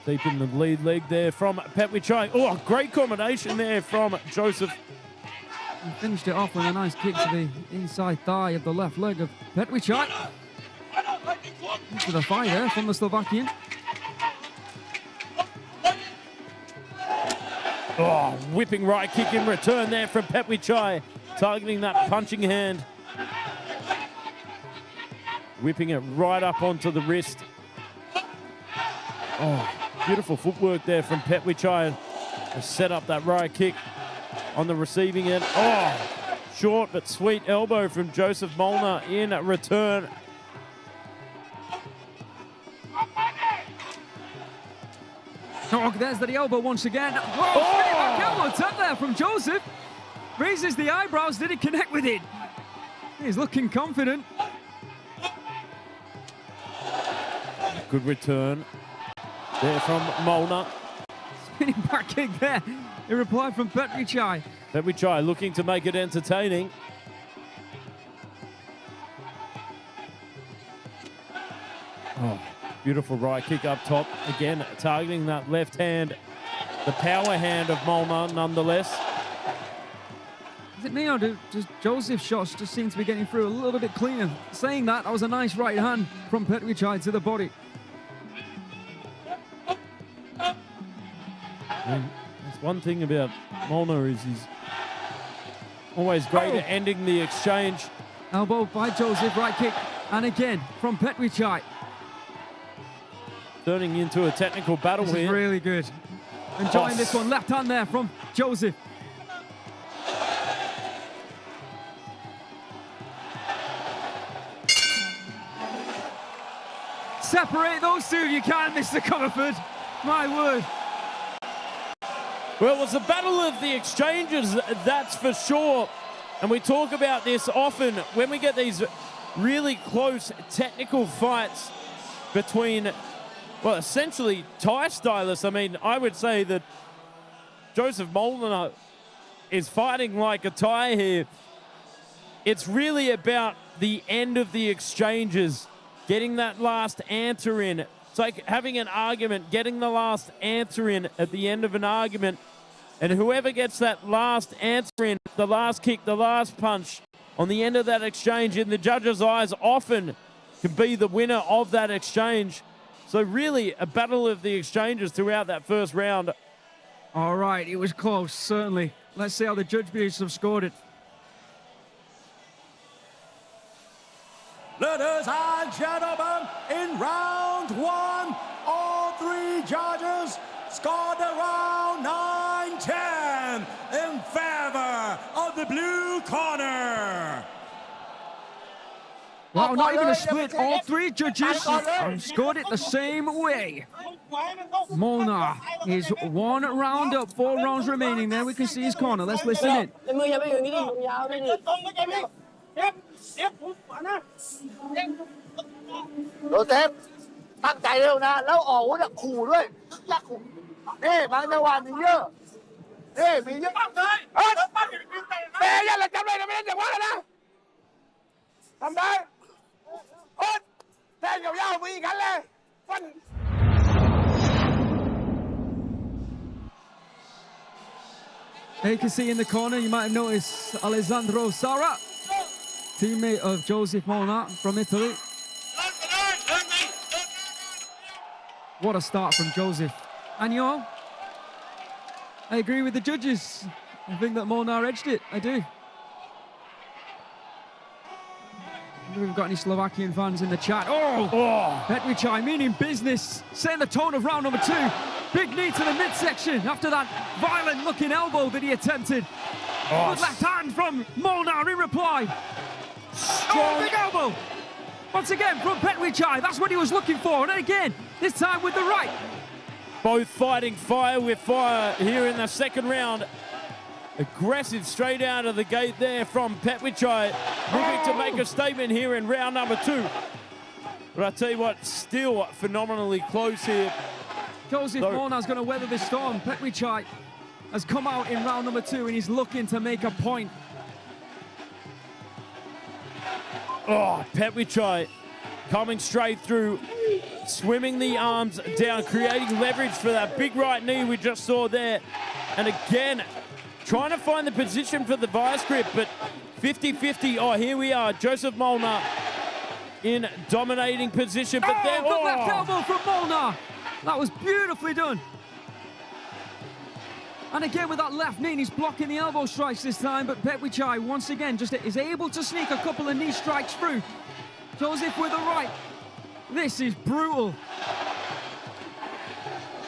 Deep in the lead leg there from Petchwichai. Oh, great combination there from Jozef.
He finished it off with a nice kick to the inside thigh of the left leg of Petchwichai. Into the fight there from the Slovakian.
Oh, whipping right kick in return there from Petchwichai, targeting that punching hand. Whipping it right up onto the wrist. Oh, beautiful footwork there from Petchwichai to set up that right kick on the receiving end. Oh, short but sweet elbow from Jozef Molnar in return.
Oh, there's the elbow once again. Whoa, back elbow tap there from Jozef. Raises the eyebrows, did he connect with it? He's looking confident.
Good return there from Molnar.
Spinning back kick there. In reply from Petchwichai.
Petchwichai looking to make it entertaining. Oh, beautiful right kick up top. Again, targeting that left hand. The power hand of Molnar, nonetheless.
Is it me or does Jozef's shots just seem to be getting through a little bit cleaner? Saying that was a nice right hand from Petchwichai to the body.
That's one thing about Molnar is he's always great at ending the exchange.
Elbow by Jozef, right kick. And again from Petchwichai.
Turning into a technical battle
This
here.
is really good. Enjoying this one. Left hand there from Jozef. Separate those two if you can, Mr. Comerford. My word.
Well, it was a battle of the exchanges, that's for sure. And we talk about this often when we get these really close technical fights between, well, essentially Thai stylists. I mean, I would say that Jozef Molnar is fighting like a Thai here. It's really about the end of the exchanges, getting that last answer in. It's like having an argument, getting the last answer in at the end of an argument. And whoever gets that last answer in, the last kick, the last punch, on the end of that exchange, in the judges' eyes, often can be the winner of that exchange. So really a battle of the exchanges throughout that first round.
All right, it was close, certainly. Let's see how the judges have scored it.
Ladies and gentlemen, in round one, all three judges scored around 9-10 in favor of the blue corner.
Wow, not even a split. All three judges scored it the same way. Molnar is 1 round up, 4 rounds remaining. There we can see his corner. Let's listen in.
โดนเซฟตั้งใจเร็วนะแล้วออกอาวุธอะขู่ด้วยยักขู่นี่บางจังหวะมีเยอะนี่มีเยอะเลยเฮ้ยเตะยันละจำเลยนะไม่ได้จังหวะแล้วนะทำได้โอ๊ยแทงยาวๆมืออีกคันเลยฟัน
There you can see in the corner, you might have noticed Alessandro Sara, teammate of Jozef Molnar from Italy. What a start from Jozef. And I agree with the judges. I think that Molnar edged it. I do. I wonder if we've got any Slovakian fans in the chat. Oh! Petchwichai meaning business. Setting the tone of round number 2. Big knee to the midsection after that violent-looking elbow that he attempted. Good left hand from Molnar in reply. Strong big elbow. Once again from Petchwichai. That's what he was looking for. And then again, this time with the right.
Both fighting fire with fire here in the second round. Aggressive straight out of the gate there from Petchwichai. Looking to make a statement here in round number 2. But I tell you what, still phenomenally close here.
Jozef Molnar's going to weather this storm. Petchwichai has come out in round number 2 and he's looking to make a point.
Oh, Petchwichai coming straight through, swimming the arms down, creating leverage for that big right knee we just saw there. And again, trying to find the position for the vice grip, but 50-50. Oh, here we are. Jozef Molnar in dominating position, but there.
Good left elbow from Molnar. That was beautifully done. And again with that left knee, he's blocking the elbow strikes this time, but Petchwichai once again just is able to sneak a couple of knee strikes through. Jozef with the right. This is brutal.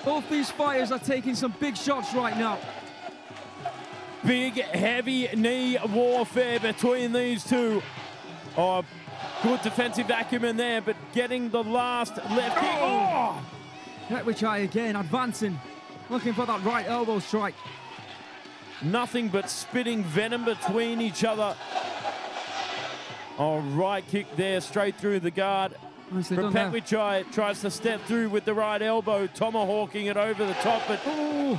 Both these fighters are taking some big shots right now.
Big, heavy knee warfare between these two. Oh, good defensive acumen there, but getting the last left kick. Oh!
Petchwichai again advancing, looking for that right elbow strike.
Nothing but spitting venom between each other. Oh, right kick there, straight through the guard. From Petchwichai tries to step through with the right elbow, tomahawking it over the top, but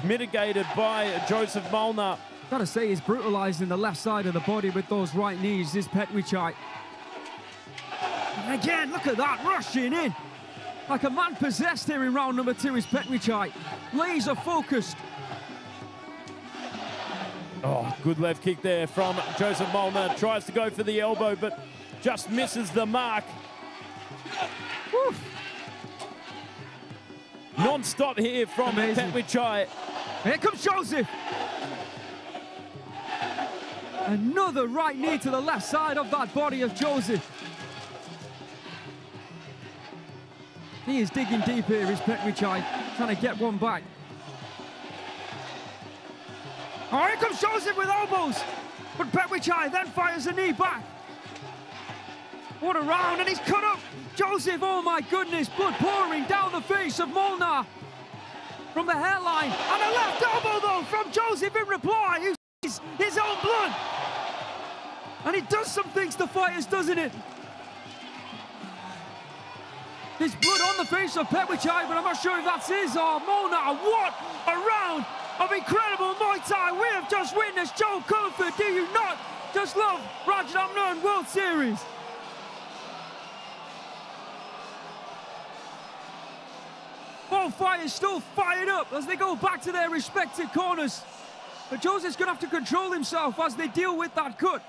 mitigated by Jozef Molnar.
Gotta say, he's brutalizing the left side of the body with those right knees, this Petchwichai. And again, look at that, rushing in. Like a man possessed here in round number 2 is Petchwichai. Laser focused.
Oh, good left kick there from Jozef Molnar. Tries to go for the elbow, but just misses the mark. Non-stop here from Petchwichai.
Here comes Jozef. Another right knee to the left side of that body of Jozef. He is digging deep here, is Petchwichai, trying to get one back. Oh, here comes Jozef with elbows. But Petchwichai then fires a knee back. What a round, and he's cut up. Jozef, oh my goodness, blood pouring down the face of Molnar from the hairline. And a left elbow though from Jozef in reply, who sees his own blood. And it does some things to fighters, doesn't it? There's blood on the face of Petchwichai, but I'm not sure if that's his or Molnar. What a round of incredible Muay Thai we have just witnessed. Zhou Kung Fu, do you not just love Rajadamnern World Series? Both fighters still fired up as they go back to their respective corners. But Jozef's going to have to control himself as they deal with that cut.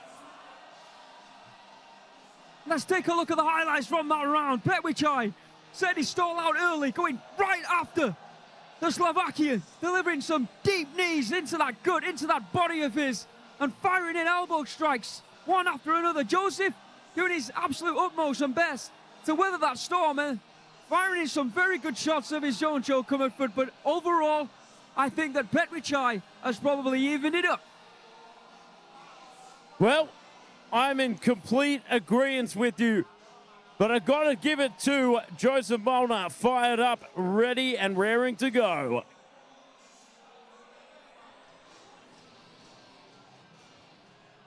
Let's take a look at the highlights from that round. Petchwichai said he stole out early, going right after the Slovakian, delivering some deep knees into that gut, into that body of his, and firing in elbow strikes, one after another. Jozef doing his absolute utmost and best to weather that storm, and firing in some very good shots of his own Zhou coming forward, but overall, I think that Petchwichai has probably evened it up.
Well, I'm in complete agreement with you, but I got to give it to Jozef Molnar, fired up, ready and raring to go.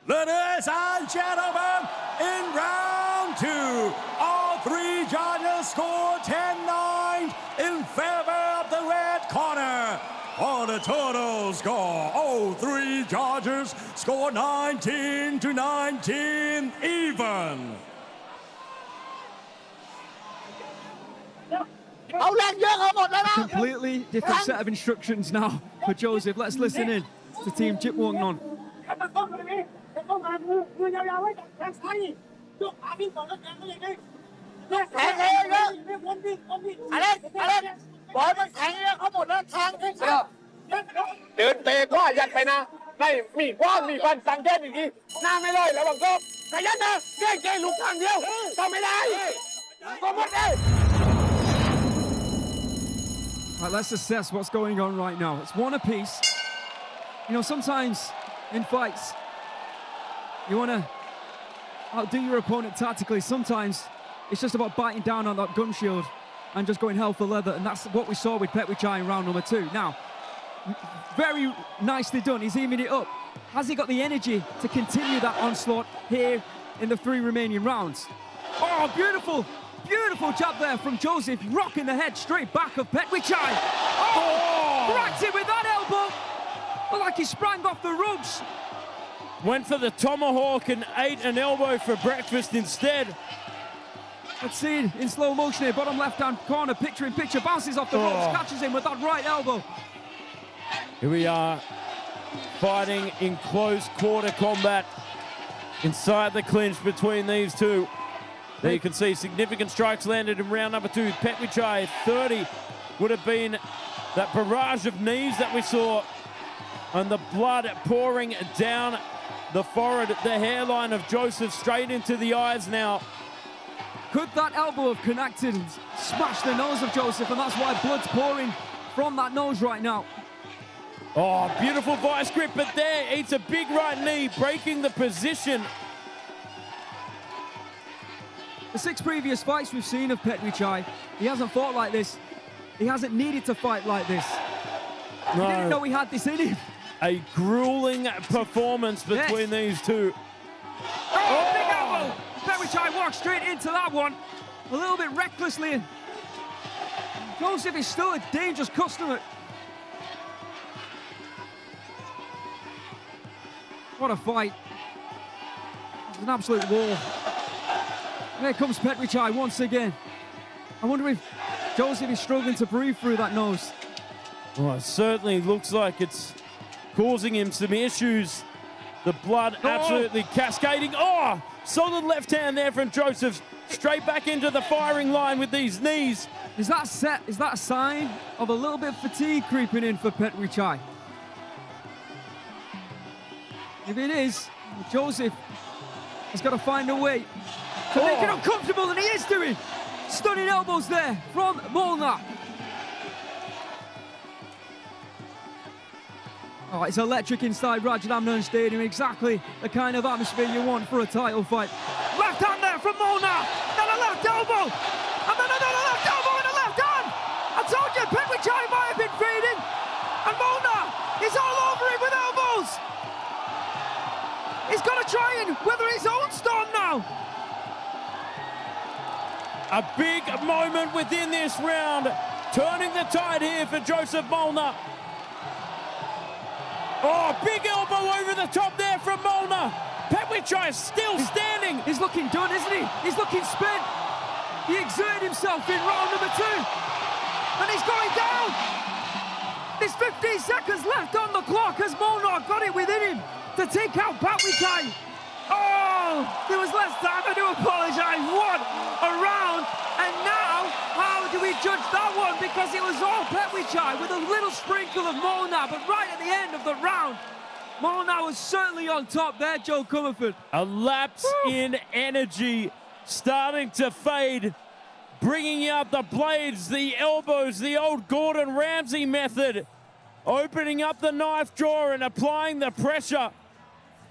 Ladies and gentlemen, in round 2, all 3 judges scored 10-9 in favor of the red corner. For the total score, all 3 judges scored 19-19 even.
Completely different set of instructions now for Jozef. Let's listen in to Team Zwanenberg. Right, let's assess what's going on right now. It's one apiece. You know, sometimes in fights, you want to outdo your opponent tactically. Sometimes it's just about biting down on that gun shield and just going hell for leather, and that's what we saw with Petchwichai in round number 2. Now, very nicely done. He's evening it up. Has he got the energy to continue that onslaught here in the 3 remaining rounds? Oh, beautiful. Beautiful jab there from Jozef, rocking the head straight back of Petchwichai. Oh! Cracked it with that elbow. Looked like he sprang off the ropes.
Went for the tomahawk and ate an elbow for breakfast instead.
Let's see it in slow motion here, bottom left-hand corner, picture in picture, bounces off the ropes, catches him with that right elbow.
Here we are. fighting in close quarter combat inside the clinch between these two. There you can see significant strikes landed in round number 2. Petchwichai 30 would have been that barrage of knees that we saw, and the blood pouring down the forehead, the hairline of Jozef straight into the eyes now.
Could that elbow have connected and smashed the nose of Jozef, and that's why blood's pouring from that nose right now.
Oh, beautiful vice grip, but there, it's a big right knee, breaking the position.
The 6 previous fights we've seen of Petchwichai, he hasn't fought like this. He hasn't needed to fight like this.
No.
He didn't know he had this in him.
A grueling performance between these two.
Oh, big elbow! Petchwichai walked straight into that one, a little bit recklessly. Jozef is still a dangerous customer. What a fight. It's an absolute war. There comes Petchwichai once again. I wonder if Jozef is struggling to breathe through that nose.
Well, it certainly looks like it's causing him some issues. The blood absolutely cascading. Oh, solid left hand there from Jozef. Straight back into the firing line with these knees.
Is that a sign of a little bit of fatigue creeping in for Petchwichai? If it is, Jozef has got to find a way to make it uncomfortable, and he is doing. Stunning elbows there from Molnar. Oh, it's electric inside Rajadamnern Stadium. Exactly the kind of atmosphere you want for a title fight. Left hand there from Molnar. Then a left elbow. And then another left elbow and a left hand. I told you, Petchwichai might have been feeding. And Molnar is all over him with elbows. He's got to try and weather his own storm now.
A big moment within this round. Turning the tide here for Jozef Molnar. Oh, big elbow over the top there from Molnar. Petchwichai is still standing.
He's looking done, isn't he? He's looking spent. He exerted himself in round number 2. And he's going down. There's 15 seconds left on the clock as Molnar got it within him to take out Petchwichai. Oh, there was less time. I do apologize. What a round. And now, how do we judge that one? Because it was all Petchwichai with a little sprinkle of Molnar. But right at the end of the round, Molnar was certainly on top there, Joe Comerford.
A lapse in energy starting to fade. Bringing out the blades, the elbows, the old Gordon Ramsay method. Opening up the knife drawer and applying the pressure.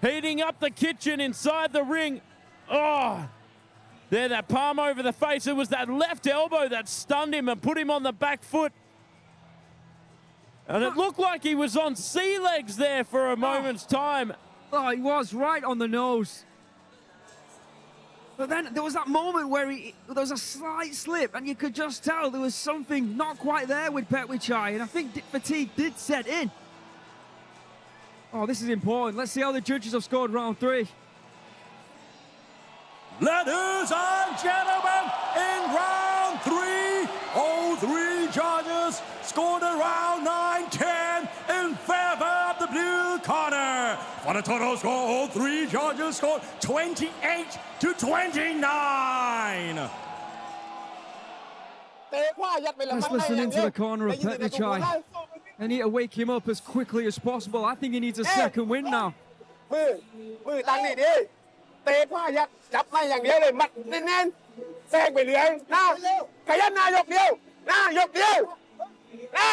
Heating up the kitchen inside the ring. Oh, there, that palm over the face. It was that left elbow that stunned him and put him on the back foot. And it looked like he was on sea legs there for a moment's time.
Oh, he was right on the nose. But then there was that moment where there was a slight slip, and you could just tell there was something not quite there with Petchwichai, and I think fatigue did set in. Oh, this is important. Let's see how the judges have scored round 3.
Ladies and gentlemen, in round 3, all 3 judges scored around 9-10 in favor of the blue corner. For the total score, all 3 judges scored 28-29.
Let's listen into the corner of Petchwichai. They need to wake him up as quickly as possible. I think he needs a second win now.
มือตั้งนี่ดิเตะขวายัดจับไม่อย่างเดียวเลยมัดแน่นๆแทรกไปเรื่อยหน้าขยันหน้ายกเดียวหน้ายกเดียวหน้า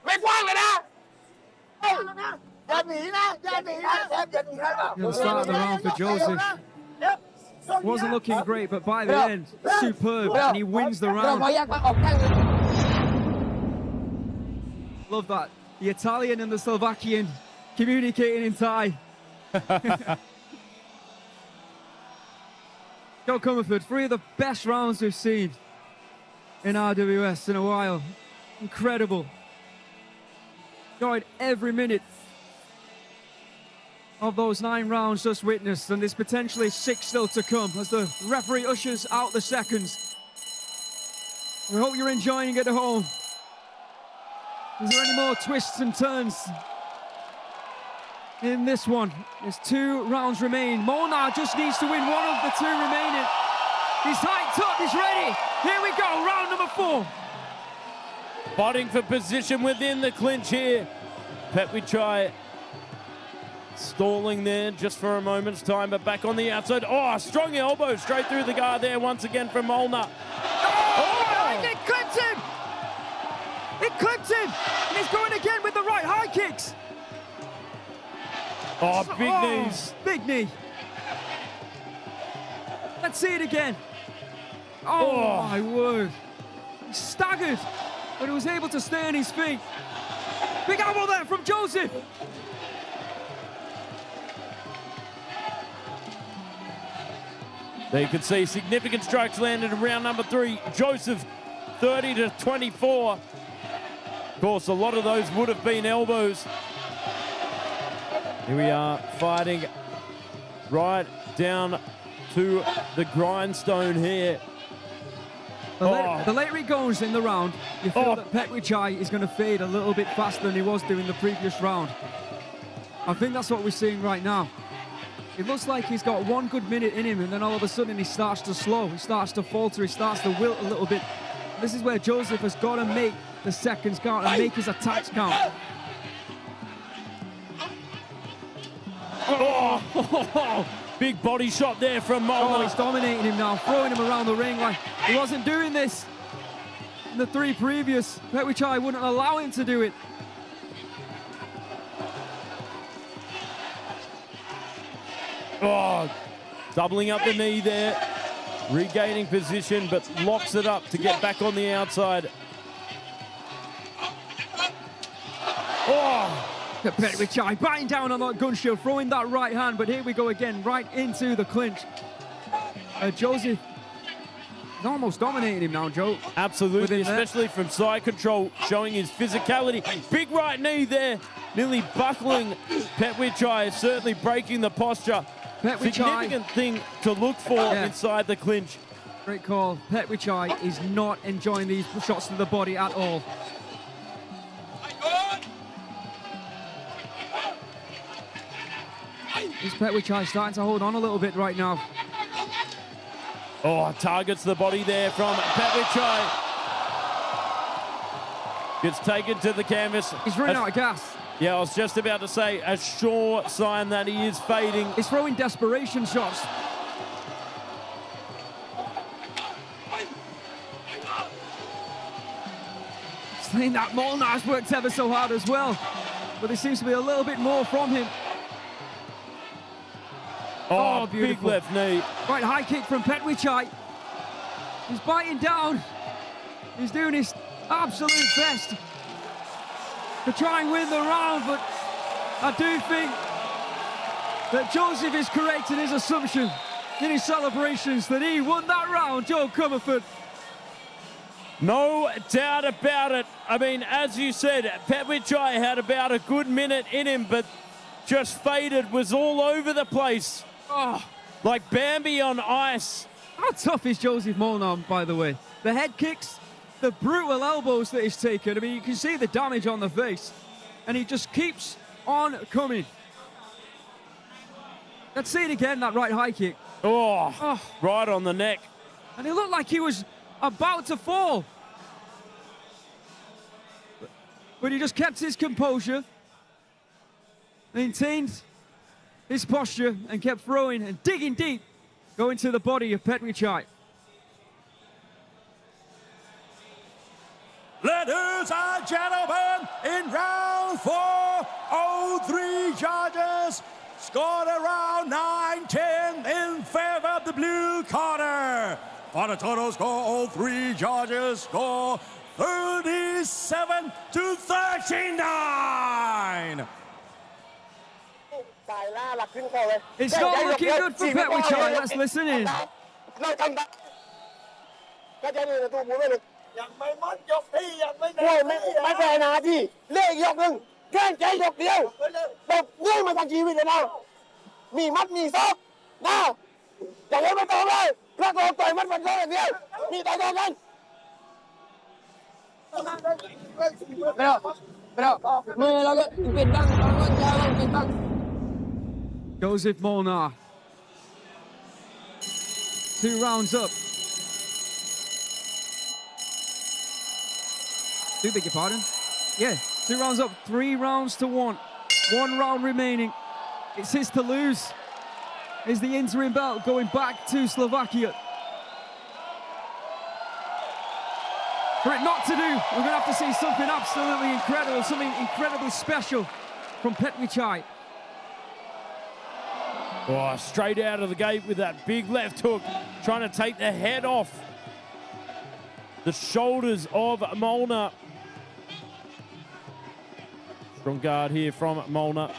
ไม่กว้างเลยนะอย่าหนีนะอย่าหนีนะแทบอย่าหนีนะ
The start of the round for Jozef wasn't looking great, but by the end, superb, and he wins the round. Love that. The Italian and the Slovakian communicating in Thai. Joe Comerford, 3 of the best rounds we've seen in RWS in a while. Incredible. Enjoyed every minute of those 9 rounds just witnessed, and there's potentially 6 still to come as the referee ushers out the seconds. We hope you're enjoying it at home. Is there any more twists and turns? in this one. There's 2 rounds remain. Molnar just needs to win one of the 2 remaining. He's hyped up, he's ready. Here we go, round number 4.
Fighting for position within the clinch here. Petchwichai stalling there just for a moment's time, but back on the outside. Oh, strong elbow straight through the guard there once again from Molnar.
Oh! It clipped him! It clipped him! And he's going again with the right high kicks.
Oh, big knees.
Big knee. Let's see it again. Oh, my word. He staggered, but he was able to stay on his feet. Big elbow there from Jozef.
There you can see significant strikes landed in round number 3. Jozef 30-24. Of course, a lot of those would have been elbows. Here we are fighting right down to the grindstone here.
The later he goes in the round, you feel that Petchwichai is going to fade a little bit faster than he was doing the previous round. I think that's what we're seeing right now. It looks like he's got 1 good minute in him, and then all of a sudden he starts to slow, he starts to falter, he starts to wilt a little bit. This is where Jozef has got to make the seconds count and make his attacks count.
Big body shot there from Molnar.
Oh, he's dominating him now, throwing him around the ring like he wasn't doing this in the 3 previous. Petchwichai wouldn't allow him to do it.
Oh, doubling up the knee there, regaining position, but locks it up to get back on the outside. Oh!
Petchwichai biting down on that gun shield, throwing that right hand, but here we go again, right into the clinch. Jozef is almost dominating him now, Joe.
Absolutely, especially from side control, showing his physicality. Big right knee there, nearly buckling Petchwichai, certainly breaking the posture. Significant thing to look for inside the clinch.
Great call. Petchwichai is not enjoying these shots to the body at all. Is Petchwichai starting to hold on a little bit right now?
Oh, targets the body there from Petchwichai. Gets taken to the canvas.
He's running out of gas.
Yeah, I was just about to say, a sure sign that he is fading.
He's throwing desperation shots. Saying that Molnar's worked ever so hard as well, but there seems to be a little bit more from him.
Oh,
beautiful.
big left knee.
Right, high kick from Petchwichai. He's biting down. He's doing his absolute best to try and win the round, but I do think that Jozef is correct in his assumption in his celebrations that he won that round, Joe Comerford.
No doubt about it. I mean, as you said, Petchwichai had about a good minute in him, but just faded, was all over the place. Oh, like Bambi on ice.
How tough is Jozef Molnar, by the way? The head kicks, the brutal elbows that he's taken. I mean, you can see the damage on the face, and he just keeps on coming. Let's see it again, that right high kick.
Oh, right on the neck.
And it looked like he was about to fall. But he just kept his composure, maintained his posture, and kept throwing and digging deep, going to the body of Petchwichai.
Ladies and gentlemen, in round 4, all 3 judges scored around 9-10 in favor of the blue corner. For the total score, all 3 judges score 37-39.
It's not looking good for Petchwichai. Let's listen in.
ไม่แพ้นาที่เล่ยกหนึ่งแค่ใจยกเดียวตบด้วยมาทั้งชีวิตเลยนะมีมัดมีซอกนะอย่างนี้ไม่ต้องเลยพระโกต่อยมัดมันซอกอย่างเดียวมีต่อยกันไม่เอามือเราก็ปิดบ้างยาวปิดบ้าง
Jozef Molnar. 2 rounds up. Do beg your pardon? Yeah, 2 rounds up, 3 rounds to 1. 1 round remaining. It's his to lose. Is the interim belt going back to Slovakia? For it not to do, we're going to have to see something absolutely incredible, something incredibly special from Petchwichai.
Oh, straight out of the gate with that big left hook, trying to take the head off the shoulders of Molnar. Strong guard here from Molnar.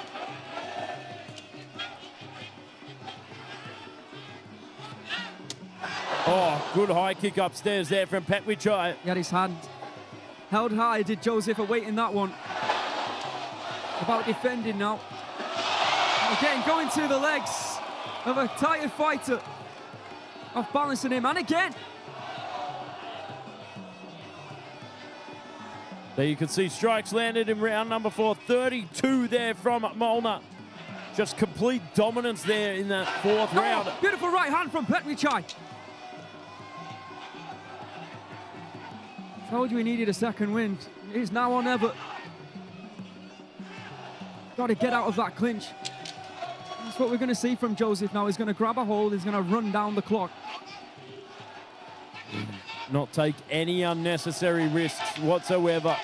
Oh, good high kick upstairs there from Petchwichai.
He had his hand held high, did Jozef, awaiting that one. About defending now. Again, going to the legs of a tired fighter. Off balancing him, and again.
There you can see strikes landed in round number 4. 32 there from Molnar. Just complete dominance there in that 4th round.
Beautiful right hand from Petchwichai. Told you he needed a second wind. It is now or never. Got to get out of that clinch. That's what we're going to see from Jozef now. He's going to grab a hold. He's going to run down the clock.
Not take any unnecessary risks whatsoever.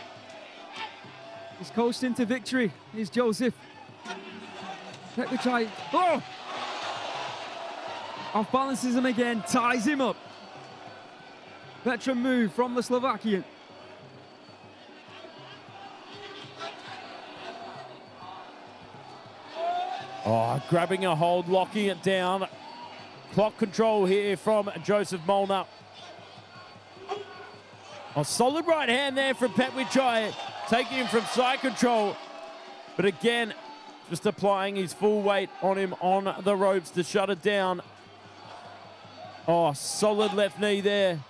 He's coasting to victory. He's Jozef. Petchwichai. Oh! Off balances him again. Ties him up. Veteran move from the Slovakian.
Oh, grabbing a hold, locking it down. Clock control here from Jozef Molnar. A solid right hand there from Petchwichai, taking him from side control. But again, just applying his full weight on him on the ropes to shut it down. Oh, solid left knee there.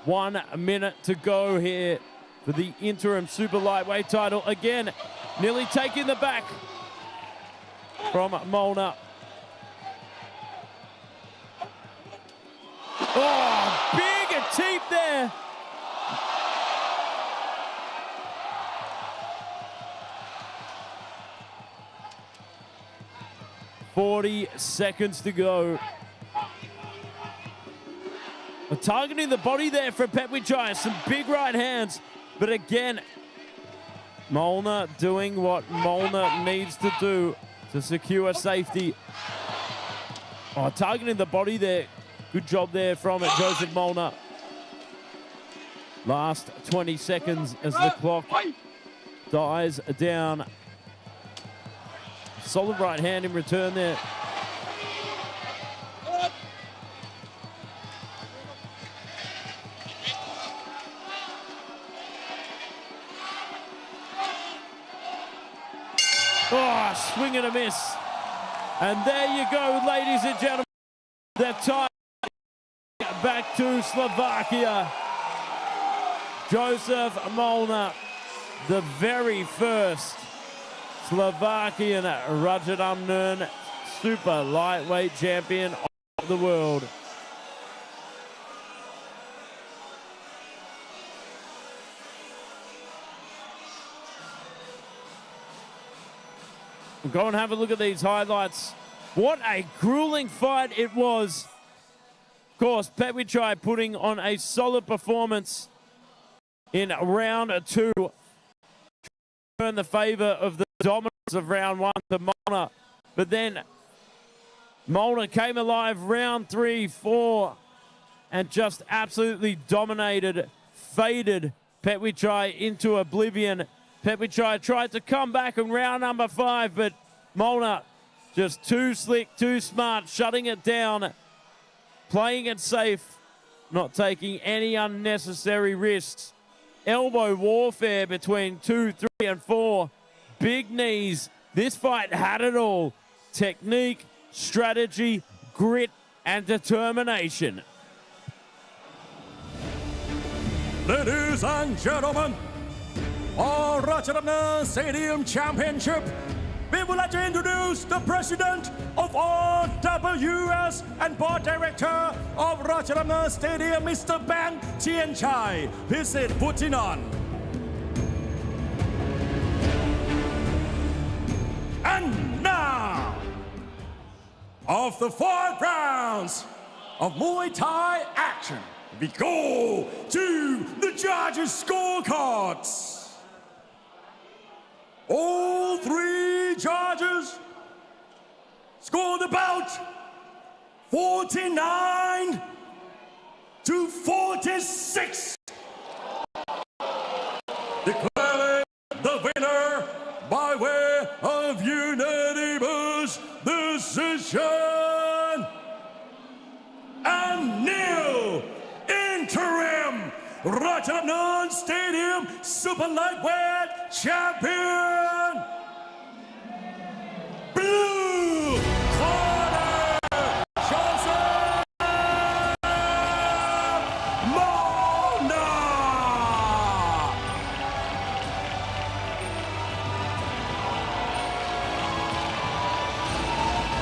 One minute to go here for the interim super lightweight title. Again, nearly taking the back from Molnar. Oh, big teep there. "40 seconds to go." Targeting the body there from Petchwichai. Some big right hands. But again, Molnar doing what Molnar needs to do to secure safety. Oh, targeting the body there. Good job there from Jozef Molnar. Last 20 seconds as the clock dies down. Solid right hand in return there. Oh, swing and a miss. And there you go, ladies and gentlemen. The tie back to Slovakia. Jozef Molnar, the very first Slovakian Rajadamnern super lightweight champion of the world. Go and have a look at these highlights. What a grueling fight it was. Of course, Petchwichai putting on a solid performance in round 2. Turn the favor of the dominance of round 1 to Molnar. But then Molnar came alive round 3, 4, and just absolutely dominated, faded Petchwichai into oblivion. Petchwichai tried to come back in round number 5, but Molnar just too slick, too smart, shutting it down, playing it safe, not taking any unnecessary risks. Elbow warfare between 2, 3, and 4. Big knees. This fight had it all. Technique, strategy, grit, and determination.
Ladies and gentlemen, All Rajadamnern Stadium Championship, we would like to introduce the president of RWS and board director of Rajadamnern Stadium, Mr. Bang Tianchai. Visit Putinan. And now, of the 4 rounds of Muay Thai action, we go to the judges' scorecards. All 3 judges scored about 49 to 46. Declaring the winner by way of unanimous decision and new interim Rajadamnern Stadium Super Lightweight Champion, Blue Corner, Jozef Molnar.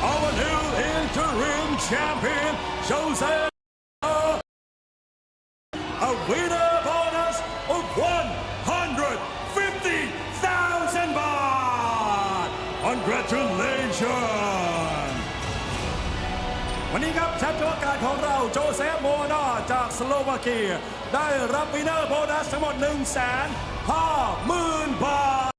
Our new interim champion, Jozef, a winner bonus of 150,000 baht. Congratulations. วันนี้ครับแชมป์จักรวาลของเราโจเซฟโมนาจากสโลวาเกียได้รับวินเนอร์โบนัสทั้งหมด 150,000 บาท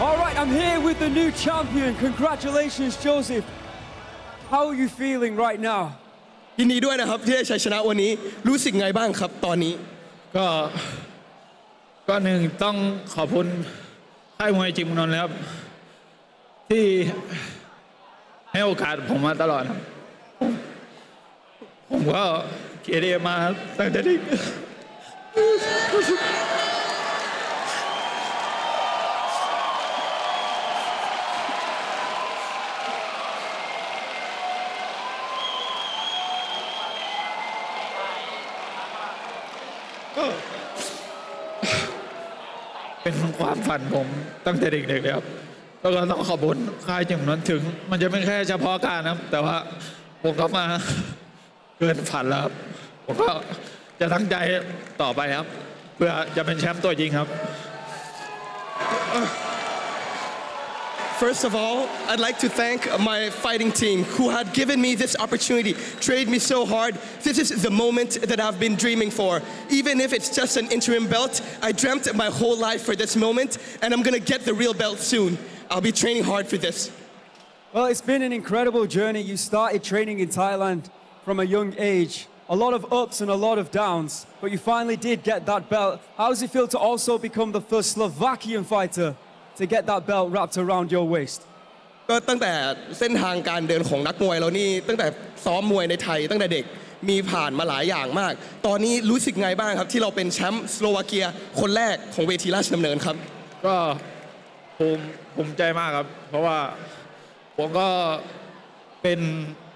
All right, I'm here with the new champion. Congratulations, Joseph. How are you feeling right now?
ยินดีด้วยนะครับที่ได้ชัยชนะวันนี้รู้สึกไงบ้างครับตอนนี้
ก็หนึ่งต้องขอบคุณค่ายมวยจิมนนท์นะครับที่ให้โอกาสผมมาตลอดครับผมก็เกเรมาตั้งแต่เด็กเป็นความฝันผมตั้งแต่เด็กๆเลยครับแล้วก็ต้องขอบคุณค่ายจิมนนท์ถึงมันจะไม่แค่เฉพาะการนะครับแต่ว่าผมก็มาเกินฝันแล้วครับผมก็จะตั้งใจต่อไปครับเพื่อจะเป็นแชมป์ตัวจริงครับ
First of all, I'd like to thank my fighting team who had given me this opportunity, trained me so hard. This is the moment that I've been dreaming for. Even if it's just an interim belt, I dreamt my whole life for this moment, and I'm gonna get the real belt soon. I'll be training hard for this.
Well, it's been an incredible journey. You started training in Thailand from a young age. A lot of ups and a lot of downs, but you finally did get that belt. How does it feel to also become the first Slovakian fighter to get that belt wrapped around your waist?
ก็ตั้งแต่เส้นทางการเดินของนักมวยเรานี่ตั้งแต่ซ้อมมวยในไทยตั้งแต่เด็กมีผ่านมาหลายอย่างมากตอนนี้รู้สึกไงบ้างครับที่เราเป็นแชมป์สโลวาเกียคนแรกของเวทีราชดำเนินครับ
ก็ภูมิใจมากครับเพราะว่าผมก็เป็น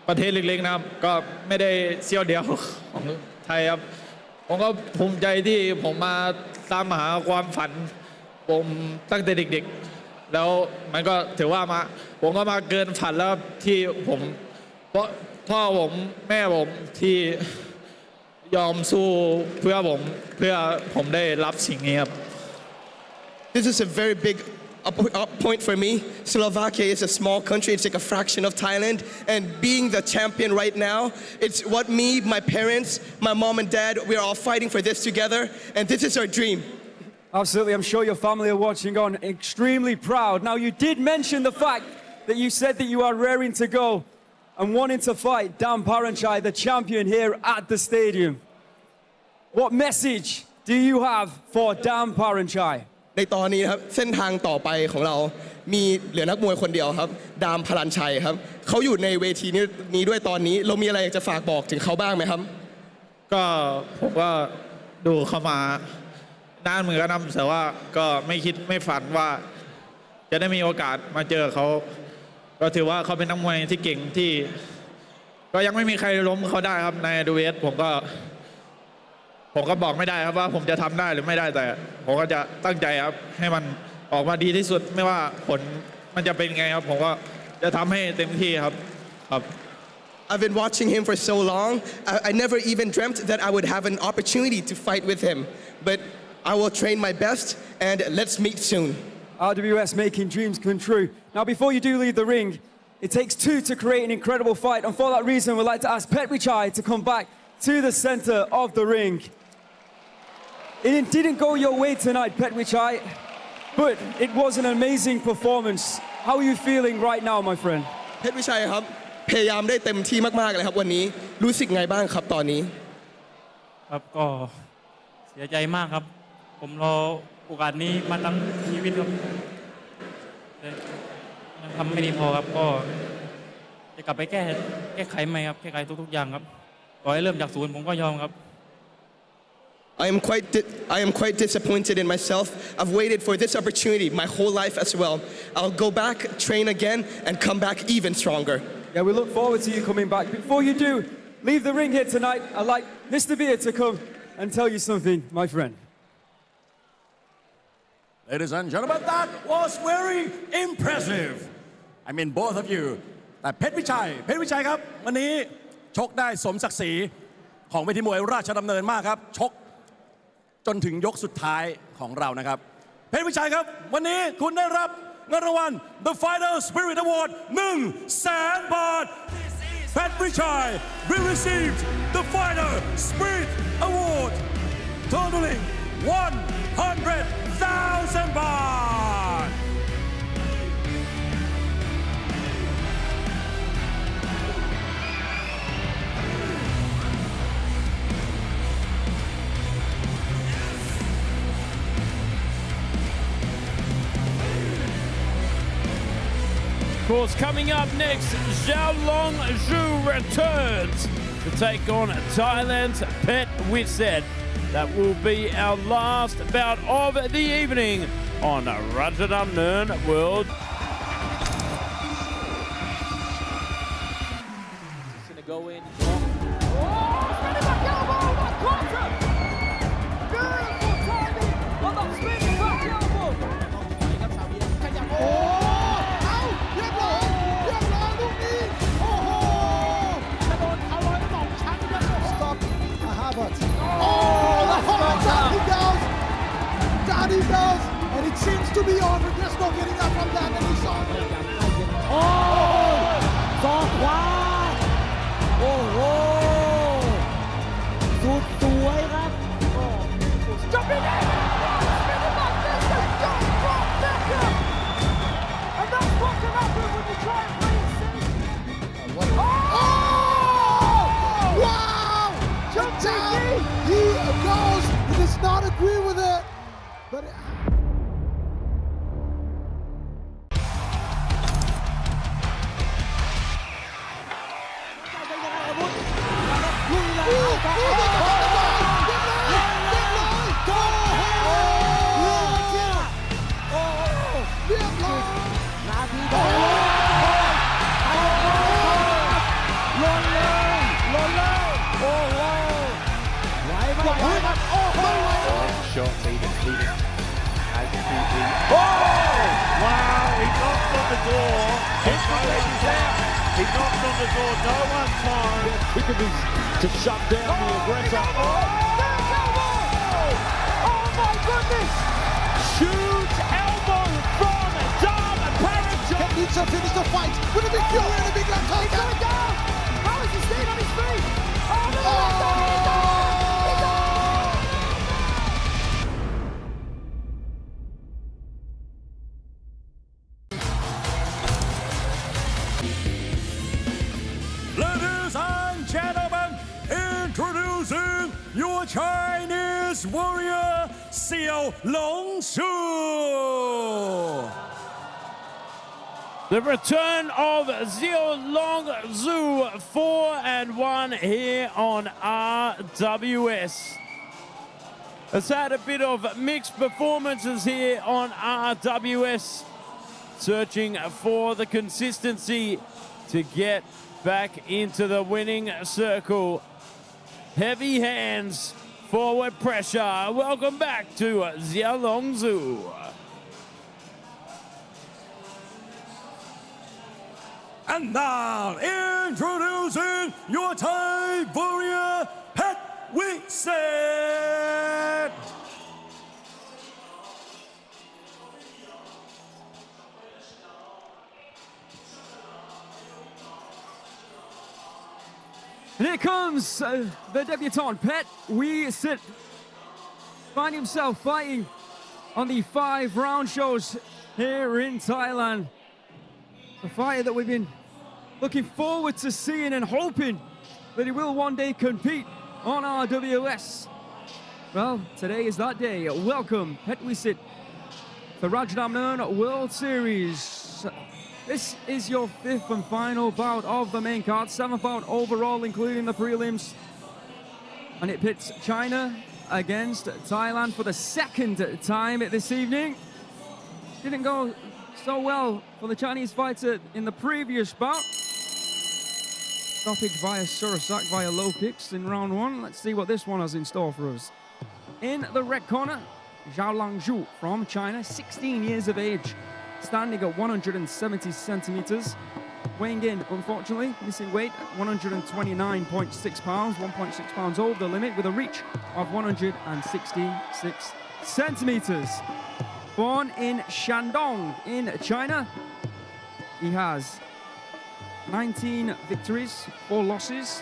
ประเทศเล็กๆนะครับก็ไม่ได้เสี้ยวเดียวของไทยครับผมก็ภูมิใจที่ผมมาตามหาความฝันผมตั้งแต่เด็กๆแล้วมันก็ถือว่าผมก็มาเกินฝันแล้วที่ผมเพราะพ่อผมแม่ผมที่ยอมสู้เพื่อผมได้รับสิ่งนี้ครับ
This is a very big up point for me. Slovakia is a small country. It's like a fraction of Thailand. And being the champion right now, it's what me, my parents, my mom and dad, we're all fighting for this together. And this is our dream.
Absolutely. I'm sure your family are watching on, extremely proud. Now, you did mention the fact that you said that you are raring to go and wanting to fight Dan Paranchai, the champion here at the stadium. What message do you have for Dan Paranchai?
ในตอนนี้ครับเส้นทางต่อไปของเรามีเหลือนักมวยคนเดียวครับดามพลันชัยครับเขาอยู่ในเวทีนี้ด้วยตอนนี้เรามีอะไรจะฝากบอกถึงเขาบ้างไหมครับ
ก็ผมก็ดูเข้ามานานเหมือนกันนะแต่ว่าก็ไม่คิดไม่ฝันว่าจะได้มีโอกาสมาเจอเขาก็ถือว่าเขาเป็นนักมวยที่เก่งที่ ก็ยังไม่มีใครล้มเขาได้ครับใน RWS ผมก็บอกไม่ได้ครับว่าผมจะทำได้หรือไม่ได้แต่ผมก็จะตั้งใจครับให้มันออกมาดีที่สุดไม่ว่าผลมันจะเป็นไงครับผมก็จะทำให้เต็มที่ครับครับ
I've been watching him for so long. I never even dreamt that I would have an opportunity to fight with him. But I will train my best and let's meet soon.
RWS making dreams come true. Now, before you do leave the ring, it takes two to create an incredible fight. And for that reason, we'd like to ask Petchwichai to come back to the center of the ring. It didn't go your way tonight, Petchwichai, but it was an amazing performance. How are you feeling right now, my friend?
เพชรวิชัยครับพยายามได้เต็มที่มากๆเลยครับวันนี้รู้สึกไงบ้างครับตอนนี้
ครับก็เสียใจมากครับผมรอโอกาสนี้มาทั้งชีวิตครับแต่ยังทำไม่ดีพอครับก็จะกลับไปแก้ไขใหม่ครับแก้ไขทุกๆอย่างครับต่อให้เริ่มจากศูนย์ผมก็ยอมครับ
I am quite disappointed in myself. I've waited for this opportunity my whole life as well. I'll go back, train again, and come back even stronger.
Yeah, we look forward to you coming back. Before you do leave the ring here tonight, I'd like Mr. Beer to come and tell you something, my friend.
Ladies and gentlemen, that was very impressive. I mean, both of you. แต่เพชรวิชัยครับวันนี้ชกได้สมศักดิ์ศรีของเวทีมวยราชดำเนินมากครับชกจนถึงยกสุดท้ายของเรานะครับเพชรวิชัยครับวันนี้คุณได้รับเงินรางวัล The Fighter Spirit Award 100,000 บาทเพชรวิชัย we received the Fighter Spirit Award totaling 100,000 บาท
Of course, coming up next, Zhou returns to take on Thailand's Petwit. That will be our last bout of the evening on Rajadamnern World.
He's gonna go in.
He does, and it seems to be on, but there's no getting up from that, and he's on. Oh! ศอกขวาโอ้โหสุดสวยครับ
Jumping in! Spinning back, this is just from Becca! And that's what can happen when you try and play it safe.
Oh! Wow! Jumping! He goes, he does not agree with it. But
Shot even as 𝐓𝐇𝐈𝐒. Oh! Wow, he knocked on the door. His leg is out. He knocked on the door, no one time.
To shut down the aggressor.
Oh my goodness!
Huge elbow from Darren.
needs to finish the fight with a big fury and a big left hand.
He's going down! How is he staying on his feet? Oh no!
Ladies and gentlemen, introducing your Chinese warrior, Xiao Zhu.
The return of Zhu 4-1 here on RWS. Has had a bit of mixed performances here on RWS, searching for the consistency to get back into the winning circle. Heavy hands, forward pressure. Welcome back to Zhu.
And now, introducing your Thai warrior, Petwit.
And here comes the debutant, Petwit. Find himself fighting on the 5-round shows here in Thailand. A fighter that we've been looking forward to seeing and hoping that he will one day compete on RWS. Well, today is that day. Welcome, Petwit, to Rajadamnern World Series. This is your 5th and final bout of the main card, 7th bout overall, including the prelims. And it pits China against Thailand for the 2nd time this evening. Didn't go so well for the Chinese fighter in the previous bout. Stoppage via Surasak via low kicks in round 1. Let's see what this one has in store for us. In the red corner, Zhou from China, 16 years of age, standing at 170 centimeters. Weighing in, unfortunately, missing weight at 129.6 pounds, 1.6 pounds over the limit, with a reach of 166 centimeters. Born in Shandong in China, he has 19 victories, 4 losses.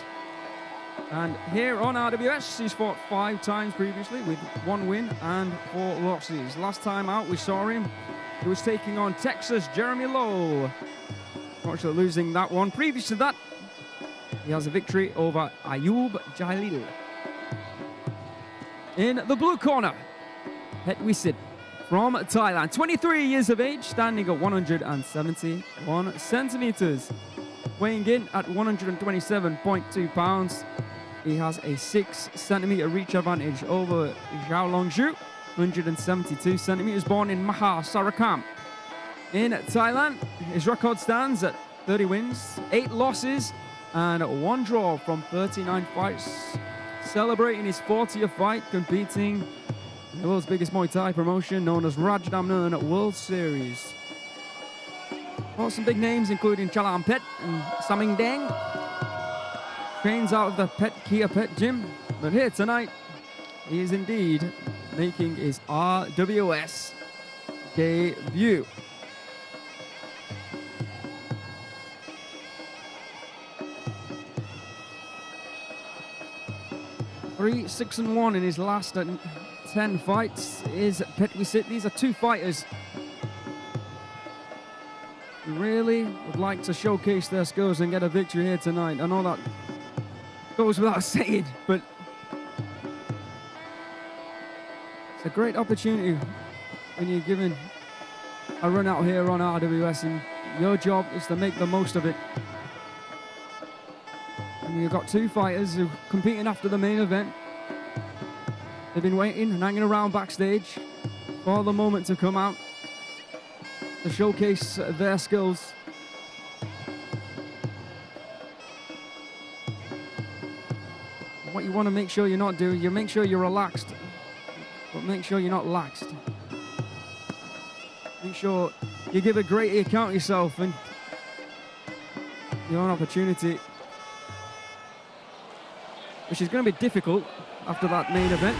And here on RWS, he's fought 5 times previously with 1 win and 4 losses. Last time out, we saw him. He was taking on Texas Jeremy Lowe. Unfortunately, losing that one. Previous to that, he has a victory over Ayub Jalil. In the blue corner, Petwit from Thailand, 23 years of age, standing at 171 centimeters. Weighing in at 127.2 pounds. He has a 6 centimeter reach advantage over Zhou, 172 centimeters, born in Sarakam. In Thailand, his record stands at 30 wins, 8 losses, and 1 draw from 39 fights. Celebrating his 40th fight, competing in the world's biggest Muay Thai promotion known as Rajadamnern World Series. Well, some big names including Chalam Pet and Saming Deng. Trains out of the Pet Kia Pet Gym. But here tonight, he is indeed making his RWS debut. Three, 6-1 in his last 10 fights is Petwit. These are 2 fighters who really would like to showcase their skills and get a victory here tonight. I know that goes without saying, but it's a great opportunity when you're given a run out here on RWS, and your job is to make the most of it. And you've got 2 fighters who are competing after the main event. They've been waiting and hanging around backstage for the moment to come out to showcase their skills. What you want to make sure you're not doing, you make sure you're relaxed, but make sure you're not laxed. Make sure you give a great account of yourself and your own opportunity, which is going to be difficult after that main event.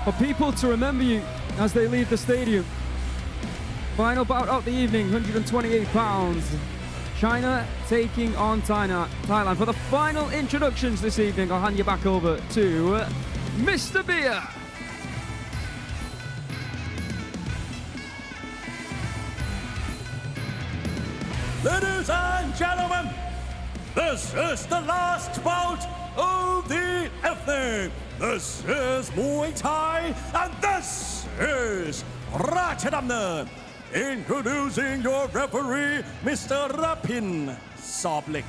For people to remember you as they leave the stadium. Final bout of the evening, 128 pounds. China taking on Thailand. For the final introductions this evening, I'll hand you back over to Mr. Beer.
Ladies and gentlemen, this is the last bout of the evening. This is Muay Thai, and this is Rajadamnern. Introducing your referee, Mr. Rapin Soblik.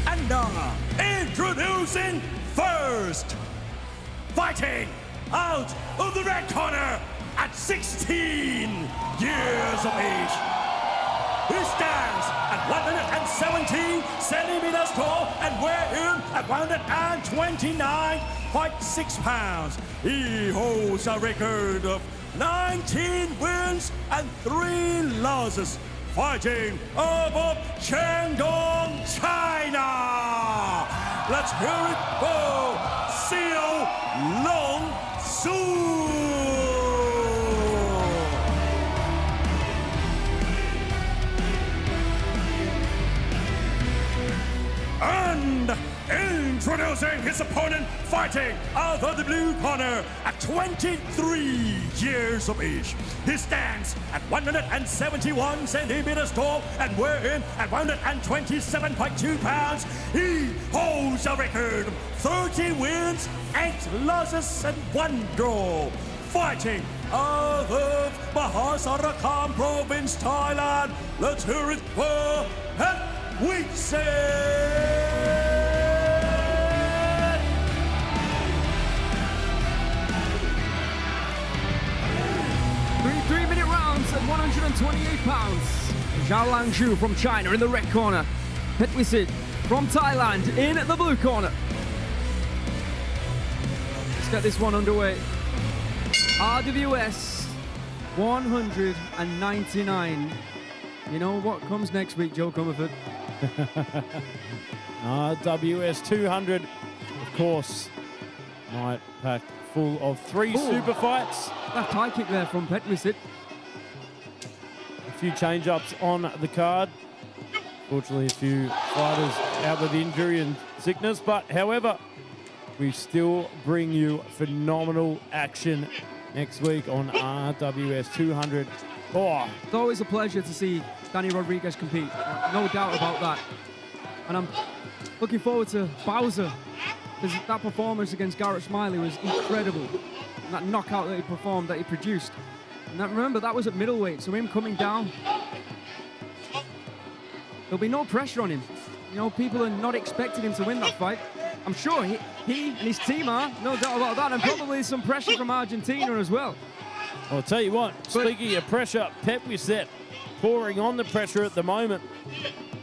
And now, introducing first, fighting out of the red corner at 16 years of age, He stands at 117 centimeters tall and weigh in at 129.6 pounds. He holds a record of 19 wins and 3 losses, fighting above Shandong, China. Let's hear it for Xiao Long Su. And introducing his opponent, fighting out of the blue corner at 23 years of age. He stands at 171 centimeters tall and weigh in at 127.2 pounds. He holds a record of 30 wins, 8 losses, and 1 draw. Fighting out of Mahasarakham province, Thailand. Let's hear it for Petchwichai.
3-minute rounds at 128 pounds. Zhao Zhu from China in the red corner. Petwit from Thailand in the blue corner. Let's get this one underway. RWS 199. You know what comes next week, Joe Comerford?
RWS 200, of course, night packed full of 3 super fights.
Left high kick there from Petwit.
A few change-ups on the card. Fortunately, a few fighters out with injury and sickness, but however, we still bring you phenomenal action next week on RWS 200. Oh,
it's always a pleasure to see Danny Rodriguez compete, no doubt about that. And I'm looking forward to Bowser, because that performance against Garrett Smiley was incredible. And that knockout that he performed, that he produced. And that, remember, that was at middleweight, so him coming down, there'll be no pressure on him. You know, people are not expecting him to win that fight. I'm sure he and his team are, no doubt about that, and probably some pressure from Argentina as well.
I'll tell you what, speaking of pressure, Petwit pouring on the pressure at the moment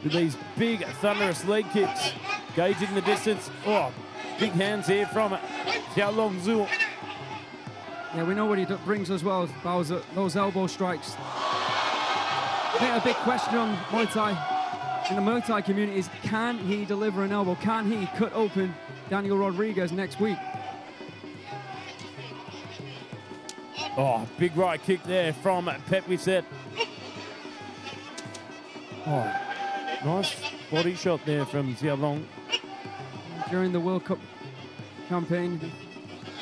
with these big thunderous leg kicks, gauging the distance. Oh, big hands here from Xiao Long Zhu.
Yeah, we know what he brings as well, Bowser, those elbow strikes. I think a big question on Muay Thai, in the Muay Thai community, is can he deliver an elbow? Can he cut open Daniel Rodriguez next week?
Oh, big right kick there from Petwit. Oh, nice body shot there from Xiao Long.
During the World Cup campaign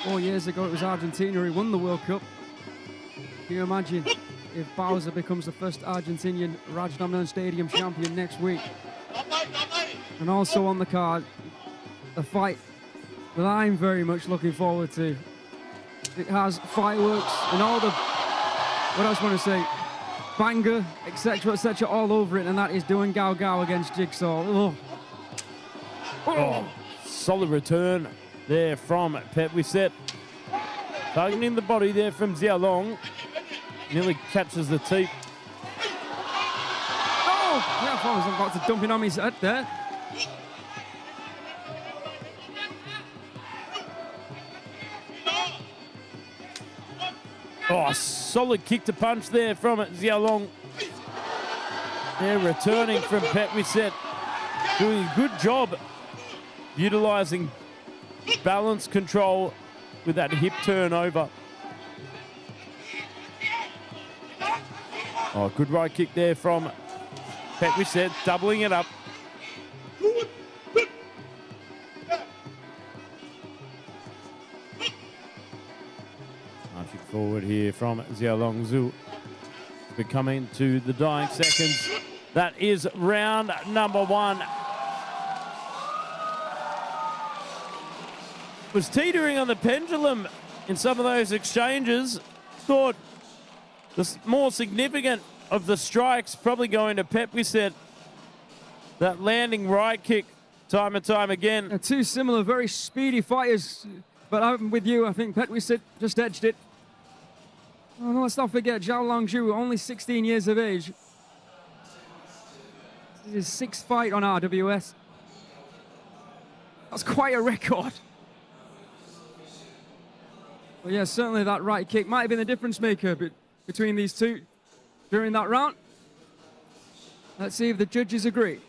4 years ago, it was Argentina who won the World Cup. Can you imagine if Bowser becomes the first Argentinian Rajadamnern Stadium champion next week? And also on the card, a fight that I'm very much looking forward to. It has fireworks and all the, what else want to say, banger, etc., all over it, and that is doing Gao Gao against Jigsaw. Oh.
Oh, solid return there from Petwit. Targeting the body there from Xiao Long. Nearly catches the teeth.
Oh, yeah, I thought I was about to dump it on his head there.
Oh, solid kick to punch there from Xiao Long. They're returning from Petwit. Doing a good job utilising balance control with that hip turnover. Oh, good right kick there from Petwit, doubling it up. Marching forward here from Xiao Long Zhu. We're coming to the dying seconds. That is round number 1. Was teetering on the pendulum in some of those exchanges. Thought the more significant of the strikes probably going to Petwit. That landing right kick time and time again.
Two similar, very speedy fighters, but I'm with you. I think Petwit just edged it. Oh, no, let's not forget Zhao Long Zhu, only 16 years of age. This is his 6th fight on RWS. That's quite a record. But yeah, certainly that right kick might have been the difference maker between these two during that round. Let's see if the judges agree.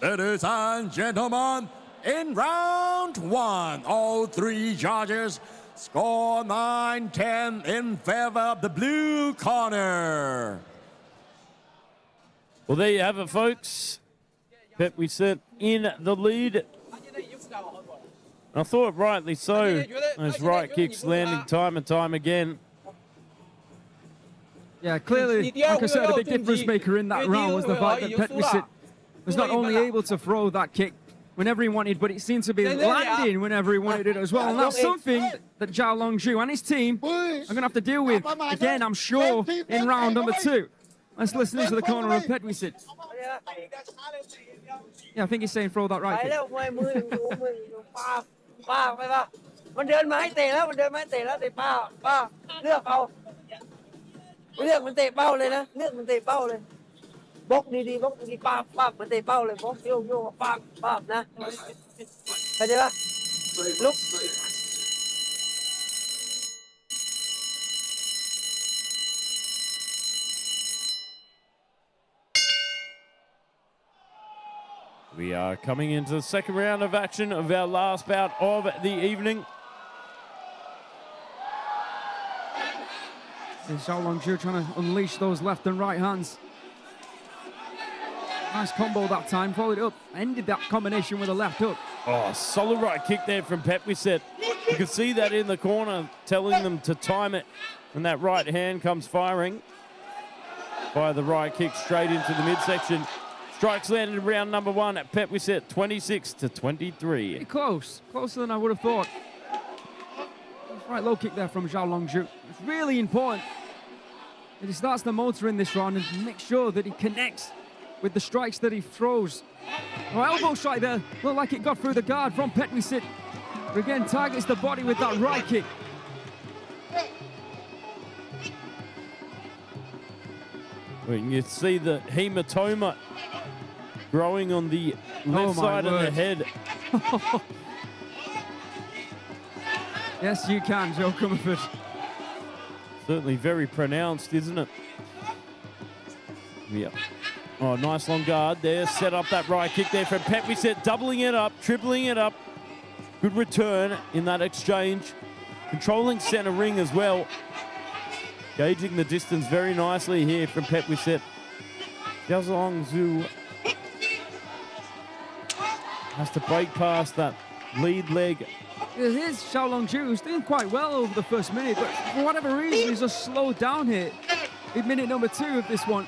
Ladies and gentlemen, in round 1, all 3 judges score 9-10 in favor of the blue corner.
Well, there you have it, folks. Petwit in the lead. I thought rightly so. Those right kicks landing time and time again.
Yeah, clearly, like I said, a big difference maker in that round was the fact that Petwit was not only able to throw that kick whenever he wanted, but it seemed to be landing whenever he wanted it as well. And that's something that Zhou Longzhu and his team are going to have to deal with, again, I'm sure, in round number 2. Let's listen into the corner of Petwit. Yeah, I think he's saying throw that right kick.
มันเดินมาให้เตะแล้วเตะป้าเลือกเอาเลือกมันเตะเป้าเลยนะเลือกมันเตะเป้าเลยบล็อกดีๆบล็อกดีๆป้ามันเตะเป้าเลยบล็อกโยกป้านะเข้าใจปะลุก
We are coming into the second round of action of our last bout of the evening.
Zhou Longzhu trying to unleash those left and right hands. Nice combo that time, followed up, ended that combination with a left hook.
Oh, solid right kick there from Petwit. You can see that in the corner, telling them to time it when that right hand comes firing. Fire the right kick straight into the midsection. Strikes landed in round number 1 at Petwit, 26-23.
Pretty close, closer than I would have thought. Right low kick there from Zhou Longzhu. It's really important that he starts the motor in this round and make sure that he connects with the strikes that he throws. Oh, elbow strike there, looked like it got through the guard from Petwit. But again, targets the body with that right kick.
Well, you see the hematoma growing on the left side of the head.
Yes, you can, Joe Comerford.
Certainly very pronounced, isn't it? Yeah. Oh, nice long guard there. Set up that right kick there from Petwit, doubling it up, tripling it up. Good return in that exchange. Controlling center ring as well. Gauging the distance very nicely here from Petwit. Zhou Longzhu has to break past that lead leg.
It is Zhou Longzhu who's doing quite well over the first minute, but for whatever reason, he's just slowed down here in minute number 2 of this one.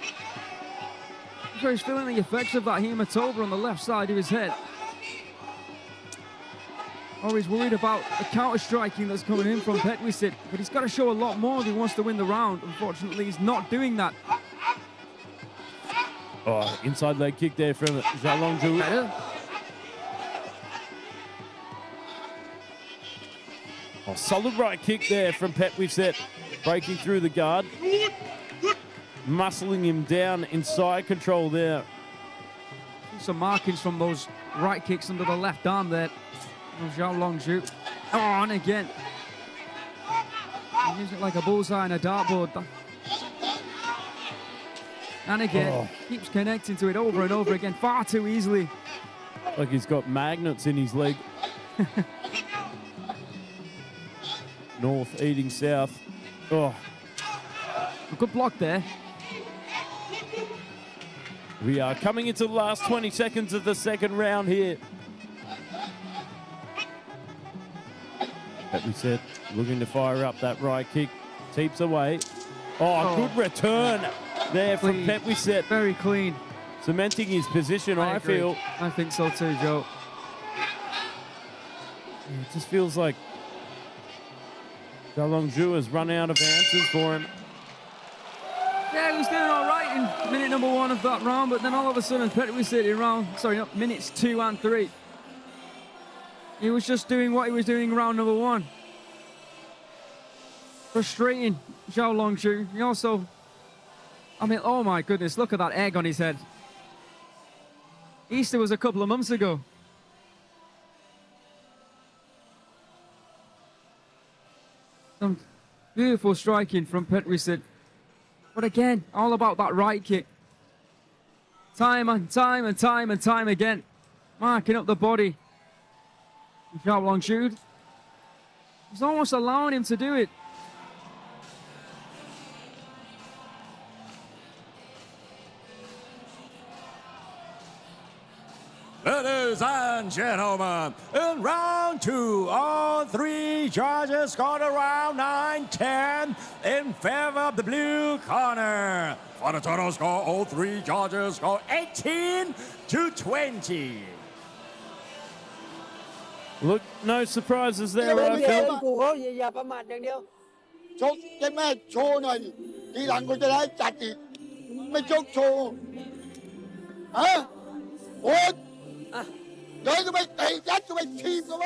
So he's feeling the effects of that hematoma on the left side of his head. Or he's worried about the counter-striking that's coming in from Petwit, but he's got to show a lot more if he wants to win the round. Unfortunately, he's not doing that.
Oh, inside leg kick there from Zhou Longzhu.
Better.
Oh, solid right kick there from Petwit, breaking through the guard. Muscling him down inside control there.
Some markings from those right kicks under the left arm there. Zhou Longzhu. Oh, and again. He used it like a bullseye on a dartboard. And again, keeps connecting to it over and over again, far too easily.
Like he's got magnets in his leg. North eating south. Oh.
A good block there.
We are coming into the last 20 seconds of the second round here. Petwit looking to fire up that right kick. Teeps away. Oh, good return there from Petwit.
Very clean.
Cementing his position, I feel.
I think so too, Joe.
It just feels like Zhou Longzhu has run out of answers for him.
Yeah, he was doing all right in minute number 1 of that round, but then all of a sudden Petwit in round, sorry, not minutes 2 and 3. He was just doing what he was doing in round number 1. Frustrating Zhou Longzhu. He also I mean, oh my goodness, look at that egg on his head. Easter was a couple of months ago. Some beautiful striking from Petwit. But again, all about that right kick. Time and time and time and time again. Marking up the body. Xiao Longzhu. He's almost allowing him to do it.
Ladies and gentlemen, in round 2, all 3 judges scored around 9-10 in favor of the blue corner. For the total score, all 3 judges scored 18-20.
Look, no surprises there, I
เดี๋ยว
felt.
กูเขาอย่าประมาทอย่างเดียวชกให้แม่โชว์หน่อยดิทีหลังกูจะได้จัดอีกไม่ชกโชว์ฮะโอ๊ยเดินก็ไปเตะยัดก็ไปทีมก็ไป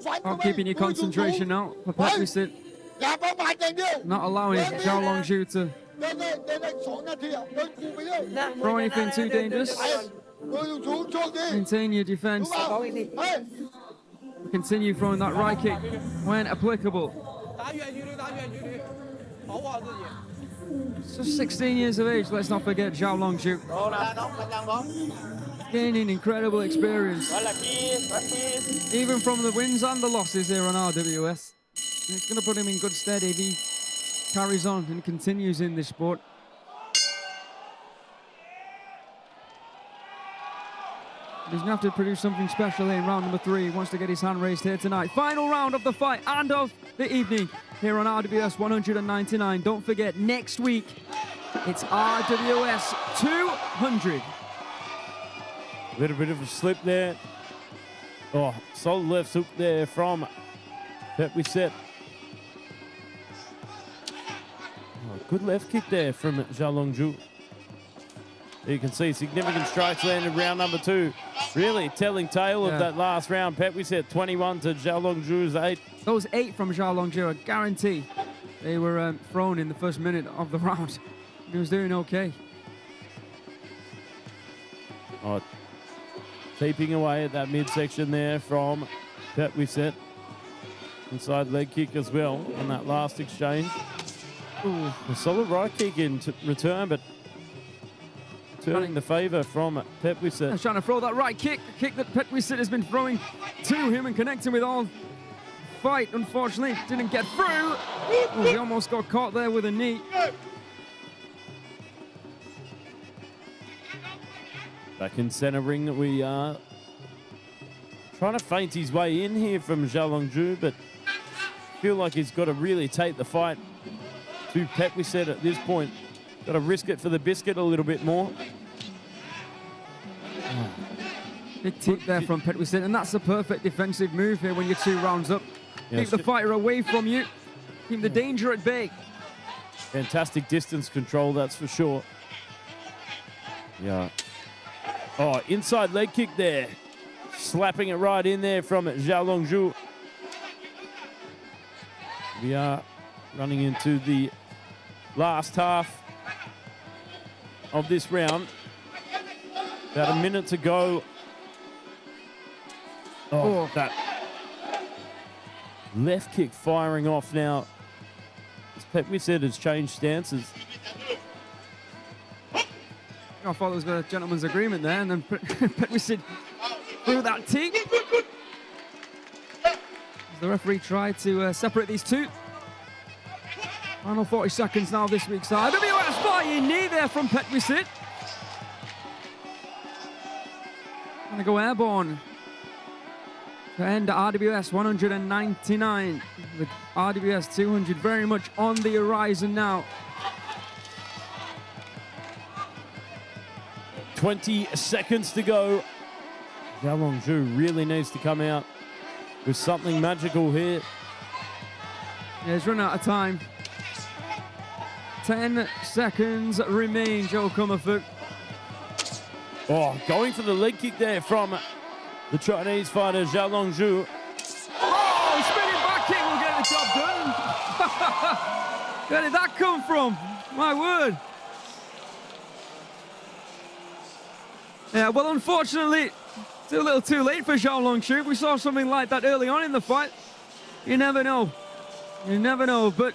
ฟันก็
Oh,
ไป
keeping your concentration out for Petwit.
อย่าประมาทอย่างเดียว
Not allowing Xiao Longzhu to
เดินได้2 นาทีอ่ะเดินกูไปเลย
throw anything too dangerous.
ไปมือสูงโชคดี
Maintain your
รู้
defense.
เปล่าเฮ้ย
Continue throwing that right kick when applicable.
打远距离，打远距离，保护好自己。
So 16 years of age, let's not forget Xiao Longzhu.
น้องมันยังน้อง
Gaining incredible experience, even from the wins and the losses here on RWS. And it's going to put him in good stead if he carries on and continues in this sport. He's going to have to produce something special in round number 3. He wants to get his hand raised here tonight. Final round of the fight and of the evening here on RWS 199. Don't forget, next week, it's RWS 200.
A little bit of a slip there. Oh, solid left hook there from Petwit. Oh, good left kick there from Xiao Longzhu. You can see significant strikes landed round number 2. Really telling tale of that last round. Petwit 21 to Xiao Longzhu's 8.
Those 8 from Xiao Longzhu, I guarantee they were thrown in the first minute of the round. He was doing okay.
Oh, keeping away at that midsection there from Petwit. Inside leg kick as well on that last exchange. Ooh, a solid right kick in return, but turning the favour from Petwit.
He's trying to throw that right kick, a kick that Petwit has been throwing to him and connecting with all fight. Unfortunately, didn't get through. Ooh, he almost got caught there with a knee.
Back in centre ring, we are trying to feint his way in here from Xiao Longzhu, but feel like he's got to really take the fight to Petwit at this point. Got to risk it for the biscuit a little bit more.
Big tip there from Petwit, and that's a perfect defensive move here when you're 2 rounds up. Keep the fighter away from you. Keep the danger at bay.
Fantastic distance control, that's for sure. Yeah. Oh, inside leg kick there. Slapping it right in there from Xiao Longzhu. We are running into the last half of this round. About a minute to go. Oh, that left kick firing off now. As Petwit has changed stances.
I thought there was a gentleman's agreement there, and then Petwit threw that tee. As the referee tried to separate these 2. Final 40 seconds now this week's RWS flying knee there from Petwit. Gonna go airborne to end RWS 199 with RWS 200 very much on the horizon now.
20 seconds to go. Xiao Longzhu really needs to come out with something magical here.
Yeah, he's run out of time. 10 seconds remain, Zhou Kumafu.
Oh, going for the leg kick there from the Chinese fighter, Xiao Longzhu.
Oh, spinning back kick will get the job done. Where did that come from? My word. Yeah, well, unfortunately, it's a little too late for Zhou Longchu. We saw something like that early on in the fight. You never know. You never know. But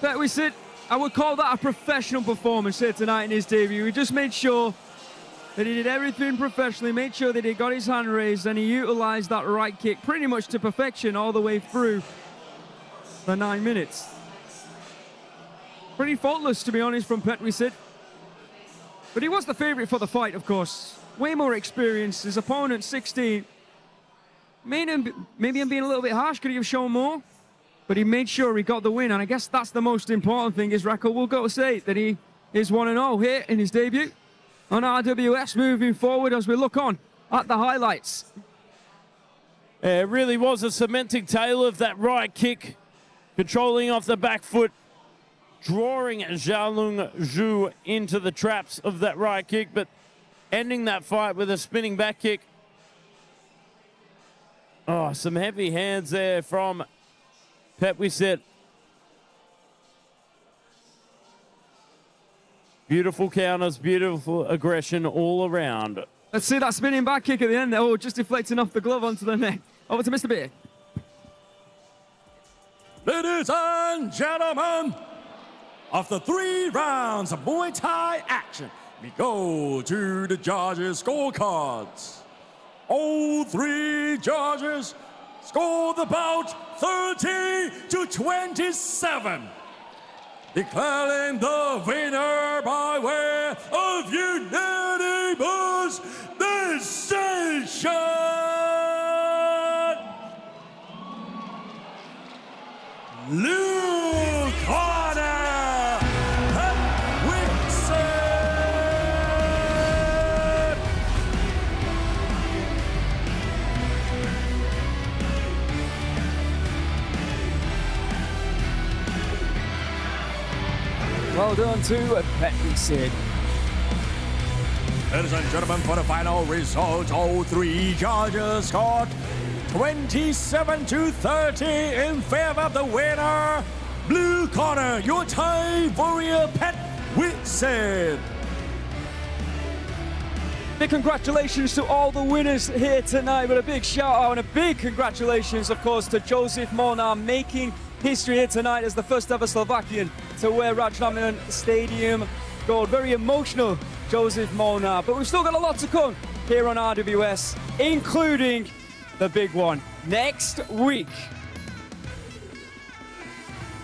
Petwit, I would call that a professional performance here tonight in his debut. He just made sure that he did everything professionally, made sure that he got his hand raised, and he utilized that right kick pretty much to perfection all the way through the 9 minutes. Pretty faultless, to be honest, from Petwit. But he was the favorite for the fight, of course. Way more experience. His opponent, 16. Maybe I'm being a little bit harsh. Could he have shown more? But he made sure he got the win, and I guess that's the most important thing. His record will go to say that he is 1-0 here in his debut on RWS. Moving forward as we look on at the highlights.
It really was a cementing tale of that right kick, controlling off the back foot, drawing Zhou Longchu into the traps of that right kick, but ending that fight with a spinning back kick. Oh, some heavy hands there from Petwit. Beautiful counters, beautiful aggression all around.
Let's see that spinning back kick at the end there. Oh, just deflecting off the glove onto the neck. Over to Mr. B.
Ladies and gentlemen, after 3 rounds of Muay Thai action, we go to the judges' scorecards. All 3 judges scored the bout 30-27, declaring the winner by way of unanimous decision.
Well done to Petwit.
Ladies and gentlemen, for the final result, all 3 judges scored 27-30 in favor of the winner, blue corner, your Thai warrior Petwit.
Big congratulations to all the winners here tonight, but a big shout out and a big congratulations, of course, to Jozef Molnar, making history here tonight as the first ever Slovakian to wear Rajadamnern Stadium gold. Very emotional, Jozef Molnar. But we've still got a lot to come here on RWS, including the big one next week.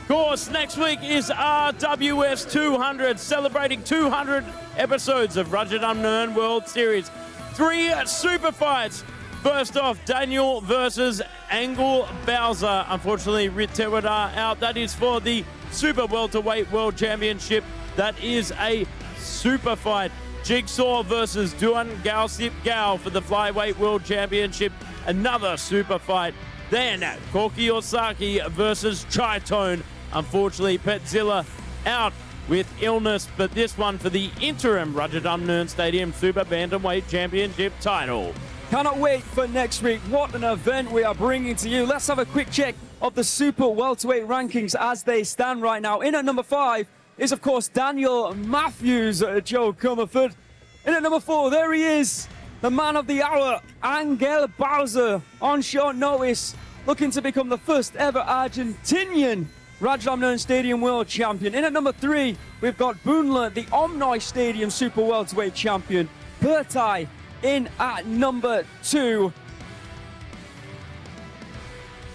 Of course, next week is RWS 200, celebrating 200 episodes of Rajadamnern World Series. 3 super fights. First off, Daniel versus Angel Bowser. Unfortunately, Ritewada out. That is for the Super Welterweight World Championship. That is a super fight. Jigsaw versus Duan Gaosip Gao for the Flyweight World Championship. Another super fight. Then, Koki Osaki versus Tritone. Unfortunately, Petzilla out with illness, but this one for the interim Rajadamnern Stadium Super Bantamweight Championship title.
Cannot wait for next week. What an event we are bringing to you. Let's have a quick check of the super welterweight rankings as they stand right now. In at number 5 is, of course, Daniel Matthews, Joe Comerford. In at number 4, there he is, the man of the hour, Angel Bowser, on short notice, looking to become the first ever Argentinian Rajadamnern Stadium World Champion. In at number 3, we've got Boonla, the Omnoy Stadium Super Welterweight Champion. Pepai in at number 2.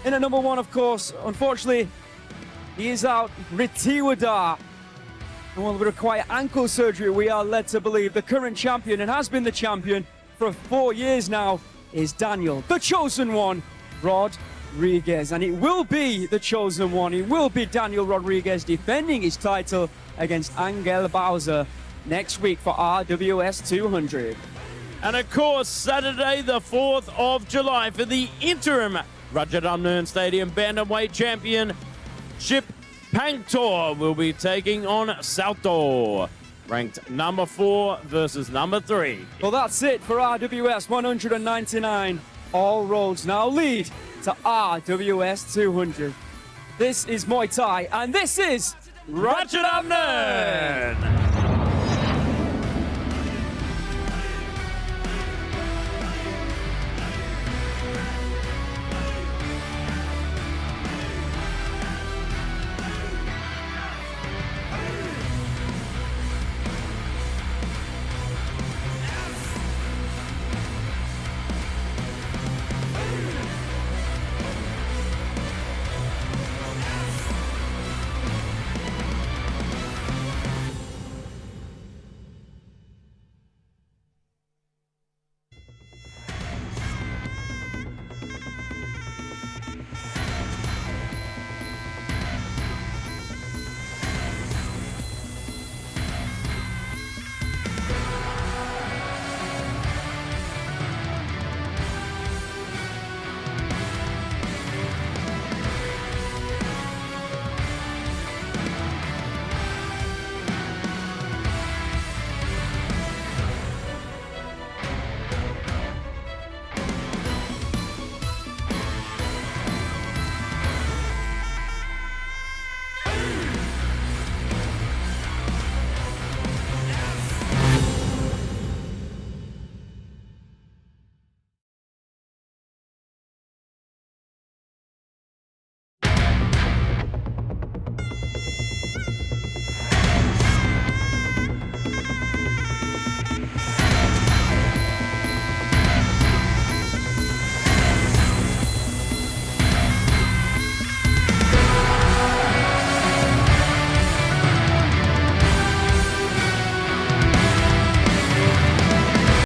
In at number 1, of course, unfortunately, he is out, Ritewada, and will require ankle surgery, we are led to believe. The current champion, and has been the champion for 4 years now, is Daniel, the chosen one, Rodriguez. And it will be the chosen one. It will be Daniel Rodriguez defending his title against Angel Bowser next week for RWS 200.
And of course, Saturday the 4th of July for the interim Rajadamnern Stadium Bantamweight Championship, Pangtor will be taking on Salto, ranked number 4 versus number 3.
Well, that's it for RWS 199. All roads now lead to RWS 200. This is Muay Thai, and this is
Rajadamnern!